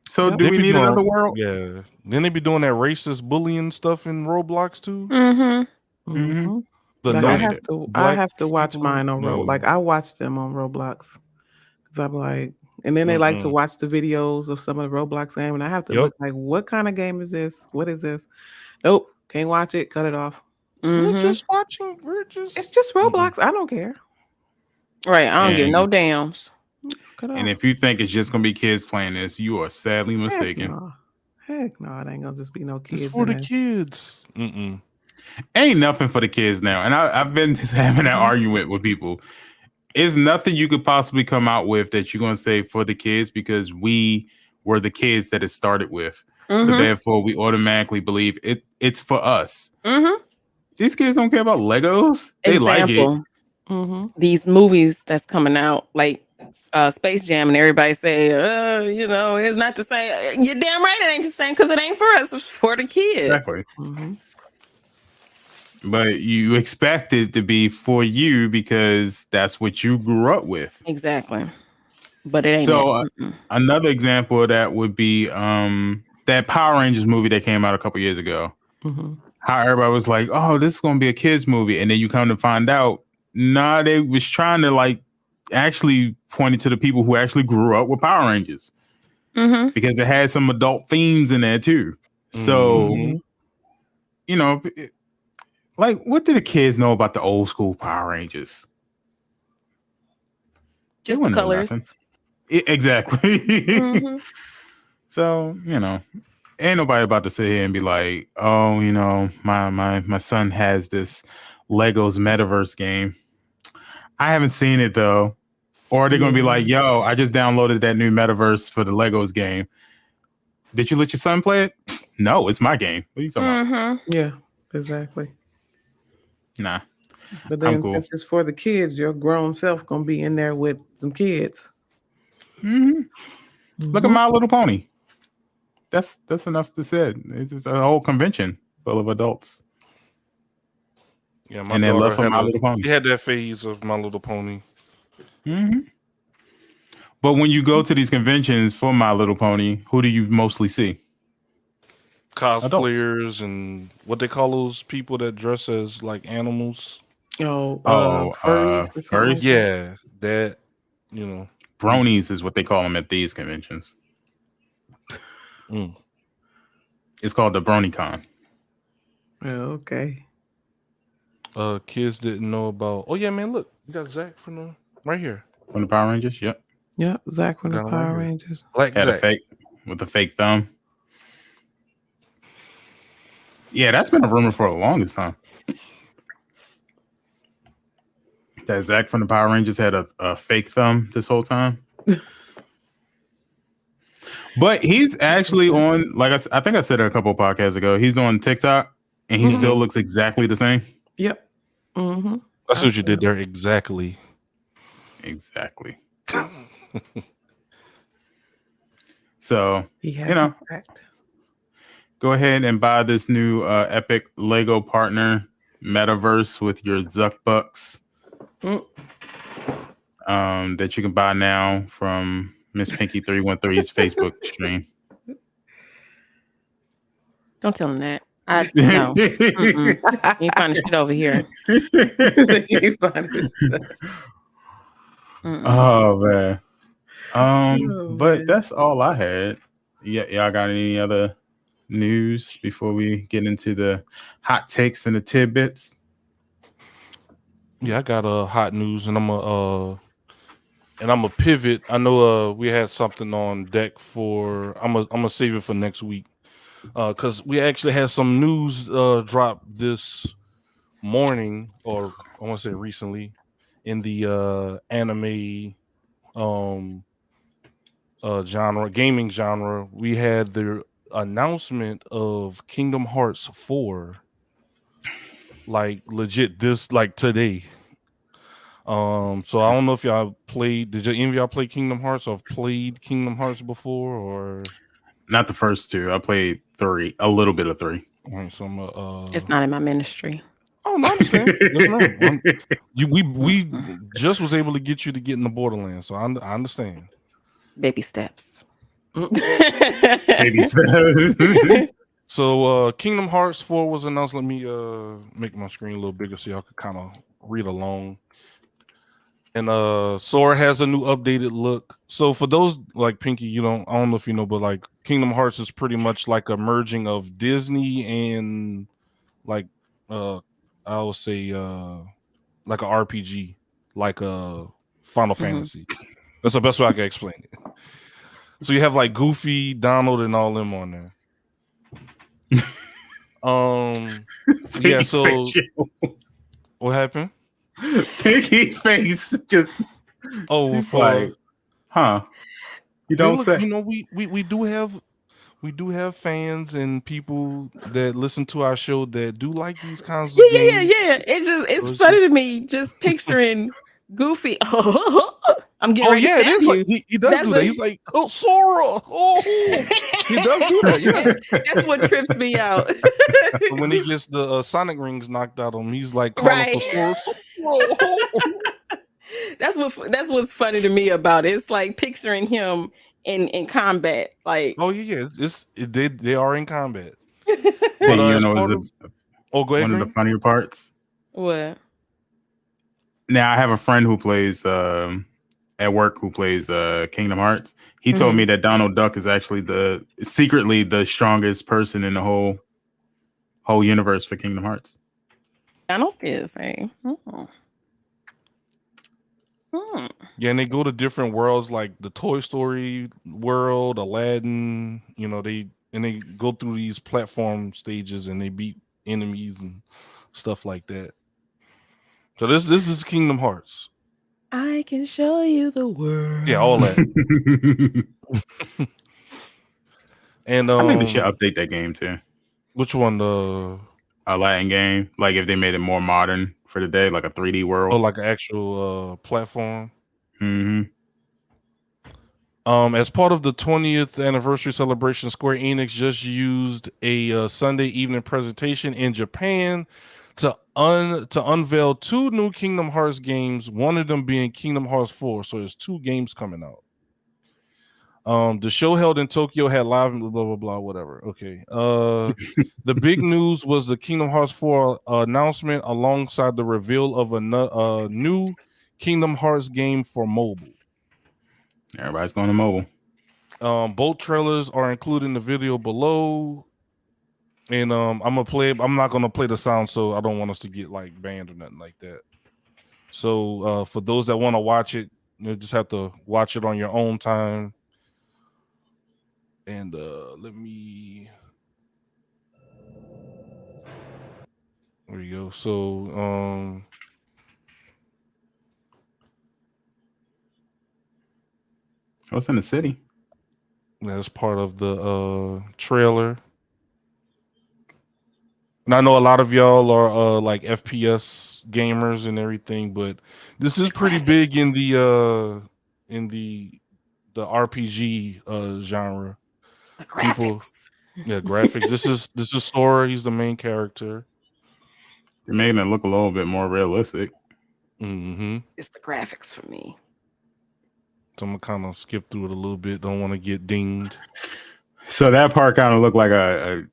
So do we need another world? Yeah. Then they be doing that racist bullying stuff in Roblox too. Mm-hmm. Mm-hmm. Like I have to watch mine on Roblox. Like I watch them on Roblox because I'm like, and then they like to watch the videos of some of the Roblox game, and I have to look like, what kind of game is this? What is this? Nope, can't watch it. Cut it off. We're just watching. It's just Roblox. I don't care. Right. I don't give no damns. And if you think it's just gonna be kids playing this, you are sadly mistaken. Heck no, it ain't gonna just be no kids. It's for the kids. Ain't nothing for the kids now. And I've been having that argument with people. It's nothing you could possibly come out with that you're gonna say for the kids because we were the kids that it started with. So therefore, we automatically believe it's for us. These kids don't care about Legos. They like it. These movies that's coming out, like Space Jam, and everybody say, it's not the same. You're damn right it ain't the same because it ain't for us. It's for the kids. Exactly. But you expect it to be for you because that's what you grew up with. Exactly. But it ain't. So another example of that would be that Power Rangers movie that came out a couple years ago. How everybody was like, oh, this is going to be a kids movie. And then you come to find out, nah, they was trying to like actually point it to the people who actually grew up with Power Rangers because it had some adult themes in there too. So, like, what do the kids know about the old school Power Rangers? Just the colors. Exactly. So, ain't nobody about to sit here and be like, oh, my son has this Legos metaverse game. I haven't seen it though. Or they're going to be like, yo, I just downloaded that new metaverse for the Legos game. Did you let your son play it? No, it's my game. What are you talking about? Yeah, exactly. Nah. But then I'm cool. since it's for the kids, your grown self going to be in there with some kids. Look at My Little Pony. That's enough to say. It's just a whole convention full of adults. Yeah, and they love My Little Pony. He had that phase of My Little Pony. But when you go to these conventions for My Little Pony, who do you mostly see? Cosplayers Adults. And what they call those people that dress as like animals. Furries. Yeah, that bronies is what they call them at these conventions. It's called the BronyCon. Okay. Kids didn't know about. Oh yeah, man! Look, you got Zach from the right here from the Power Rangers. Yep. Yep, Zach from the Power Rangers. Like had Zach. a fake with a fake thumb. Yeah, that's been a rumor for the longest time. That Zach from the Power Rangers had a fake thumb this whole time. But he's actually on, like I think I said it a couple of podcasts ago, he's on TikTok and he still looks exactly the same. Yep. That's what you did there. Exactly. So, he has go ahead and buy this new epic Lego partner metaverse with your Zuck bucks. that you can buy now from Miss Pinky 313's Facebook stream. Don't tell him that. No. You ain't finding shit over here. Oh man. But that's all I had. Yeah, y'all got any other news before we get into the hot takes and the tidbits? Yeah, I got hot news, and I'm a pivot. I know we had something on deck for. I'm gonna save it for next week, because we actually had some news drop this morning, or I want to say recently, in the anime gaming genre. We had the announcement of Kingdom Hearts 4, like legit today. So I don't know if y'all played. Did any of y'all play Kingdom Hearts or have played Kingdom Hearts before, or not the first two? I played 3, a little bit of 3. All right, so it's not in my ministry. Oh no, I understand. We just was able to get you to get in the Borderlands, so I understand. Baby steps. Baby steps. So Kingdom Hearts 4 was announced. Let me make my screen a little bigger so y'all can kind of read along. And Sora has a new updated look. So for those like Pinky, I don't know if you know, but like Kingdom Hearts is pretty much like a merging of Disney and like I would say like an RPG, like a Final Fantasy. That's the best way I can explain it. So you have like Goofy, Donald, and all them on there. Yeah. So what happened? Piggy face just. Oh, like, huh? You don't say. We do have fans and people that listen to our show that do like these kinds of games. Yeah. It's funny to me just picturing Goofy. I'm getting ready to stab it is you. Like, he does do that. He's like, oh, Sora. Oh, he does do that. Yeah, that's what trips me out. When he gets the Sonic rings knocked out of him, he's like calling for Sora. That's what's funny to me about it. It's like picturing him in combat. Like, oh yeah, they are in combat. But go ahead. One of the funnier parts. What? Now I have a friend who plays at work who plays Kingdom Hearts. He told me that Donald Duck is actually secretly the strongest person in the whole universe for Kingdom Hearts. Donald is, hey. Yeah, and they go to different worlds like the Toy Story world, Aladdin. They go through these platform stages and they beat enemies and stuff like that. So this is Kingdom Hearts. I can show you the world. Yeah, all that. And I think they should update that game too. Which one? The Aladdin game. Like if they made it more modern for the day, like a 3D world. Oh, like an actual platform. As part of the 20th anniversary celebration, Square Enix just used a Sunday evening presentation in Japan to unveil 2 new Kingdom Hearts games, one of them being Kingdom Hearts 4. So there's 2 games coming out. The show held in Tokyo had live blah blah blah whatever. Okay. The big news was the Kingdom Hearts 4 announcement alongside the reveal of a new Kingdom Hearts game for mobile. Everybody's going to mobile. Both trailers are included in the video below. And I'm not gonna play the sound, so I don't want us to get like banned or nothing like that. So for those that want to watch it, you just have to watch it on your own time. And let me. There you go. So what's in the city? That's part of the trailer. And I know a lot of y'all are like FPS gamers and everything, but this is pretty big in the RPG genre. The graphics. Graphics. This is Sora. He's the main character. They're making it look a little bit more realistic. Mm-hmm. It's the graphics for me. I'm gonna kind of skip through it a little bit. Don't want to get dinged. So that part kind of looked like a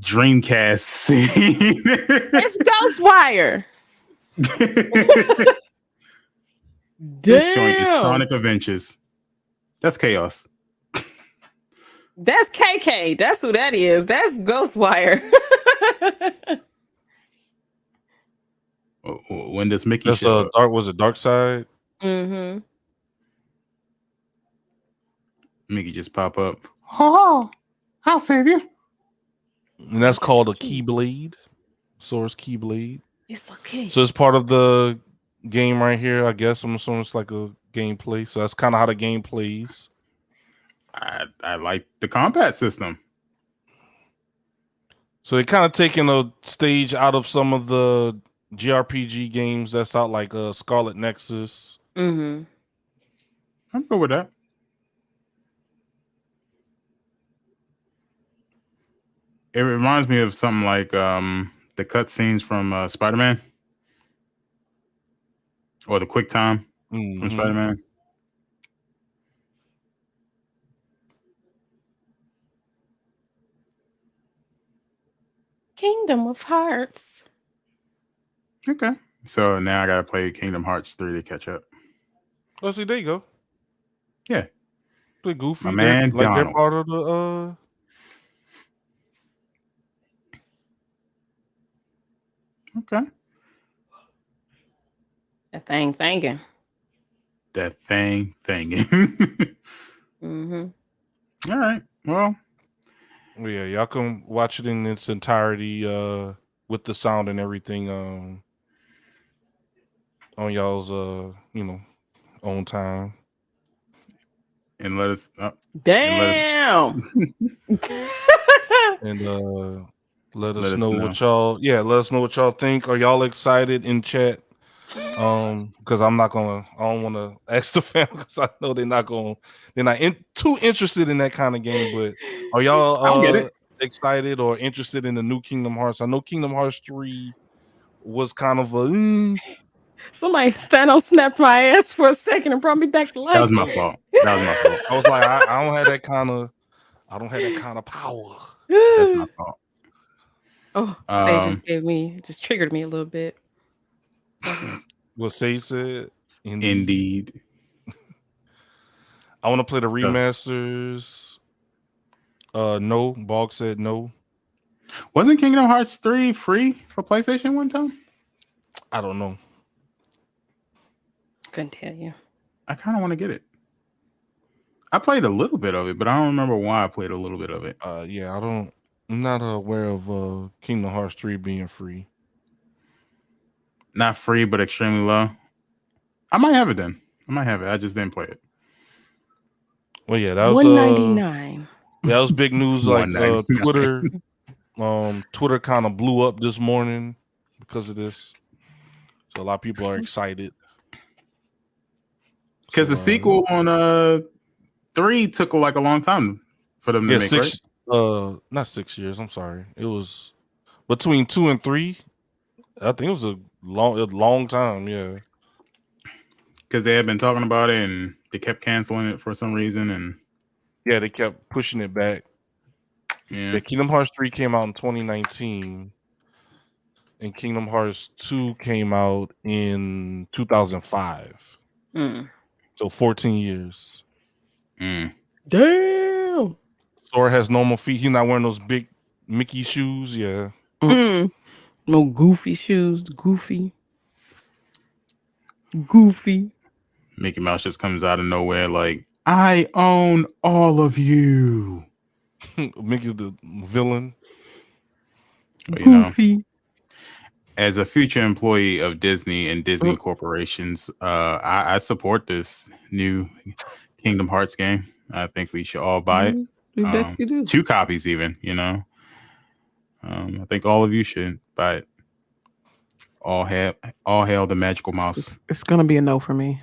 Dreamcast scene. It's Ghostwire. This joint is Sonic Adventures. That's Chaos. That's KK. That's who that is. That's Ghostwire. When does Mickey That's show up? was it Dark Side? Mm-hmm. Mickey just pop up. Oh, I'll save you. And that's called a Keyblade. Source Keyblade. It's okay. So it's part of the game right here. I guess I'm assuming it's like a gameplay. So that's kind of how the game plays. I like the combat system. So they're kind of taking a stage out of some of the JRPG games that's out, like Scarlet Nexus. Mm-hmm. I'm good with that. It reminds me of something like the cutscenes from Spider-Man or the quick time from Spider-Man. Kingdom of Hearts. Okay. So now I gotta play Kingdom Hearts 3 to catch up. Oh, see, there you go. Yeah. The Goofy, my man, like they're Donald. part of the Okay. That thing thinking. That thing thinking. Mm-hmm. All right. Well, yeah, y'all can watch it in its entirety with the sound and everything on y'all's own time. And let us Damn. And let us know what y'all let us know what y'all think. Are y'all excited in chat? Because I don't want to ask the fam because I know they're not too interested in that kind of game. But are y'all excited or interested in the new Kingdom Hearts? I know Kingdom Hearts 3 was kind of a Somebody Thanos snapped my ass for a second and brought me back to life. That was my fault. I was like, I don't have that kind of power. That's my fault. Oh, Sage just triggered me a little bit. What Sage said? Indeed. I want to play the remasters. No. Bog said no. Wasn't Kingdom Hearts 3 free for PlayStation one time? I don't know. Couldn't tell you. I kind of want to get it. I played a little bit of it, but I don't remember why I played a little bit of it. I'm not aware of Kingdom Hearts 3 being free. Not free, but extremely low. I might have it then. I just didn't play it. Well, yeah, that was $199. That was big news. Like Twitter kind of blew up this morning because of this. So a lot of people are excited. Because the sequel on 3 took like a long time for them to make, right? Not 6 years. I'm sorry. It was between 2 and 3. I think it was a long time. Yeah. Because they had been talking about it and they kept canceling it for some reason, and they kept pushing it back. Yeah. Kingdom Hearts 3 came out in 2019, and Kingdom Hearts 2 came out in 2005. So 14 years. Damn. Sora has normal feet. He's not wearing those big Mickey shoes. Yeah. No goofy shoes. Goofy. Mickey Mouse just comes out of nowhere like, I own all of you. Mickey's the villain. But, Goofy. As a future employee of Disney and Disney corporations, I support this new Kingdom Hearts game. I think we should all buy it. We bet you do. 2 copies even, I think all of you should buy it. All hail the magical mouse. It's gonna be a no for me.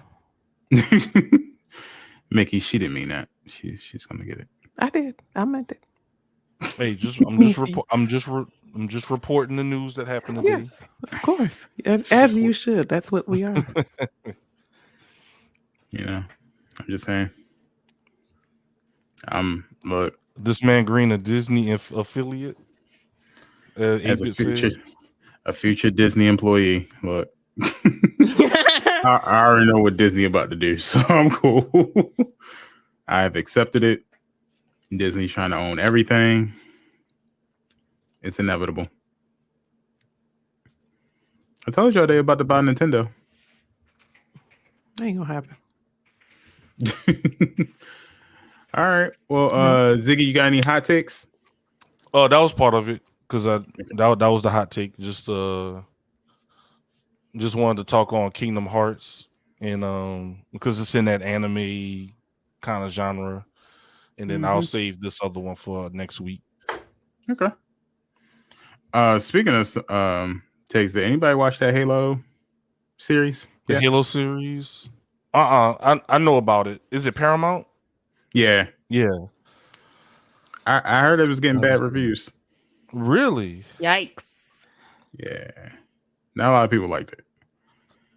Mickey, she didn't mean that. She's gonna get it. I did. I meant it. Hey, I'm just reporting the news that happened today. Yes, of course. As you should. That's what we are. I'm just saying. Look, This man Green, a Disney affiliate. as a future Disney employee, look, I already know what Disney about to do, so I'm cool. I have accepted it. Disney's trying to own everything. It's inevitable. I told y'all they about to buy Nintendo. Ain't gonna happen. All right. Well, Ziggy, you got any hot takes? Oh, that was part of it because that was the hot take. Just wanted to talk on Kingdom Hearts and because it's in that anime kind of genre, and then I'll save this other one for next week. Okay. Speaking of takes, did anybody watch that Halo series? The Halo series? I know about it. Is it Paramount? Yeah. I heard it was getting bad reviews. Really? Yikes. Yeah. Not a lot of people liked it.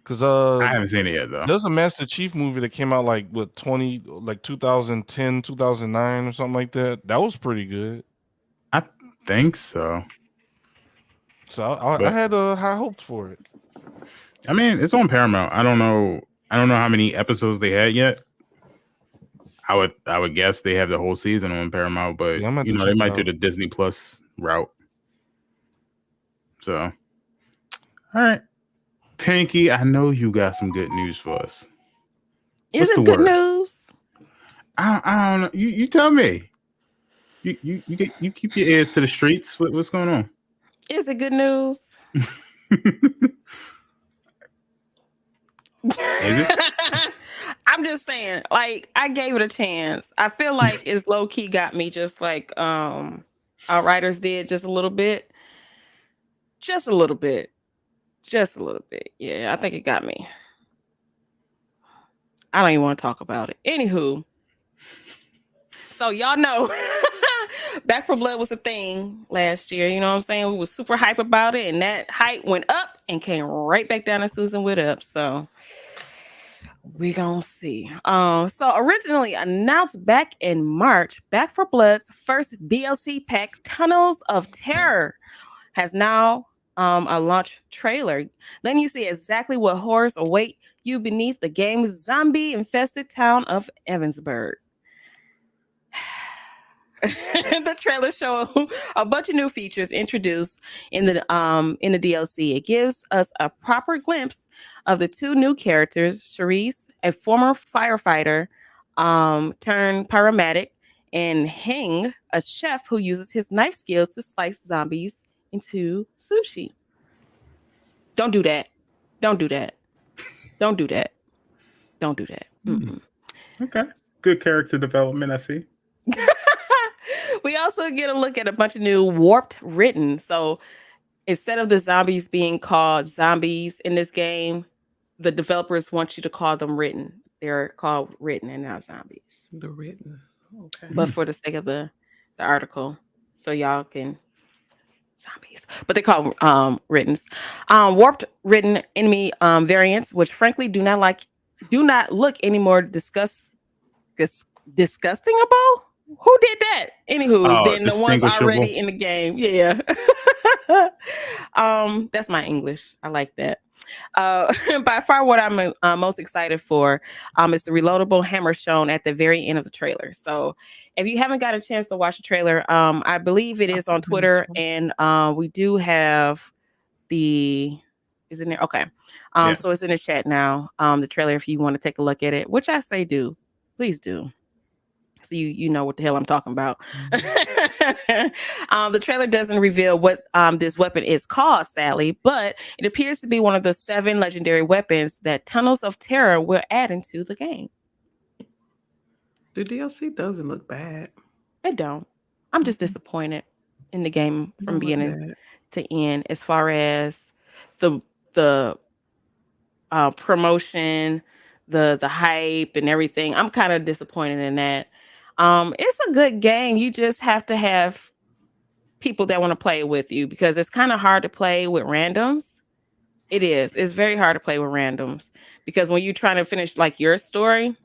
Because I haven't seen it yet though. There's a Master Chief movie that came out like 2010, 2009 or something like that. That was pretty good. I think so. So I had high hopes for it. I mean, it's on Paramount. I don't know how many episodes they had yet. I would guess they have the whole season on Paramount, but they might do the Disney Plus route. So, all right, Pinky, I know you got some good news for us. Is it good news? I don't know. You tell me. You keep your ears to the streets. What's going on? Is it good news? Is it? I'm just saying, like, I gave it a chance. I feel like it's low key got me just like Outriders did, just a little bit. Just a little bit. Yeah, I think it got me. I don't even want to talk about it. Anywho, so y'all know Back 4 Blood was a thing last year. You know what I'm saying? We was super hype about it, and that hype went up and came right back down as Susan went up. So we gonna see. So originally announced back in March, Back 4 Blood's first DLC pack, Tunnels of Terror, has now a launch trailer. Then you see exactly what horrors await you beneath the game's zombie-infested town of Evansburg. The trailer shows a bunch of new features introduced in the DLC. It gives us a proper glimpse of the two new characters, Charisse, a former firefighter turned paramedic, and Heng, a chef who uses his knife skills to slice zombies into sushi. Don't do that. Mm-mm. Okay. Good character development, I see. We also get a look at a bunch of new warped written. So instead of the zombies being called zombies in this game, the developers want you to call them written. They're called written and not zombies. The written. Okay. But for the sake of the article, so y'all can zombies. But they call writtens. Warped written enemy variants, which frankly do not look any more disgustingable. Who did that? Anywho, than the ones already in the game. Yeah. That's my English. I like that. By far what I'm most excited for is the reloadable hammer shown at the very end of the trailer. So if you haven't got a chance to watch the trailer, I believe it is on Twitter, and we do have is in there. Okay. So it's in the chat now. The trailer, if you want to take a look at it, which I say please do. So you know what the hell I'm talking about. The trailer doesn't reveal what this weapon is called, sadly, but it appears to be one of the 7 legendary weapons that Tunnels of Terror will add into the game. The DLC doesn't look bad. It don't. I'm just disappointed in the game from beginning to end as far as the promotion, the hype and everything. I'm kind of disappointed in that. It's a good game. You just have to have people that want to play with you, because it's kind of hard to play with randoms. It's very hard to play with randoms, because when you're trying to finish like your story,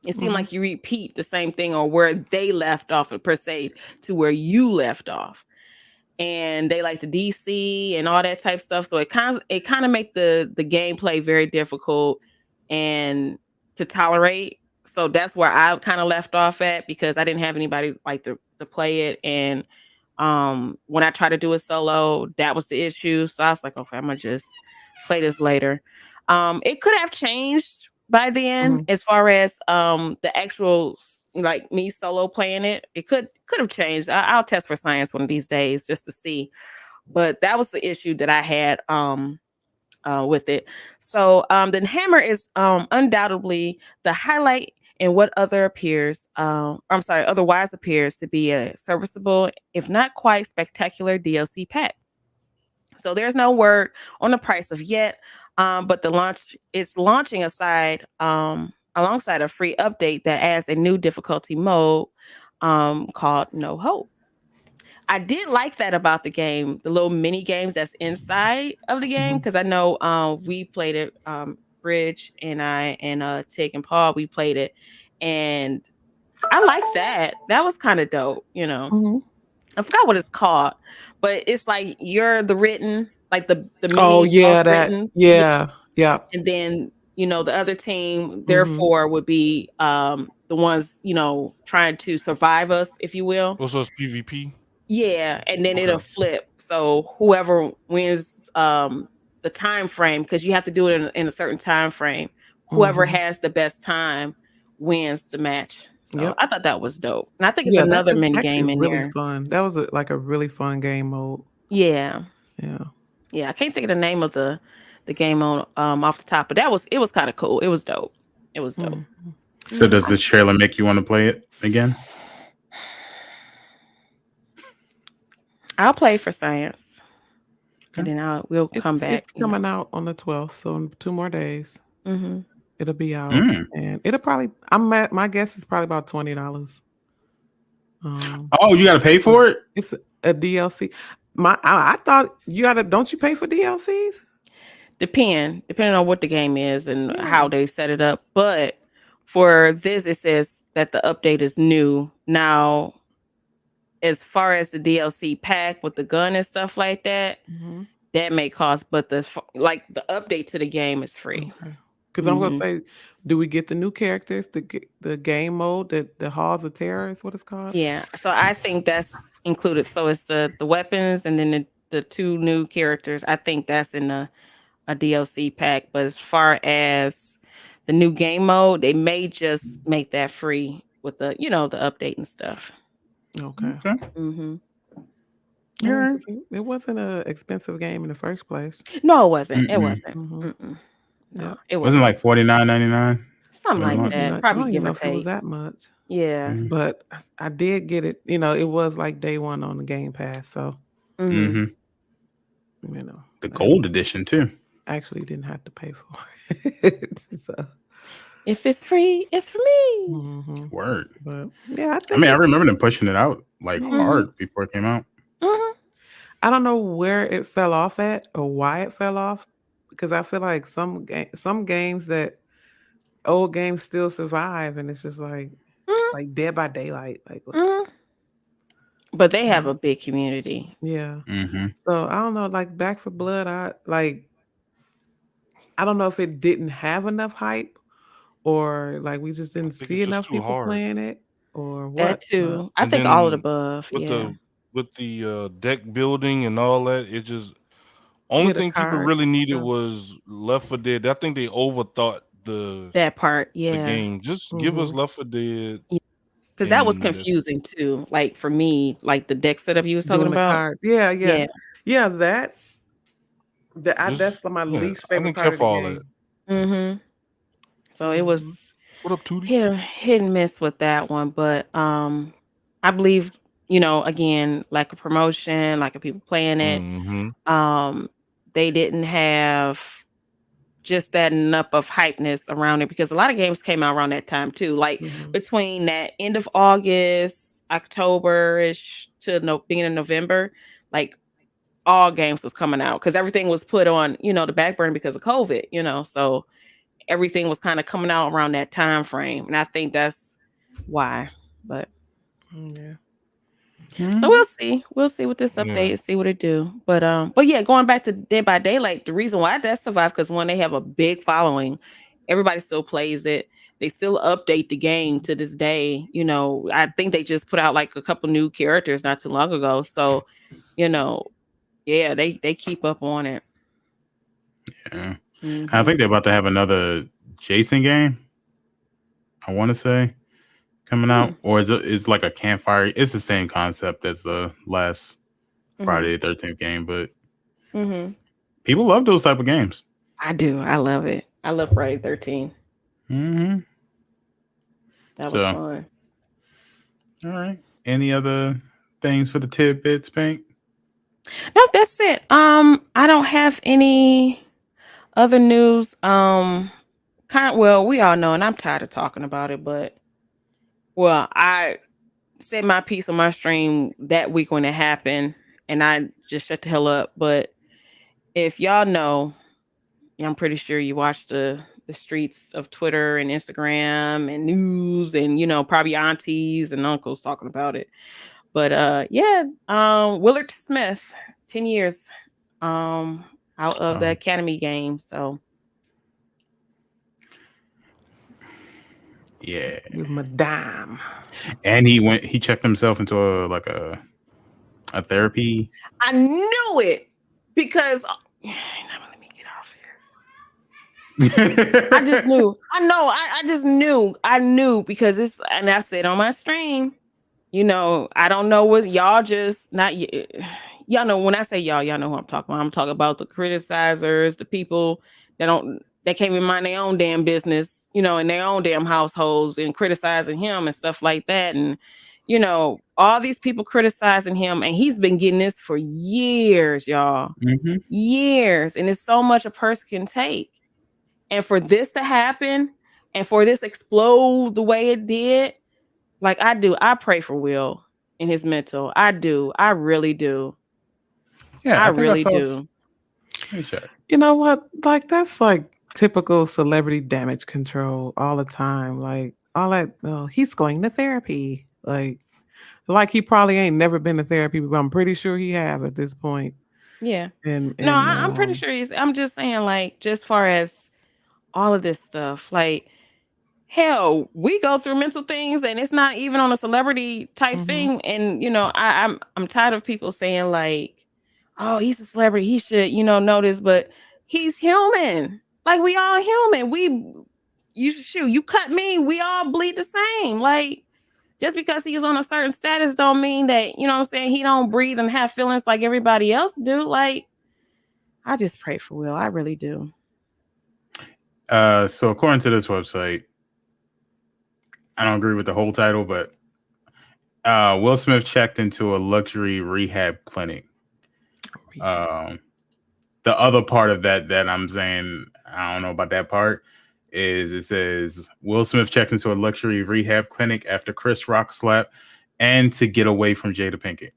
It seemed like you repeat the same thing or where they left off per se to where you left off. And they like the DC and all that type stuff. So it kind of make the gameplay very difficult and to tolerate. So that's where I kind of left off at because I didn't have anybody like to play it. And when I tried to do it solo, that was the issue. So I was like, okay, I'm gonna just play this later. It could have changed by then as far as the actual like me solo playing it could have changed. I'll test for science one of these days just to see, but that was the issue that I had with it. So the hammer is undoubtedly the highlight in what otherwise appears to be a serviceable, if not quite spectacular DLC pack. So there's no word on the price of yet, but it's launching alongside a free update that adds a new difficulty mode called No Hope. I did like that about the game, the little mini games that's inside of the game, because I know we played it, Bridge and I and Tig and Paul, we played it, and I like that. That was kind of dope, you know. I forgot what it's called, but it's like you're the written, like the mini yeah. And then the other team, therefore, would be the ones trying to survive us, if you will. Also, it's PvP. Yeah, and then it'll flip. So whoever wins the time frame, because you have to do it in a certain time frame. Whoever has the best time wins the match. So I thought that was dope, and I think it's another mini game in really there. Fun. That was like a really fun game mode. Yeah. Yeah. I can't think of the name of the game mode off the top, but it was kind of cool. It was dope. So does the trailer make you want to play it again? I'll play for science, and then we'll come back. It's coming out on the 12th, so in 2 more days, it'll be out, and it'll probably. My guess is probably about $20. Oh, you got to pay for it? It's a DLC. I thought you gotta. Don't you pay for DLCs? Depending on what the game is and how they set it up. But for this, it says that the update is new now. As far as the DLC pack with the gun and stuff like that, that may cost, but the update to the game is free. Because I'm gonna say, do we get the new characters, the game mode, the Halls of Terror is what it's called? Yeah, so I think that's included. So it's the weapons and then the 2 new characters. I think that's in a DLC pack. But as far as the new game mode, they may just make that free with the the update and stuff. Okay. It wasn't an expensive game in the first place. No, it wasn't. It wasn't. No, it wasn't like $49.99. Something like that. Probably give or take. It was that much. Yeah. But I did get it. It was like day one on the Game Pass. So, the gold edition too. Actually, didn't have to pay for it. So. If it's free, it's for me. Word. But yeah, I remember them pushing it out like hard before it came out. I don't know where it fell off at or why it fell off, because I feel like some games that old games still survive, and it's just like Dead by Daylight, like. But they have a big community. Yeah. So I don't know, like Back 4 Blood, I don't know if it didn't have enough hype, or like we just didn't see enough people playing it, or what. That too. I think all of the above. With the deck building and all that, it just only thing people really needed was Left 4 Dead. I think they overthought that part. The game. Just give us Left 4 Dead. Because that was confusing too. Like for me, like the deck setup you was talking about. Yeah. That's my least favorite part of the game. So it was what up, Tootie? Hit and miss with that one, but I believe again, lack of promotion, lack of people playing it. They didn't have just that enough of hypeness around it, because a lot of games came out around that time too, like between that end of August, October-ish to beginning of November, like all games was coming out because everything was put on the back burner because of COVID, so everything was kind of coming out around that time frame, and I think that's why. But Yeah. so we'll see. We'll see with this update and see what it do. But yeah, going back to Dead by Daylight, the reason why that survived because when they have a big following, everybody still plays it. They still update the game to this day. You know, I think they just put out like a couple new characters not too long ago. So, you know, yeah, they keep up on it. Yeah. I think they're about to have another Jason game. I want to say coming out, or is it's like a campfire? It's the same concept as the last Friday the 13th game, but people love those type of games. I do. I love it. I love Friday 13. That was fun. All right. Any other things for the tidbits, Pink? No, that's it. I don't have any other news. Well, we all know, and I'm tired of talking about it, but I said my piece on my stream that week when it happened, and I just shut the hell up. But if y'all know, I'm pretty sure you watched the streets of Twitter and Instagram and news, and probably aunties and uncles talking about it. But Willard Smith, 10 years out of the Academy game. So yeah, Madame. And he checked himself into a therapy. I knew it because let me get off here. I just knew. I just knew. I knew because and I said on my stream, I don't know what y'all just not y'all know when I say y'all know who I'm talking about. I'm talking about the criticizers, the people that can't even mind their own damn business, in their own damn households and criticizing him and stuff like that. And, all these people criticizing him, and he's been getting this for years, y'all. Years. And it's so much a person can take. And for this to happen and for this explode the way it did, like I pray for Will and his mental. I do. I really do. Yeah, I really do. You know what? Like that's like typical celebrity damage control all the time. Like all that. Oh, he's going to therapy. Like he probably ain't never been to therapy, but I'm pretty sure he have at this point. Yeah. And I'm pretty sure I'm just saying, like, just far as all of this stuff, like, hell, we go through mental things, and it's not even on a celebrity type thing. And I'm tired of people saying like, "Oh, he's a celebrity, he should know this," but he's human. Like we all human. You cut me, we all bleed the same. Like just because he's on a certain status don't mean that what I'm saying, he don't breathe and have feelings like everybody else do. Like I just pray for Will. I really do. So according to this website, I don't agree with the whole title, but Will Smith checked into a luxury rehab clinic. The other part of that I'm saying, I don't know about that part, is it says Will Smith checks into a luxury rehab clinic after Chris Rock slap and to get away from Jada Pinkett.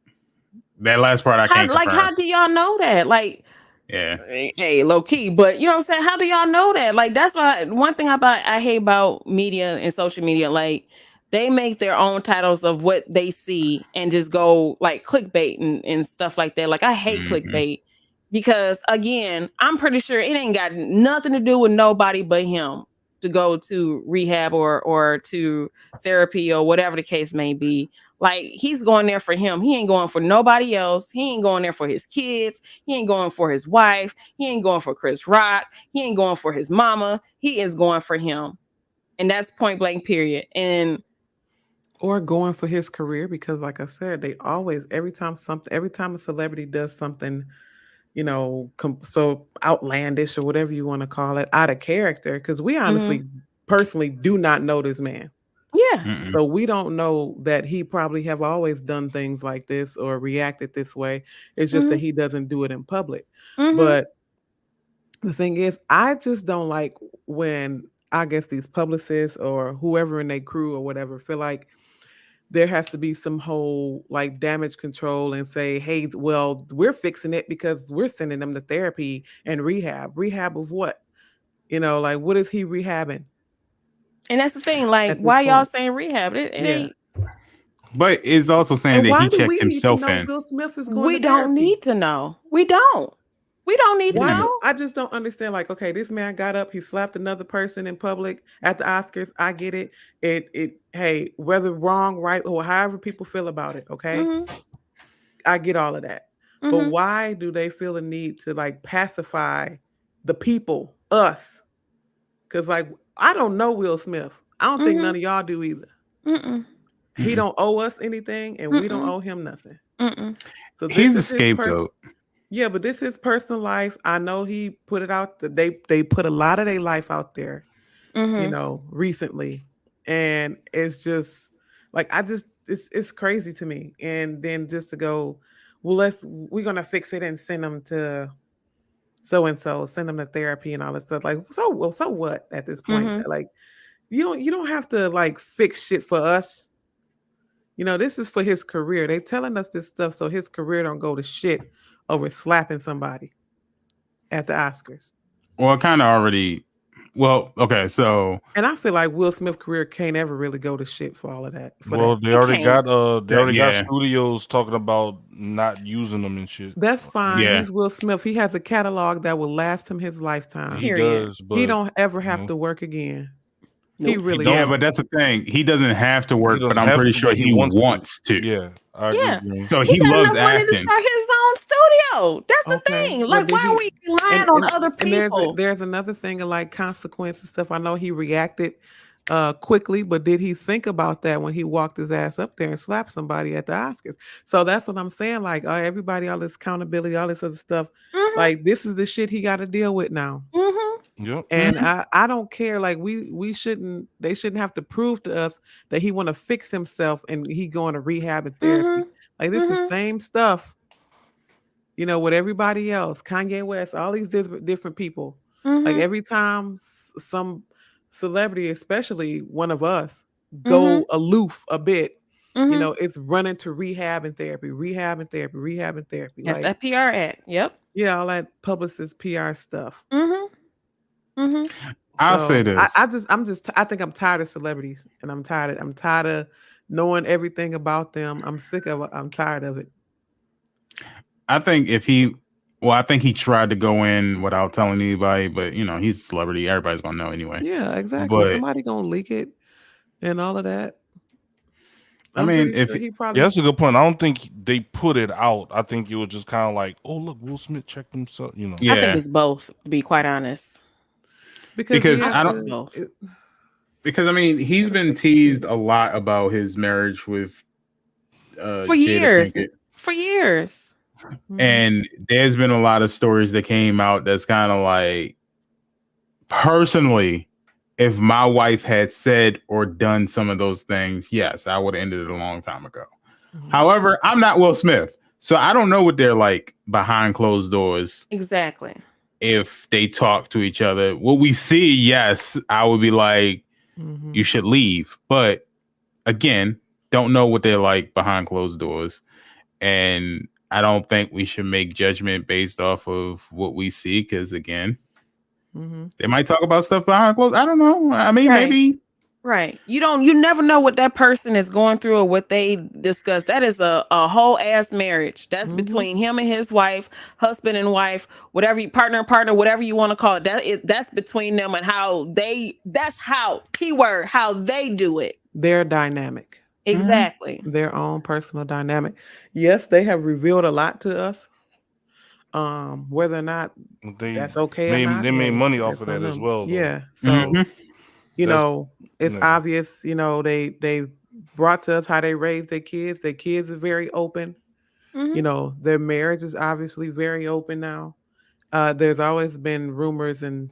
That last part I can't confirm. Like, how do y'all know that? Like, yeah, hey, low key, but you know what I'm saying? How do y'all know that? Like, that's why one thing I hate about media and social media, like they make their own titles of what they see and just go like clickbait and stuff like that. Like I hate clickbait because again, I'm pretty sure it ain't got nothing to do with nobody but him to go to rehab or to therapy or whatever the case may be. Like he's going there for him. He ain't going for nobody else. He ain't going there for his kids. He ain't going for his wife. He ain't going for Chris Rock. He ain't going for his mama. He is going for him. And that's point blank period. Or going for his career, because like I said, they always, every time a celebrity does something, so outlandish or whatever you want to call it, out of character, because we honestly, personally do not know this man. Yeah. So we don't know that he probably have always done things like this or reacted this way. It's just that he doesn't do it in public. But the thing is, I just don't like when, I guess, these publicists or whoever in their crew or whatever feel like there has to be some whole like damage control and say, hey, well, we're fixing it because we're sending them to therapy and rehab. Rehab of what? Like what is he rehabbing? And that's the thing. Like, why y'all saying rehab? It ain't. But it's also saying that he checked himself in. Will Smith is going we to don't therapy? Need to know. We don't need to know. I just don't understand. Like, okay, this man got up, he slapped another person in public at the Oscars. I get it. Hey, whether wrong, right, or however people feel about it, okay? Mm-hmm. I get all of that. Mm-hmm. But why do they feel a need to like pacify the people, us? Because like I don't know Will Smith. I don't think none of y'all do either. Mm-mm. He don't owe us anything, and we don't owe him nothing. So he's a scapegoat. Yeah, but this is personal life. I know he put it out. They put a lot of their life out there, recently, and it's just like it's crazy to me. And then just to go, well, we're gonna fix it and send them to so and so, send them to therapy and all that stuff. Like, so what at this point? Like, you don't have to like fix shit for us. This is for his career. They telling us this stuff so his career don't go to shit over slapping somebody at the Oscars. Well, kind of already. Well, okay, so and I feel like Will Smith's career can't ever really go to shit for all of that. They already got studios talking about not using them and shit. That's fine. Yeah. He's Will Smith. He has a catalog that will last him his lifetime. He does, but he don't ever have to work again. He really don't. But that's the thing. He doesn't have to work, but I'm pretty sure he wants to. Yeah. So he loves acting. To start his own studio. That's the thing. Like, why are we relying on other people? There's another thing of like consequence and stuff. I know he reacted quickly, but did he think about that when he walked his ass up there and slapped somebody at the Oscars? So that's what I'm saying. Like, everybody, all this accountability, all this other stuff. Like, this is the shit he got to deal with now. Yep. And I don't care. Like they shouldn't have to prove to us that he want to fix himself and he going to rehab and therapy. Like this is the same stuff, with everybody else. Kanye West, all these different people. Like every time some celebrity, especially one of us, go aloof a bit, it's running to rehab and therapy. That's like, that PR ad. Yep. Yeah, all that publicist PR stuff. I'll say this. I think I'm tired of celebrities, and I'm tired of knowing everything about them. I'm sick of it. I'm tired of it. I think I think he tried to go in without telling anybody, but he's a celebrity. Everybody's gonna know anyway. Yeah, exactly. But somebody gonna leak it and all of that. That's a good point. I don't think they put it out. I think it was just kind of like, oh look, Will Smith checked himself. I think it's both. To be quite honest. Because he's been teased a lot about his marriage with for years. And there's been a lot of stories that came out that's kind of like, personally, if my wife had said or done some of those things, yes, I would have ended it a long time ago. However, I'm not Will Smith, so I don't know what they're like behind closed doors. Exactly. If they talk to each other, what we see, yes, I would be like, you should leave. But again, don't know what they're like behind closed doors. And I don't think we should make judgment based off of what we see. Because again, they might talk about stuff behind closed. I don't know. I mean, maybe. Right. You never know what that person is going through or what they discuss. That is a whole ass marriage. That's between him and his wife, husband and wife, whatever you partner, whatever you want to call it. That's between them and how they do it. Their dynamic. Exactly. Their own personal dynamic. Yes, they have revealed a lot to us. Whether or not that's okay or not. They made money off of that as well. Though. Yeah. So it's obvious, they brought to us how they raise their kids. Their kids are very open. Their marriage is obviously very open now. There's always been rumors and,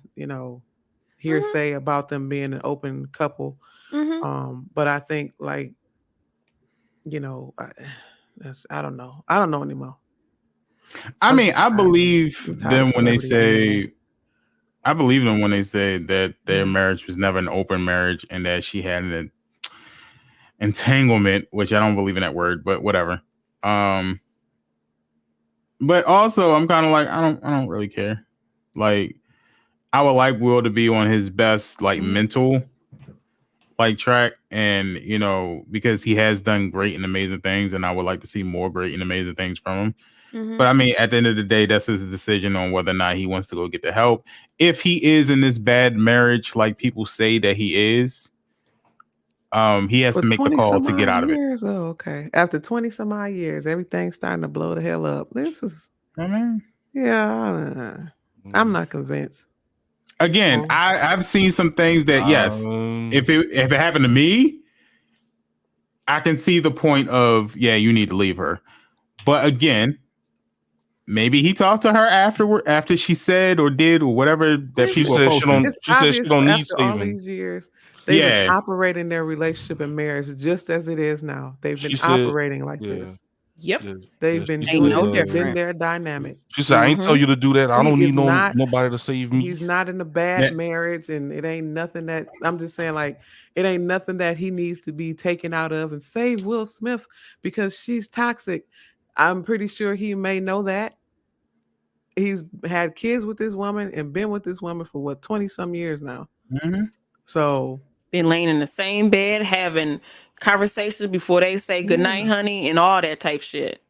hearsay about them being an open couple. But I think I don't know. I don't know anymore. I believe them when they say that their marriage was never an open marriage and that she had an entanglement, which I don't believe in that word, but whatever. But also I'm kind of like, I don't really care. Like, I would like Will to be on his best like mental like track, and because he has done great and amazing things, and I would like to see more great and amazing things from him. But I mean, at the end of the day, that's his decision on whether or not he wants to go get the help. If he is in this bad marriage, like people say that he is, he has to make the call to get out of it. Oh, okay. After 20 some odd years, everything's starting to blow the hell up. This is, I'm not convinced. Again, I've seen some things that yes, if it happened to me, I can see the point of you need to leave her. But again, maybe he talked to her after she said or did or whatever that people said posting. she said she don't need saving. All these years, they've been operating their relationship and marriage just as it is now. They've been operating like this. Yep. They've been doing this. Been their dynamic. She said, I ain't tell you to do that. I don't need nobody to save me. He's not in a bad marriage, and it ain't nothing that I'm just saying, like, it ain't nothing that he needs to be taken out of and save Will Smith because she's toxic. I'm pretty sure he may know that. He's had kids with this woman and been with this woman for 20 some years now. So been laying in the same bed, having conversations before they say goodnight, honey, and all that type shit.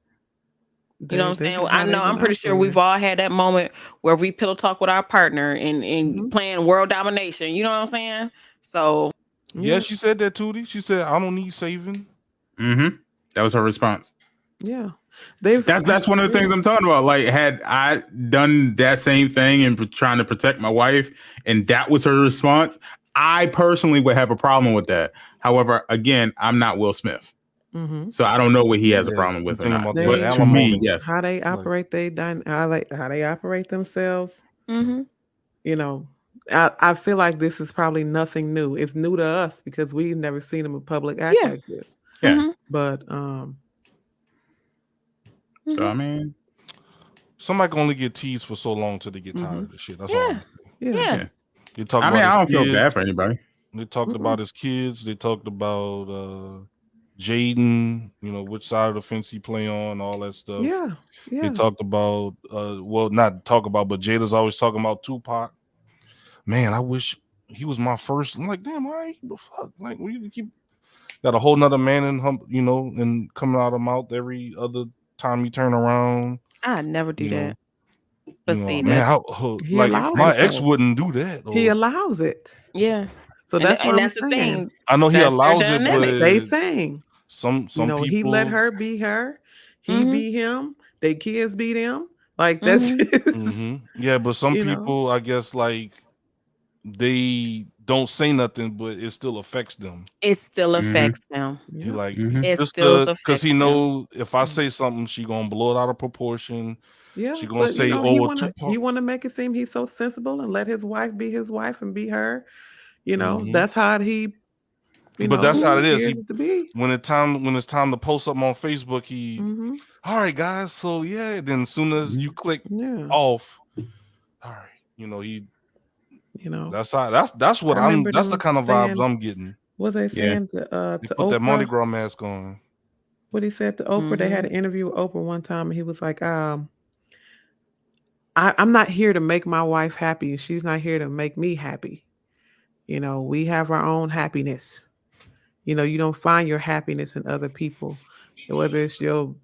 You know what I'm saying? I'm pretty sure we've all had that moment where we pillow talk with our partner and playing world domination. You know what I'm saying? So yeah, she said that, Tootie. She said, I don't need saving. That was her response. Yeah. That's one of the things I'm talking about. Like, had I done that same thing and trying to protect my wife, and that was her response, I personally would have a problem with that. However, again, I'm not Will Smith, so I don't know what he has a problem with. Or not. But to me, yes, how they operate, how they operate themselves. You know, I feel like this is probably nothing new. It's new to us because we've never seen him in public act like this. But so I mean, somebody can only get teased for so long till they get tired of the shit. That's all. Yeah. They talk I don't feel bad for anybody. They talked about his kids. They talked about Jaden, which side of the fence he play on, all that stuff. Yeah. They talked about not talk about, but Jada's always talking about Tupac. Man, I wish he was my first. I'm like, damn, why the fuck? Like, we keep got a whole nother man in and coming out of mouth every other time you turn around. I never do that. But see, man, my ex wouldn't do that. He allows it. Yeah. So that's the thing. I know he allows it, but they think some people, he let her be her, he be him, they kids be them. Like that's yeah. But some people, I guess, like they don't say nothing, but it still affects them. It still affects them. He like it still affects because he know if I say something, she gonna blow it out of proportion. Yeah, she gonna say, he want to make it seem he's so sensible and let his wife be his wife and be her. That's how he. But that's how it is. When it's time to post something on Facebook, he. All right, guys. So yeah, then as soon as you click off, all right, he. That's how. That's what I'm. That's the kind of vibes I'm getting. What they saying to put Oprah? That Mardi Gras mask on. What he said to Oprah? They had an interview with Oprah one time, and he was like, I'm not here to make my wife happy. She's not here to make me happy. We have our own happiness. You don't find your happiness in other people, whether it's your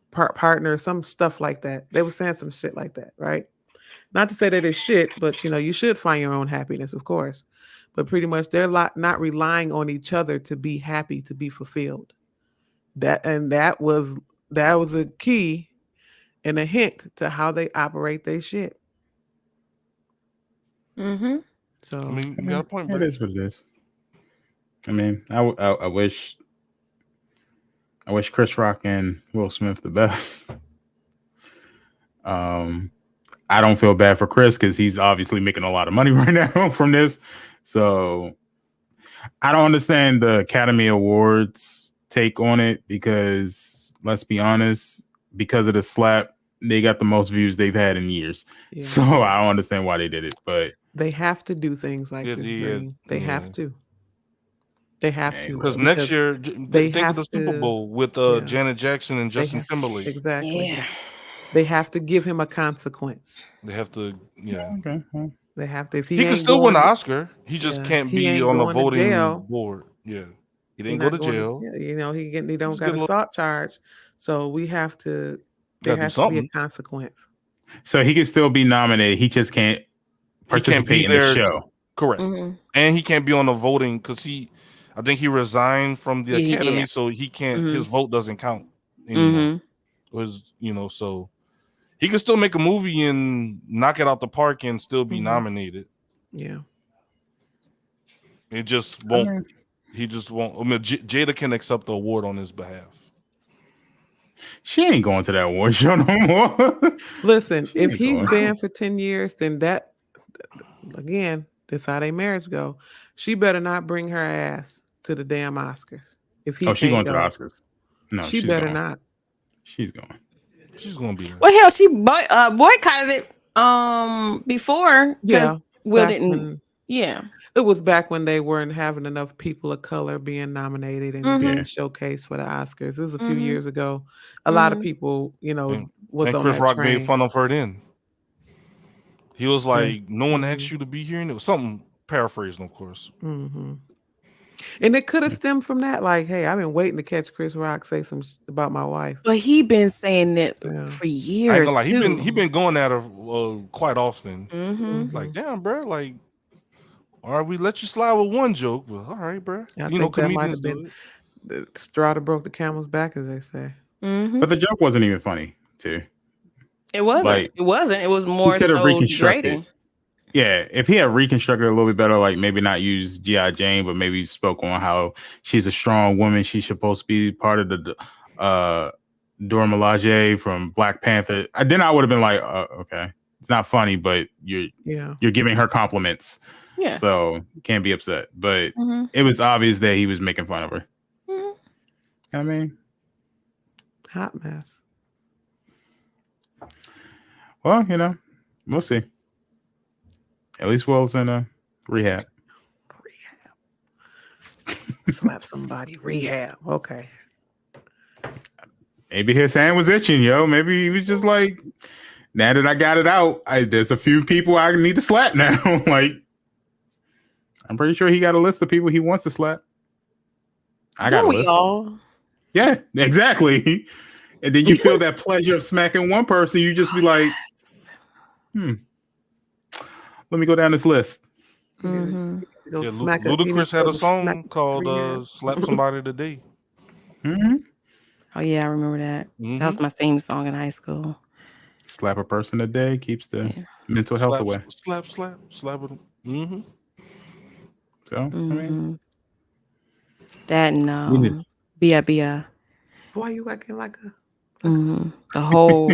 partner, some stuff like that. They were saying some shit like that, right? Not to say that it's shit, but you should find your own happiness, of course. But pretty much they're not relying on each other to be happy, to be fulfilled. That was a key and a hint to how they operate their shit. So I mean, you got a point, but it is what it is. I mean, I wish Chris Rock and Will Smith the best. I don't feel bad for Chris because he's obviously making a lot of money right now from this. So I don't understand the Academy Awards take on it because let's be honest, because of the slap, they got the most views they've had in years. Yeah. So I don't understand why they did it, but they have to do things like this. They have to. They have to. Because next year, think of the Super Bowl with Janet Jackson and Justin Timberlake. Exactly. Yeah. They have to give him a consequence. They have to, Okay. They have to. If he He can ain't still win going, an Oscar. He just yeah, can't he be ain't on the going to voting jail. board. Yeah, he He didn't go not to going to jail. jail. You know, he don't He's got getting assault charge. So we have to. There got to do has to be a something. consequence. So he can still be nominated. He just can't He can't participate be in the there. show. Correct. Mhm. And he can't be on the voting because I think he resigned from the Yeah, he academy, did. so he can't. Mhm. His vote doesn't count anymore. So he can still make a movie and knock it out the park and still be nominated. Yeah. It just won't. He just won't. I mean, Jada can accept the award on his behalf. She ain't going to that award show no more. Listen, She if ain't he's going. banned for 10 years, then that again, that's how their marriage go. She better not bring her ass to the damn Oscars. If he She going can't to the go, Oscars? No, she she's better going. not. She's going. She's gonna be there. Well, hell, she boycotted it before Yeah, because Will back didn't. when Yeah. it was back when they weren't having enough people of color being nominated and being showcased for the Oscars. It was a few years ago. A lot of people, was And on Chris that Rock made train. fun of her then. He was like, "No one Mhm. asked you to be here," and it was something paraphrasing, of course. Mm-hmm. And it could have stemmed from that, like, hey, I've been waiting to catch Chris Rock say some about my wife. But he been saying that for I ain't years gonna lie, too. he been going at her quite often. Mm-hmm. Like, damn, bro, like, all right, we let you slide with one joke, but all right, bro. I think that might Comedians have been do it. the straw that broke the camel's back, as they say. Mm-hmm. But the joke wasn't even funny, too. It wasn't. Like, it wasn't. It was more could have so reconstructed. degrading. Yeah, if he had reconstructed a little bit better, like maybe not use G.I. Jane, but maybe spoke on how she's a strong woman. She's supposed to be part of the Dora Milaje from Black Panther. Then I would have been like, okay, it's not funny, but you're giving her compliments. Yeah. So you can't be upset. But it was obvious that he was making fun of her. I mean, hot mess. Well, we'll see. At least Will's in a rehab. Slap somebody. Rehab. Okay. Maybe his hand was itching, yo. Maybe he was just like, now that I got it out, there's a few people I need to slap now. Like, I'm pretty sure he got a list of people he wants to slap. I got a list. All? Yeah, exactly. And then you feel that pleasure of smacking one person. You just be like, let me go down this list. Mm-hmm. Ludacris had a song called "Slap Somebody Today." Mm-hmm. Oh yeah, I remember that. That was my theme song in high school. Slap a person a day keeps the mental health away. Slap them. Mm-hmm. So I mean, that and Bia. Why you acting like a? The whole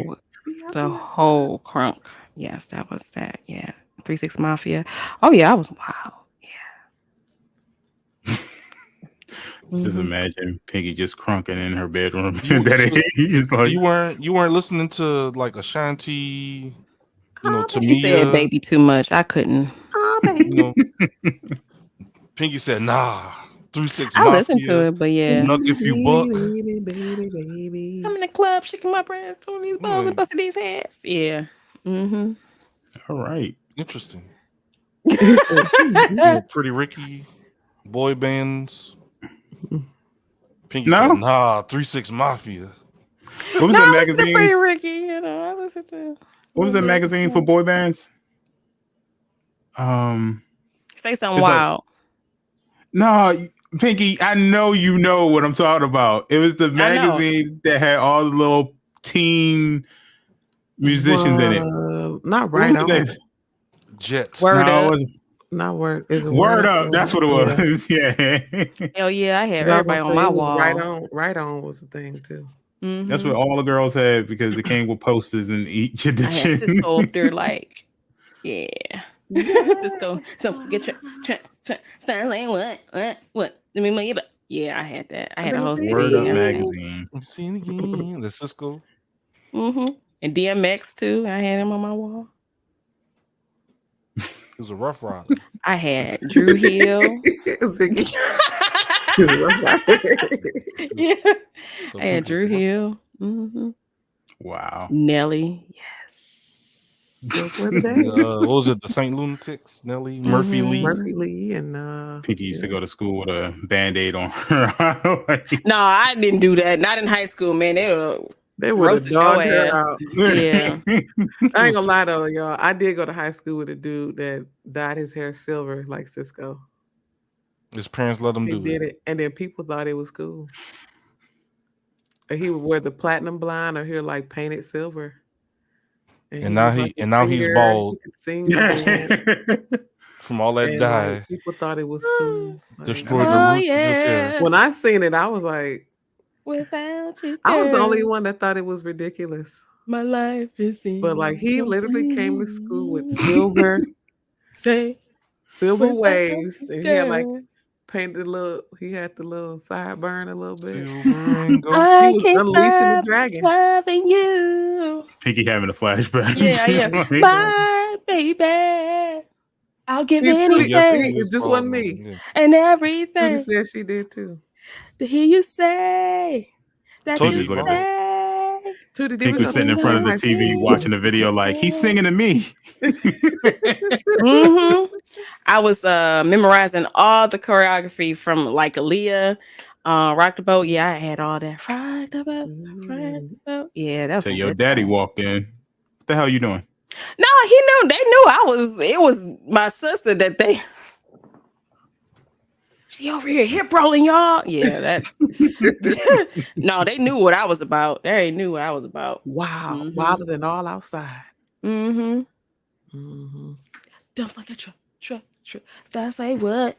crunk. Yes, that was that. Yeah, 3-6 Mafia. Oh yeah, I was wild. Just imagine Piggy just crunking in her bedroom. You weren't listening to like Ashanti, to she said baby too much. I couldn't. Oh, baby. Pinky said, nah, 3-6 I listened to it, but yeah. Nuck if you buck. Baby. I'm in the club shaking my breasts, throwing these balls and busting these heads. Yeah. Mm-hmm. All right. Interesting. Pretty Ricky, boy bands. Pinky said, nah, 3-6 Mafia. What was that magazine? Pretty Ricky, I listened to. What was that magazine for boy bands? Say something wild. No, Pinky, I know you know what I'm talking about. It was the magazine that had all the little teen musicians in it. Not Right On. Jets. Word Up. Not Word. Is it Word Up? That's what it was. Yeah. Hell yeah, I had everybody on my wall. Right On was the thing too. Mm-hmm. That's what all the girls had because they came with posters in each edition. I had Cisco up there like, yeah. Cisco, don't get what? Let me money, but yeah, I had that. I had a whole CD. Word Up magazine. I'm seeing again. The Cisco. Mm-hmm. And DMX too. I had him on my wall. It was a rough ride. I had Drew Hill. Yeah. I had Drew Hill. Mm-hmm. Wow. Nelly. Yes. Those were the days. What was it? The St. Lunatics, Nelly, Murphy Lee. Murphy Lee and Pinky used to go to school with a Band-Aid on her. No, I didn't do that. Not in high school, man. They would have roasted your dogged her ass. out. Yeah. I ain't gonna lie though, y'all. I did go to high school with a dude that dyed his hair silver like Cisco. His parents let him He do did it, and then people thought it was cool. Or he would wear the platinum blonde, or he'll like paint it silver. And now he's bald. He could sing from all that and, dye. like, people thought it was cool. Like, Destroyed the roots of his hair. when I seen it, I was like, without you, I was the only girl, one that thought it was ridiculous. my life is in. But like he literally came to school with silver Without waves, and he had like girl. painted he had the little sideburn a little bit. Silver and gold. I He was can't unleashing the stop dragon. loving you. Pinky having a flashback. Yeah, She's yeah. like, My baby, I'll give He- anything it just wasn't me. Yeah. and Tootie everything said she did too. to hear you say that Told you you, look at say. Tootie did Pinky was sitting in front of the TV watching the video like, he's singing to me. Mm-hmm. I was memorizing all the choreography from like Aaliyah, Rock the Boat. Yeah, I had all that. Rock the boat, rock the boat. Yeah, that was So some your good daddy time. walked in. What the hell you doing? No, he knew. They knew I was. It was my sister that they. She over here hip rolling, y'all. Yeah, that. No, they knew what I was about. They already knew what I was about. Wow, Mhm. wilder than all outside. Mm-hmm. Mm-hmm. Dumps like a truck. That's like what?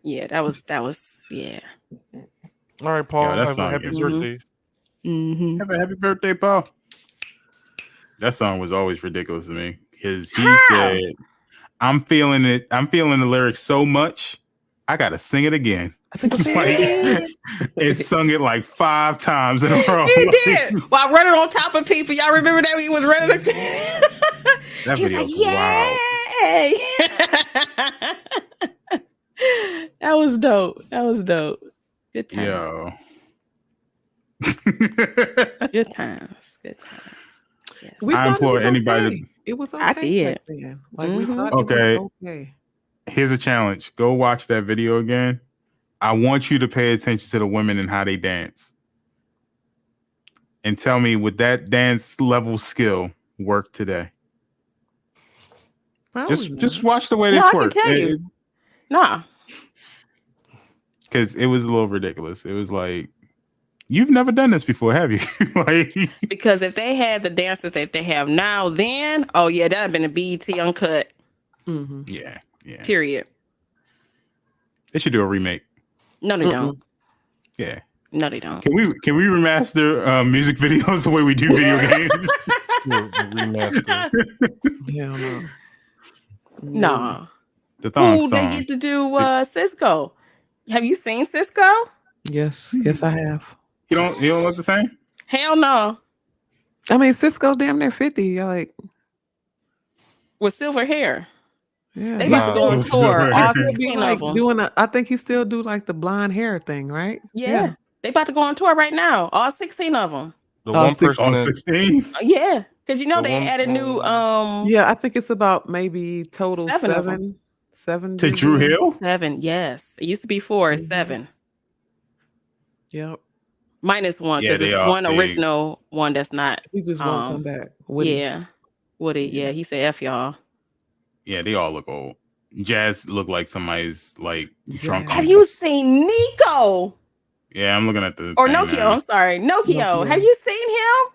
Yeah, that was. Yeah. All right, Paul. Yeah, that have a song happy is- birthday. Mm-hmm. Have a happy birthday, Paul. That song was always ridiculous to me because he How? said, I'm feeling it. I'm feeling the lyrics so much. I got to sing it again. It's like, it sung it like 5 times in a row. He Like, did while running on top of people. Y'all remember that when he was running? That He was video like, was wild. "Yay!" That was dope. Good times. Yo. Good times. Yes. We I thought it implore was anybody okay. It was okay. I did. back then. Like we Mhm. thought Okay. it was okay. Here's a challenge. Go watch that video again. I want you to pay attention to the women and how they dance. And tell me, would that dance level skill work today? Probably Just not. watch the way they No, I can twerk. tell you. Nah. Because it was a little ridiculous. It was like, you've never done this before, have you? Like, Because if they had the dancers that they have now, then oh yeah, that'd have been a BET uncut. Mhm. yeah. Period. They should do a remake. No, they don't. Yeah. No, they don't. Can we remaster music videos the way we do video games? Remaster. Hell no. Nah. The thong Who they song. get to do Cisco? Have you seen Cisco? Yes, I have. You don't look the same? Hell no. I mean, Cisco damn near 50. Like, With silver hair. yeah. They he's about to go on Nah. tour. All He's 16 like of them. doing I think he still do like the blonde hair thing, right? Yeah. They about to go on tour right now. All 16 of them. The Oh, one six- person On that 16? Yeah. Because you know The they one added new Yeah, I think it's about maybe total 7 of 'em. seven. To Drew DJs. Hill? 7. Yes. It used to be 4. It's Mhm. 7. Yep. Minus 1 Yeah, because they it's are one big. original one that's not. He just won't come back. Woody. Yeah. Woody. Yeah. He said F y'all. Yeah, they all look old. Jazz look like somebody's like drunk. Jazz. Have you seen Nico? Yeah, I'm looking at the Or thing Nokio? now. I'm sorry. Nokio. Nokio. Have you seen him?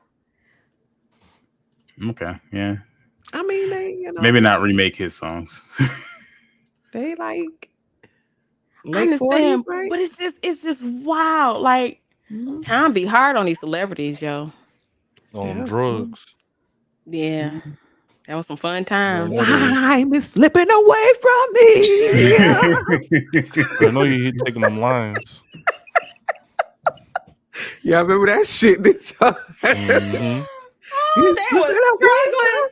Okay, yeah. I mean, Maybe not remake his songs. they like I late understand, 40s, right? but it's just wild. Like Mhm. time be hard on these celebrities, yo. on Yeah. drugs. Yeah, that was some fun times. Yeah. Time is slipping away from me. I know you taking them lines. Y'all remember that shit? Did y'all? Mhm. Oh, that was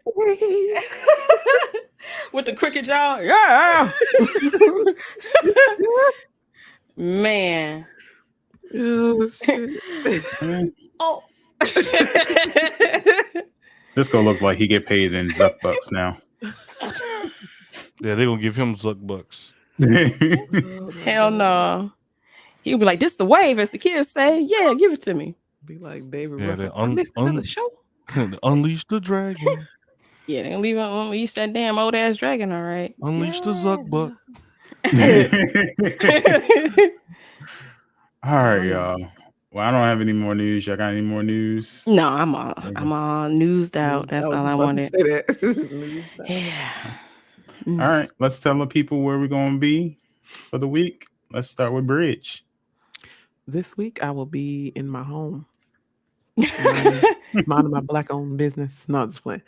struggling with the cricket jaw. Yeah, man. Oh, shit. Oh. This guy looks like he get paid in Zuck bucks now. Yeah, they're gonna give him Zuck bucks. Hell no. He'll be like, "This the wave," as the kids say. Yeah, give it to me. Be like David Yeah, Ruffin. I missed another show. Unleash the dragon. Yeah, they're gonna unleash that damn old ass dragon. All right. Unleash the Zuck buck. All right, y'all. Well, I don't have any more news. Y'all got any more news? No, I'm all newsed out. That's all I wanted. Yeah. All right, let's tell the people where we're gonna be for the week. Let's start with Bridge. This week I will be in my home. Minding my black-owned business. No, just playing.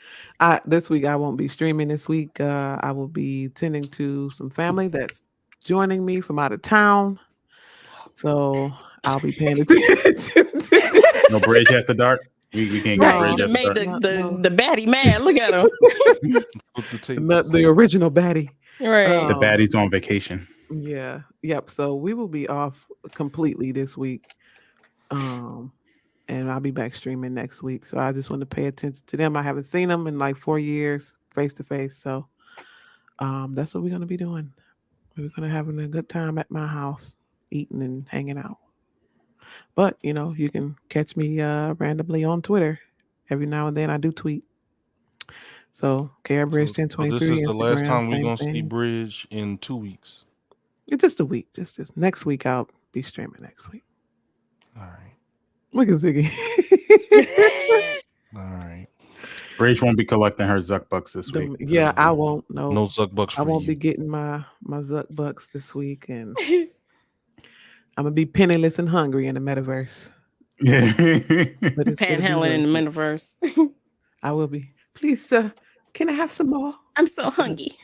This week I won't be streaming. This week I will be tending to some family that's joining me from out of town. So I'll be paying attention. No Bridge after dark. We can't get Bridge after made dark. the baddie mad. Look at him. Not the original baddie. Right. The baddie's on vacation. Yeah. Yep. So we will be off completely this week. And I'll be back streaming next week. So I just want to pay attention to them. I haven't seen them in like 4 years face to face. So that's what we're going to be doing. We're going to having a good time at my house, eating and hanging out. But, you know, you can catch me randomly on Twitter. Every now and then I do tweet. So KRBridge1023. This is the Instagram, last time we're going to thing. see Bridge in 2 weeks. It's just a week. Just next week I'll be streaming next week. All right. Look at Ziggy. All right. Bridge won't be collecting her Zuck bucks this week. Yeah, I won't. No Zuck bucks for I won't you. be getting my Zuck bucks this week, and I'm gonna be penniless and hungry in the metaverse. Panhandling in the metaverse. I will be. Please, sir, can I have some more? I'm so hungry.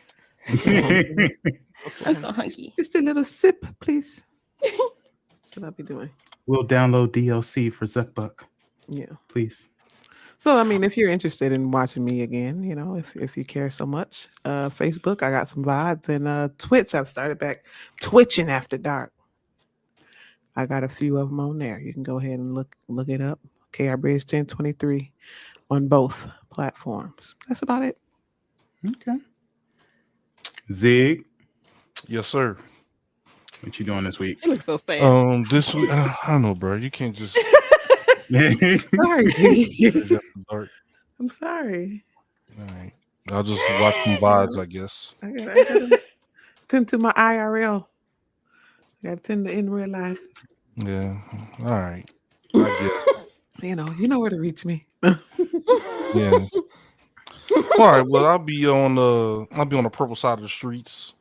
I'm so hungry. Just a little sip, please. That's what I'll be doing. We'll download DLC for Zuckbuck. Yeah, please. So, I mean, if you're interested in watching me again, you know, if you care so much, Facebook, I got some VODs, and Twitch, I've started back twitching after dark. I got a few of them on there. You can go ahead and look it up. KRBridge1023 on both platforms. That's about it. Okay. Zig. Yes, sir. What you doing this week? You look so sad. This week, I don't know, bro. You can't just. Sorry, Zig. I'm sorry. All right. I'll just watch some VODs, I guess. I gotta tend to my IRL. I gotta tend to in real life. Yeah. All right. I guess. You know where to reach me. Yeah. All right. Well, I'll be on the purple side of the streets,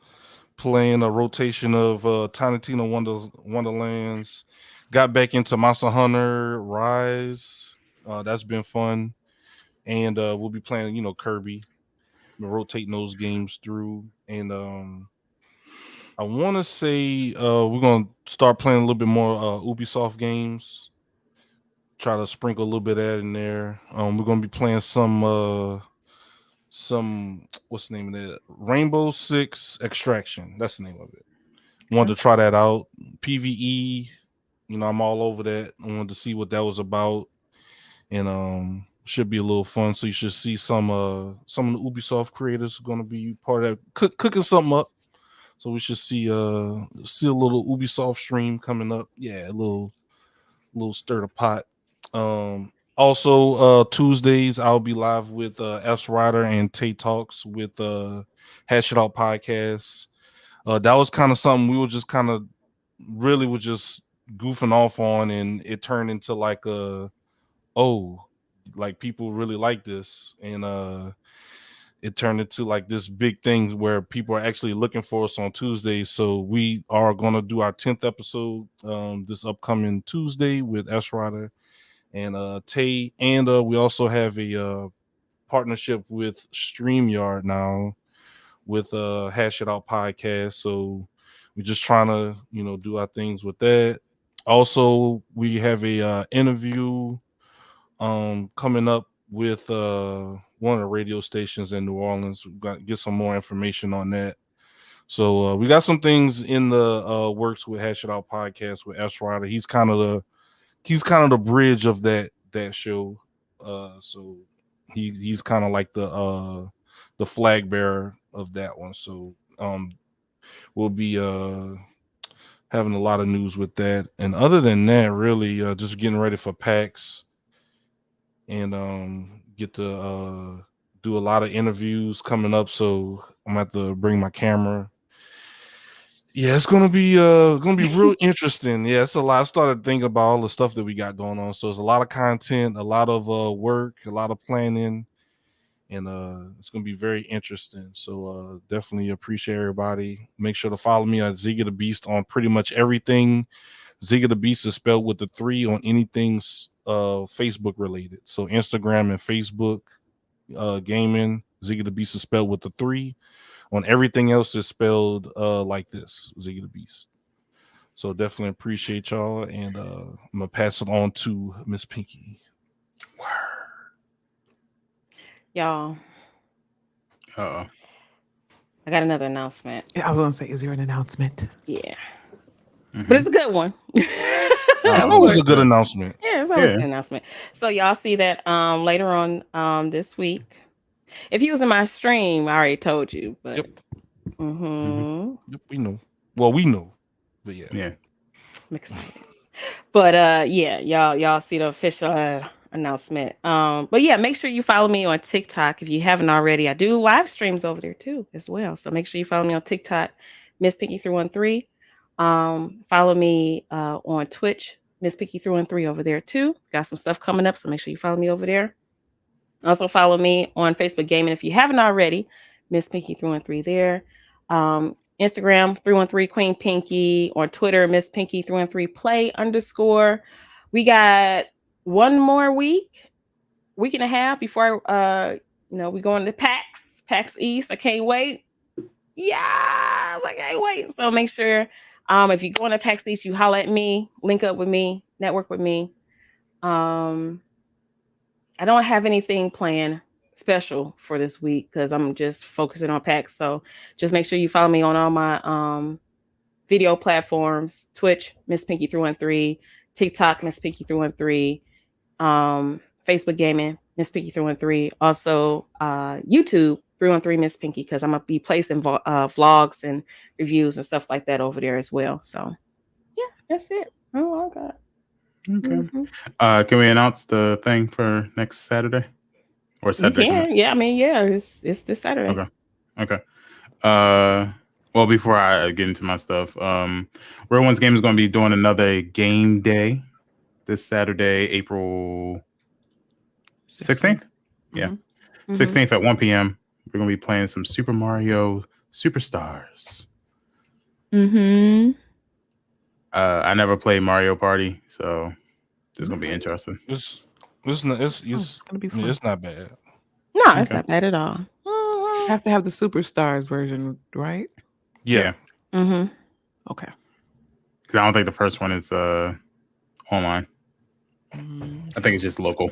playing a rotation of Tiny Tina Wonderlands. Got back into Monster Hunter Rise. That's been fun, and we'll be playing, Kirby. We're rotating those games through, and I want to say we're gonna start playing a little bit more Ubisoft games. Try to sprinkle a little bit of that in there. We're gonna be playing some what's the name of that? Rainbow Six Extraction. That's the name of it. Wanted to try that out. PvE. I'm all over that. I wanted to see what that was about, and should be a little fun. So you should see some of the Ubisoft creators are going to be part of that, cooking something up. So we should see a little Ubisoft stream coming up. Yeah, a little stir the pot. Also Tuesdays I'll be live with S Ryder and Tay Talks with Hash It Out podcast. That was kind of something we were just kind of really were just goofing off on, and it turned into like people really like this, and it turned into like this big thing where people are actually looking for us on Tuesdays. So we are going to do our 10th episode this upcoming Tuesday with S Ryder and Tay, and we also have a partnership with StreamYard now with Hash It Out podcast. So we're just trying to do our things with that. Also, we have a interview coming up with one of the radio stations in New Orleans. We've got to get some more information on that. So we got some things in the works with Hash It Out podcast with S Ryder. He's kind of the bridge of that show. So He's kind of like the flag bearer of that one. So we'll be having a lot of news with that. And other than that, really just getting ready for PAX and get to do a lot of interviews coming up. So I'm gonna have to bring my camera. Yeah, it's gonna be real interesting. Yeah, it's a lot. I started thinking about all the stuff that we got going on. So it's a lot of content, a lot of work, a lot of planning, and it's gonna be very interesting. So definitely appreciate everybody. Make sure to follow me at Ziggy the Beast on pretty much everything. Ziggy the Beast is spelled with the 3 on anything Facebook related. So Instagram and Facebook gaming. Ziggy the Beast is spelled with the 3. On everything else is spelled like this, Ziggy the Beast. So definitely appreciate y'all, and I'm gonna pass it on to Miss Pinky. Y'all. I got another announcement. Yeah, I was gonna say, is there an announcement? Yeah. But it's a good one. It's always a good announcement. Yeah, it's always a good announcement. So y'all see that later on this week. If you was in my stream, I already told you, but Yep. Yep, we know. Well, we know. But yeah. I'm excited. But yeah, y'all see the official announcement. But yeah, make sure you follow me on TikTok if you haven't already. I do live streams over there too as well. So make sure you follow me on TikTok, Miss Pinky 313. Follow me on Twitch, Miss Pinky 313 over there too. Got some stuff coming up, so make sure you follow me over there. Also follow me on Facebook Gaming if you haven't already, Miss Pinky 313 there. Instagram 313 Queen Pinky, on Twitter Miss Pinky 313 play _. We got one more week and a half before we go into PAX East. I can't wait. Yeah, I can't wait. So make sure if you go into PAX East, you holler at me, link up with me, network with me. I don't have anything planned special for this week because I'm just focusing on PAX. So just make sure you follow me on all my video platforms: Twitch, Miss Pinky 313, TikTok, Miss Pinky 313, Facebook Gaming, Miss Pinky 313, also YouTube 313 Miss Pinky, because I'm gonna be placing vlogs and reviews and stuff like that over there as well. So yeah, that's it. Oh, I got. Okay. Can we announce the thing for next Saturday or Saturday? You can. Yeah, I mean, yeah, it's this Saturday. Okay. Well, before I get into my stuff, RealOnesGaming is going to be doing another game day this Saturday, April 16th. Yeah, 16th at 1 p.m. We're going to be playing some Super Mario Superstars. I never played Mario Party, so this is gonna be interesting. It's gonna be fun. It's not bad. No, it's not bad at all. You have to have the Superstars version, right? Yeah. Okay. Because I don't think the first one is online. I think it's just local.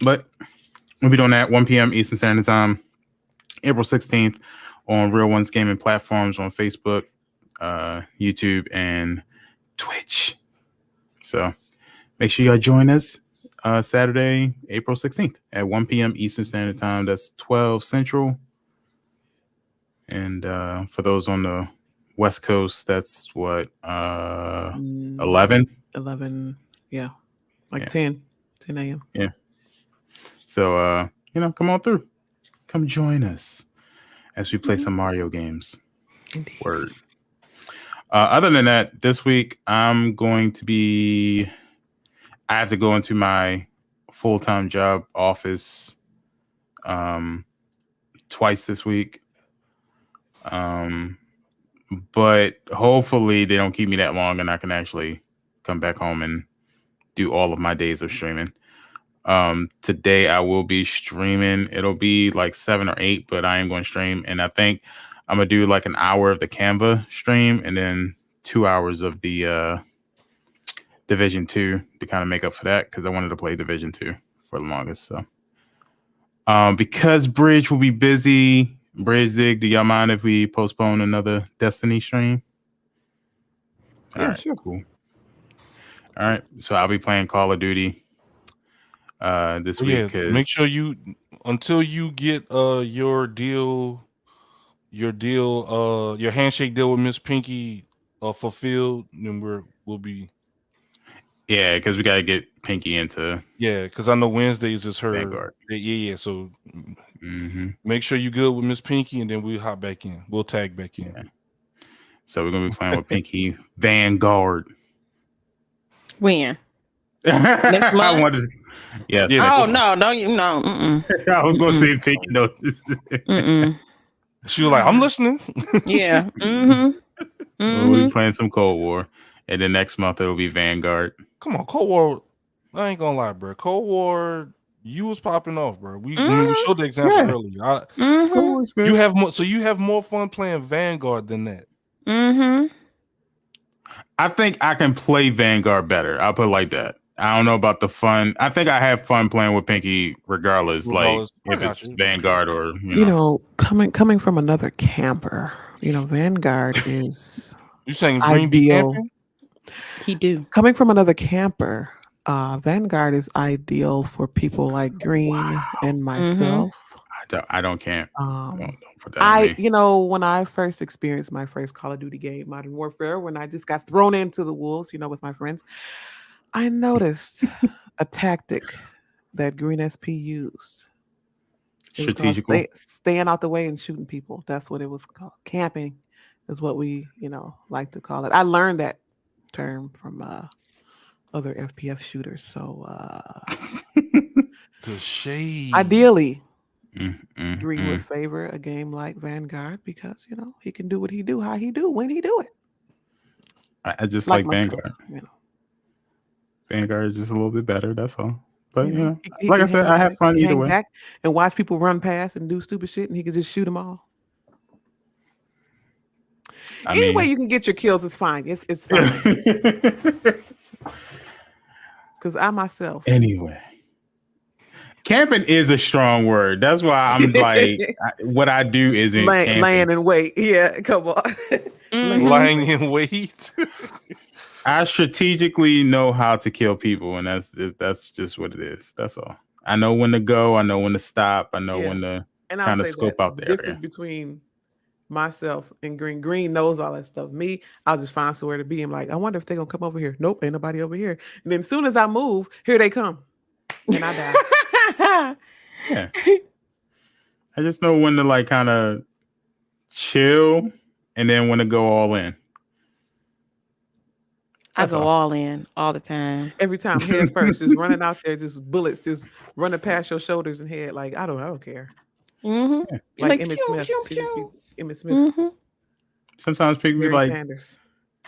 But we'll be doing that 1 p.m. Eastern Standard Time, April 16th, on RealOnesGaming platforms on Facebook, YouTube, and Twitch. So make sure y'all join us Saturday, April 16th at 1 p.m. Eastern Standard Time. That's 12 Central. And for those on the West Coast, that's what, 11? 11, yeah. Like 10 a.m. Yeah. So, come on through. Come join us as we play some Mario games. Indeed. Word. Other than that, this week I have to go into my full-time job office twice this week. But hopefully they don't keep me that long and I can actually come back home and do all of my days of streaming. Today I will be streaming. It'll be like 7 or 8, but I am going to stream, and I think I'm gonna do like an hour of the Canva stream and then 2 hours of the Division 2 to kind of make up for that, because I wanted to play Division 2 for the longest. So because Bridge will be busy, Zig, do y'all mind if we postpone another Destiny stream? All right, sure. Cool. All right, so I'll be playing Call of Duty this week. Because make sure you until you get your handshake deal with Miss Pinky fulfilled, then we'll be. Yeah, because we gotta get Pinky into. Yeah, because I know Wednesdays is her. Vanguard. Yeah. So make sure you good with Miss Pinky, and then we'll hop back in. We'll tag back in. Yeah. So we're gonna be playing with Pinky Vanguard. When? Next month? Yes. Oh no, don't you know? I was gonna say Pinky noticed. She was like, "I'm listening." Yeah. We'll be playing some Cold War, and then next month it'll be Vanguard. Come on, Cold War. I ain't gonna lie, bro. Cold War, you was popping off, bro. We showed the example earlier. You have more, so you have more fun playing Vanguard than that. I think I can play Vanguard better. I'll put it like that. I don't know about the fun. I think I have fun playing with Pinky regardless. Like if it's Vanguard or you know, coming from another camper, Vanguard is you saying Green be camping? He do. Coming from another camper, Vanguard is ideal for people like Green and myself. I don't camp. Don't put that on me. When I first experienced my first Call of Duty game, Modern Warfare, when I just got thrown into the wolves, with my friends, I noticed a tactic that Green SP used. Strategically, staying out the way and shooting people. That's what it was called. Camping is what we, like to call it. I learned that term from other FPF shooters. So the shade. Ideally, Green would favor a game like Vanguard because he can do what he do, how he do, when he do it. I just like Vanguard. Vanguard is just a little bit better. That's all. But like I said, I have fun either way. Back and watch people run past and do stupid shit, and he can just shoot them all. Any way you can get your kills is fine. It's fine. Because I myself. Anyway, camping is a strong word. That's why I'm like, what I do isn't laying in wait. Yeah, come on. Lying in wait. I strategically know how to kill people, and that's just what it is. That's all. I know when to go. I know when to stop. I know when to kind of scope out the difference between myself and Green. Green knows all that stuff. Me, I'll just find somewhere to be. I'm like, I wonder if they're gonna come over here. Nope, ain't nobody over here. And then as soon as I move, here they come, and I die. Yeah, I just know when to kind of chill, and then when to go all in. I go all in all the time. Every time, head first, just running out there, just bullets, just running past your shoulders and head. Like I don't care. Like Emmett Smith. Emmett Smith. Sometimes people be like, Sanders.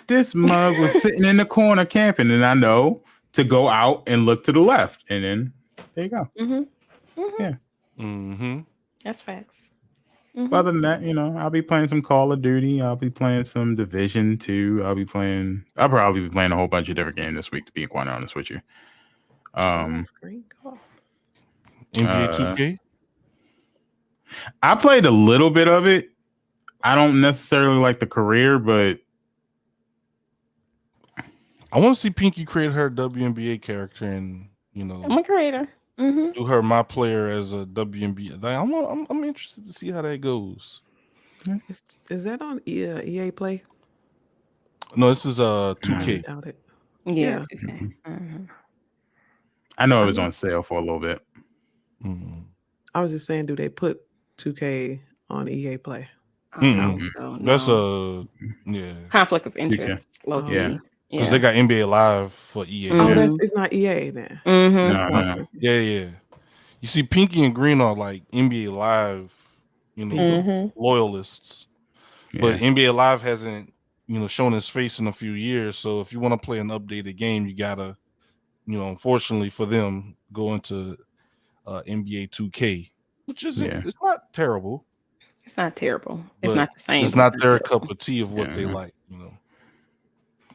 This mug was sitting in the corner camping, and I know to go out and look to the left, and then there you go. Yeah. That's facts. Other than that, I'll be playing some Call of Duty. I'll be playing some Division 2. I'll probably be playing a whole bunch of different games this week, to be quite honest with you. NBA 2K? I played a little bit of it. I don't necessarily like the career, but I want to see Pinky create her WNBA character and, I'm a creator. Do her my player as a WNBA. Like, I'm interested to see how that goes. Is that on EA Play? No, this is 2K. Doubt it. Yeah. 2K. I know it was on sale for a little bit. I was just saying, do they put 2K on EA Play? So, no. That's a conflict of interest. Yeah. Because they got NBA Live for EA. It's not EA then. Yeah. You see, Pinky and Green are like NBA Live, loyalists. But NBA Live hasn't, shown its face in a few years. So if you want to play an updated game, you gotta, unfortunately for them, go into NBA 2K, which is it's not terrible. It's not terrible. It's not the same. It's not their cup of tea of what they like,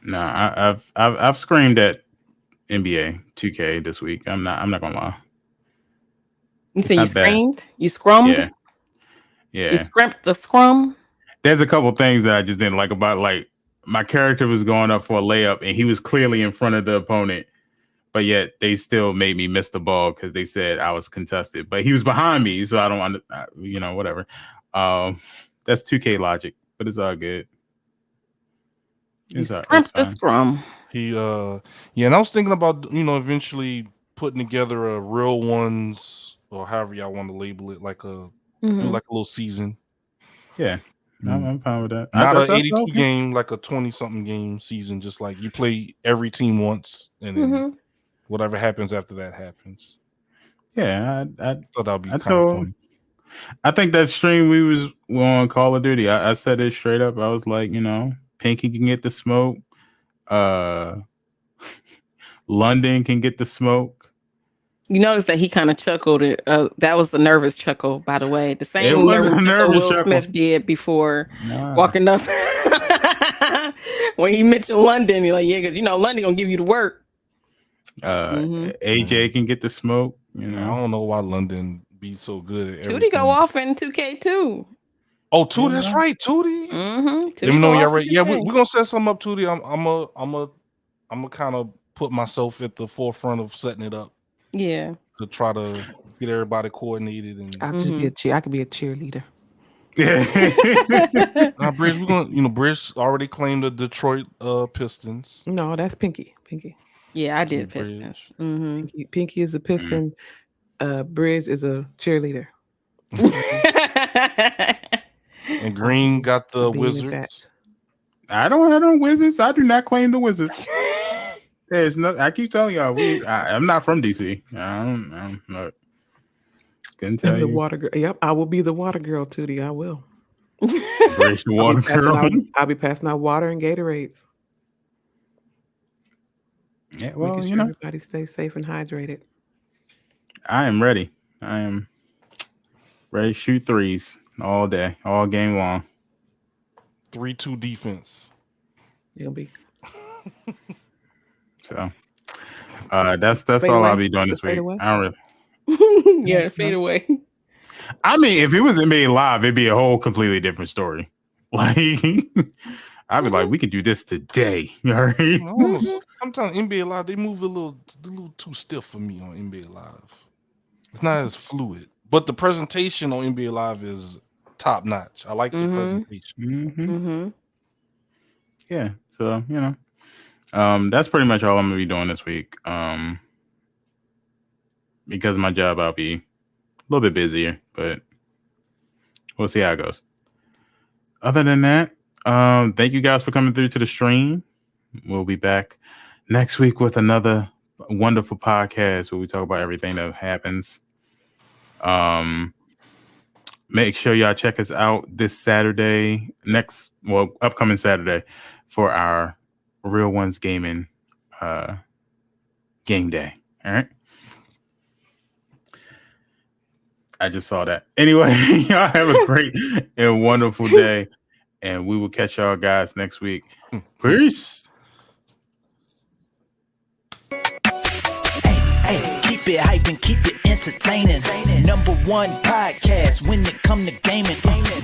No, I've screamed at NBA 2K this week. I'm not gonna lie. You said you screamed? You scrummed? Yeah. You scrimped the scrum? There's a couple things that I just didn't like about, like, my character was going up for a layup and he was clearly in front of the opponent, but yet they still made me miss the ball because they said I was contested. But he was behind me, so I don't, whatever. That's 2K logic, but it's all good. It's the scrum. And I was thinking about eventually putting together a Real Ones, or however y'all want to label it, like do like a little season. Yeah. I'm fine with that. Not an 82 game, like a 20-something game season. Just like you play every team once, and then whatever happens after that happens. Yeah, I thought that'd be kind of fun. I think that stream we were on Call of Duty. I said it straight up. I was like, Pinky can get the smoke. London can get the smoke. You notice that he kind of chuckled. That was a nervous chuckle, by the way. The same nervous chuckle Will Smith did before walking up. When he mentioned London, you're like, yeah, because London gonna give you the work. AJ can get the smoke. I don't know why London be so good at everything. Tootie go off in 2K too. Oh, Tootie, that's right, Tootie. Let me know you're right. Yeah, we're gonna set something up, Tootie. I'm a kind of put myself at the forefront of setting it up. Yeah. To try to get everybody coordinated, and I'll just be I could be a cheerleader. Yeah. Now, Bridge, we're gonna Bridge already claimed the Detroit Pistons. No, that's Pinky. Yeah, I did Pistons. Pinky is a Piston. Bridge is a cheerleader. And Green got the Wizards. I don't have no Wizards. I do not claim the Wizards. There's no. I keep telling y'all, I'm not from DC. I'm not. Couldn't tell you. The water girl. Yep, I will be the water girl, Tootie. I will. Embrace the water girl. I'll be passing out water and Gatorades. Yeah, well, sure everybody stay safe and hydrated. I am ready. I am ready to shoot threes all day, all game long. 3-2 defense. It'll be. So that's all I'll be doing this week. I don't really. Fade away. I mean, if it was NBA Live, it'd be a whole completely different story. Like, I'd be like, we could do this today. All right? Sometimes NBA Live, they move a little too stiff for me on NBA Live. It's not as fluid, but the presentation on NBA Live is top notch. I like the presentation. Yeah, so that's pretty much all I'm gonna be doing this week. Because of my job, I'll be a little bit busier, but we'll see how it goes. Other than that, thank you guys for coming through to the stream. We'll be back next week with another wonderful podcast where we talk about everything that happens. Make sure y'all check us out this Saturday, upcoming Saturday, for our RealOnesGaming game day. All right. I just saw that. Anyway, y'all have a great and wonderful day, and we will catch y'all guys next week. Peace. Hey, keep it hype and keep it entertaining. #1 podcast when it come to gaming.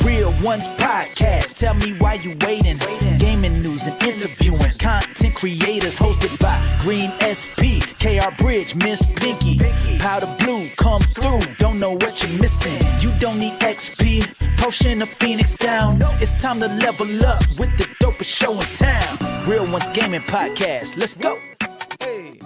Real Ones Podcast. Tell me why you waiting. Gaming news and interviewing content creators hosted by Greensp, KR Bridge, Miss Pinky, Powder Blue. Come through. Don't know what you're missing. You don't need XP. Potion of Phoenix down. It's time to level up with the dopest show in town. Real Ones Gaming Podcast. Let's go.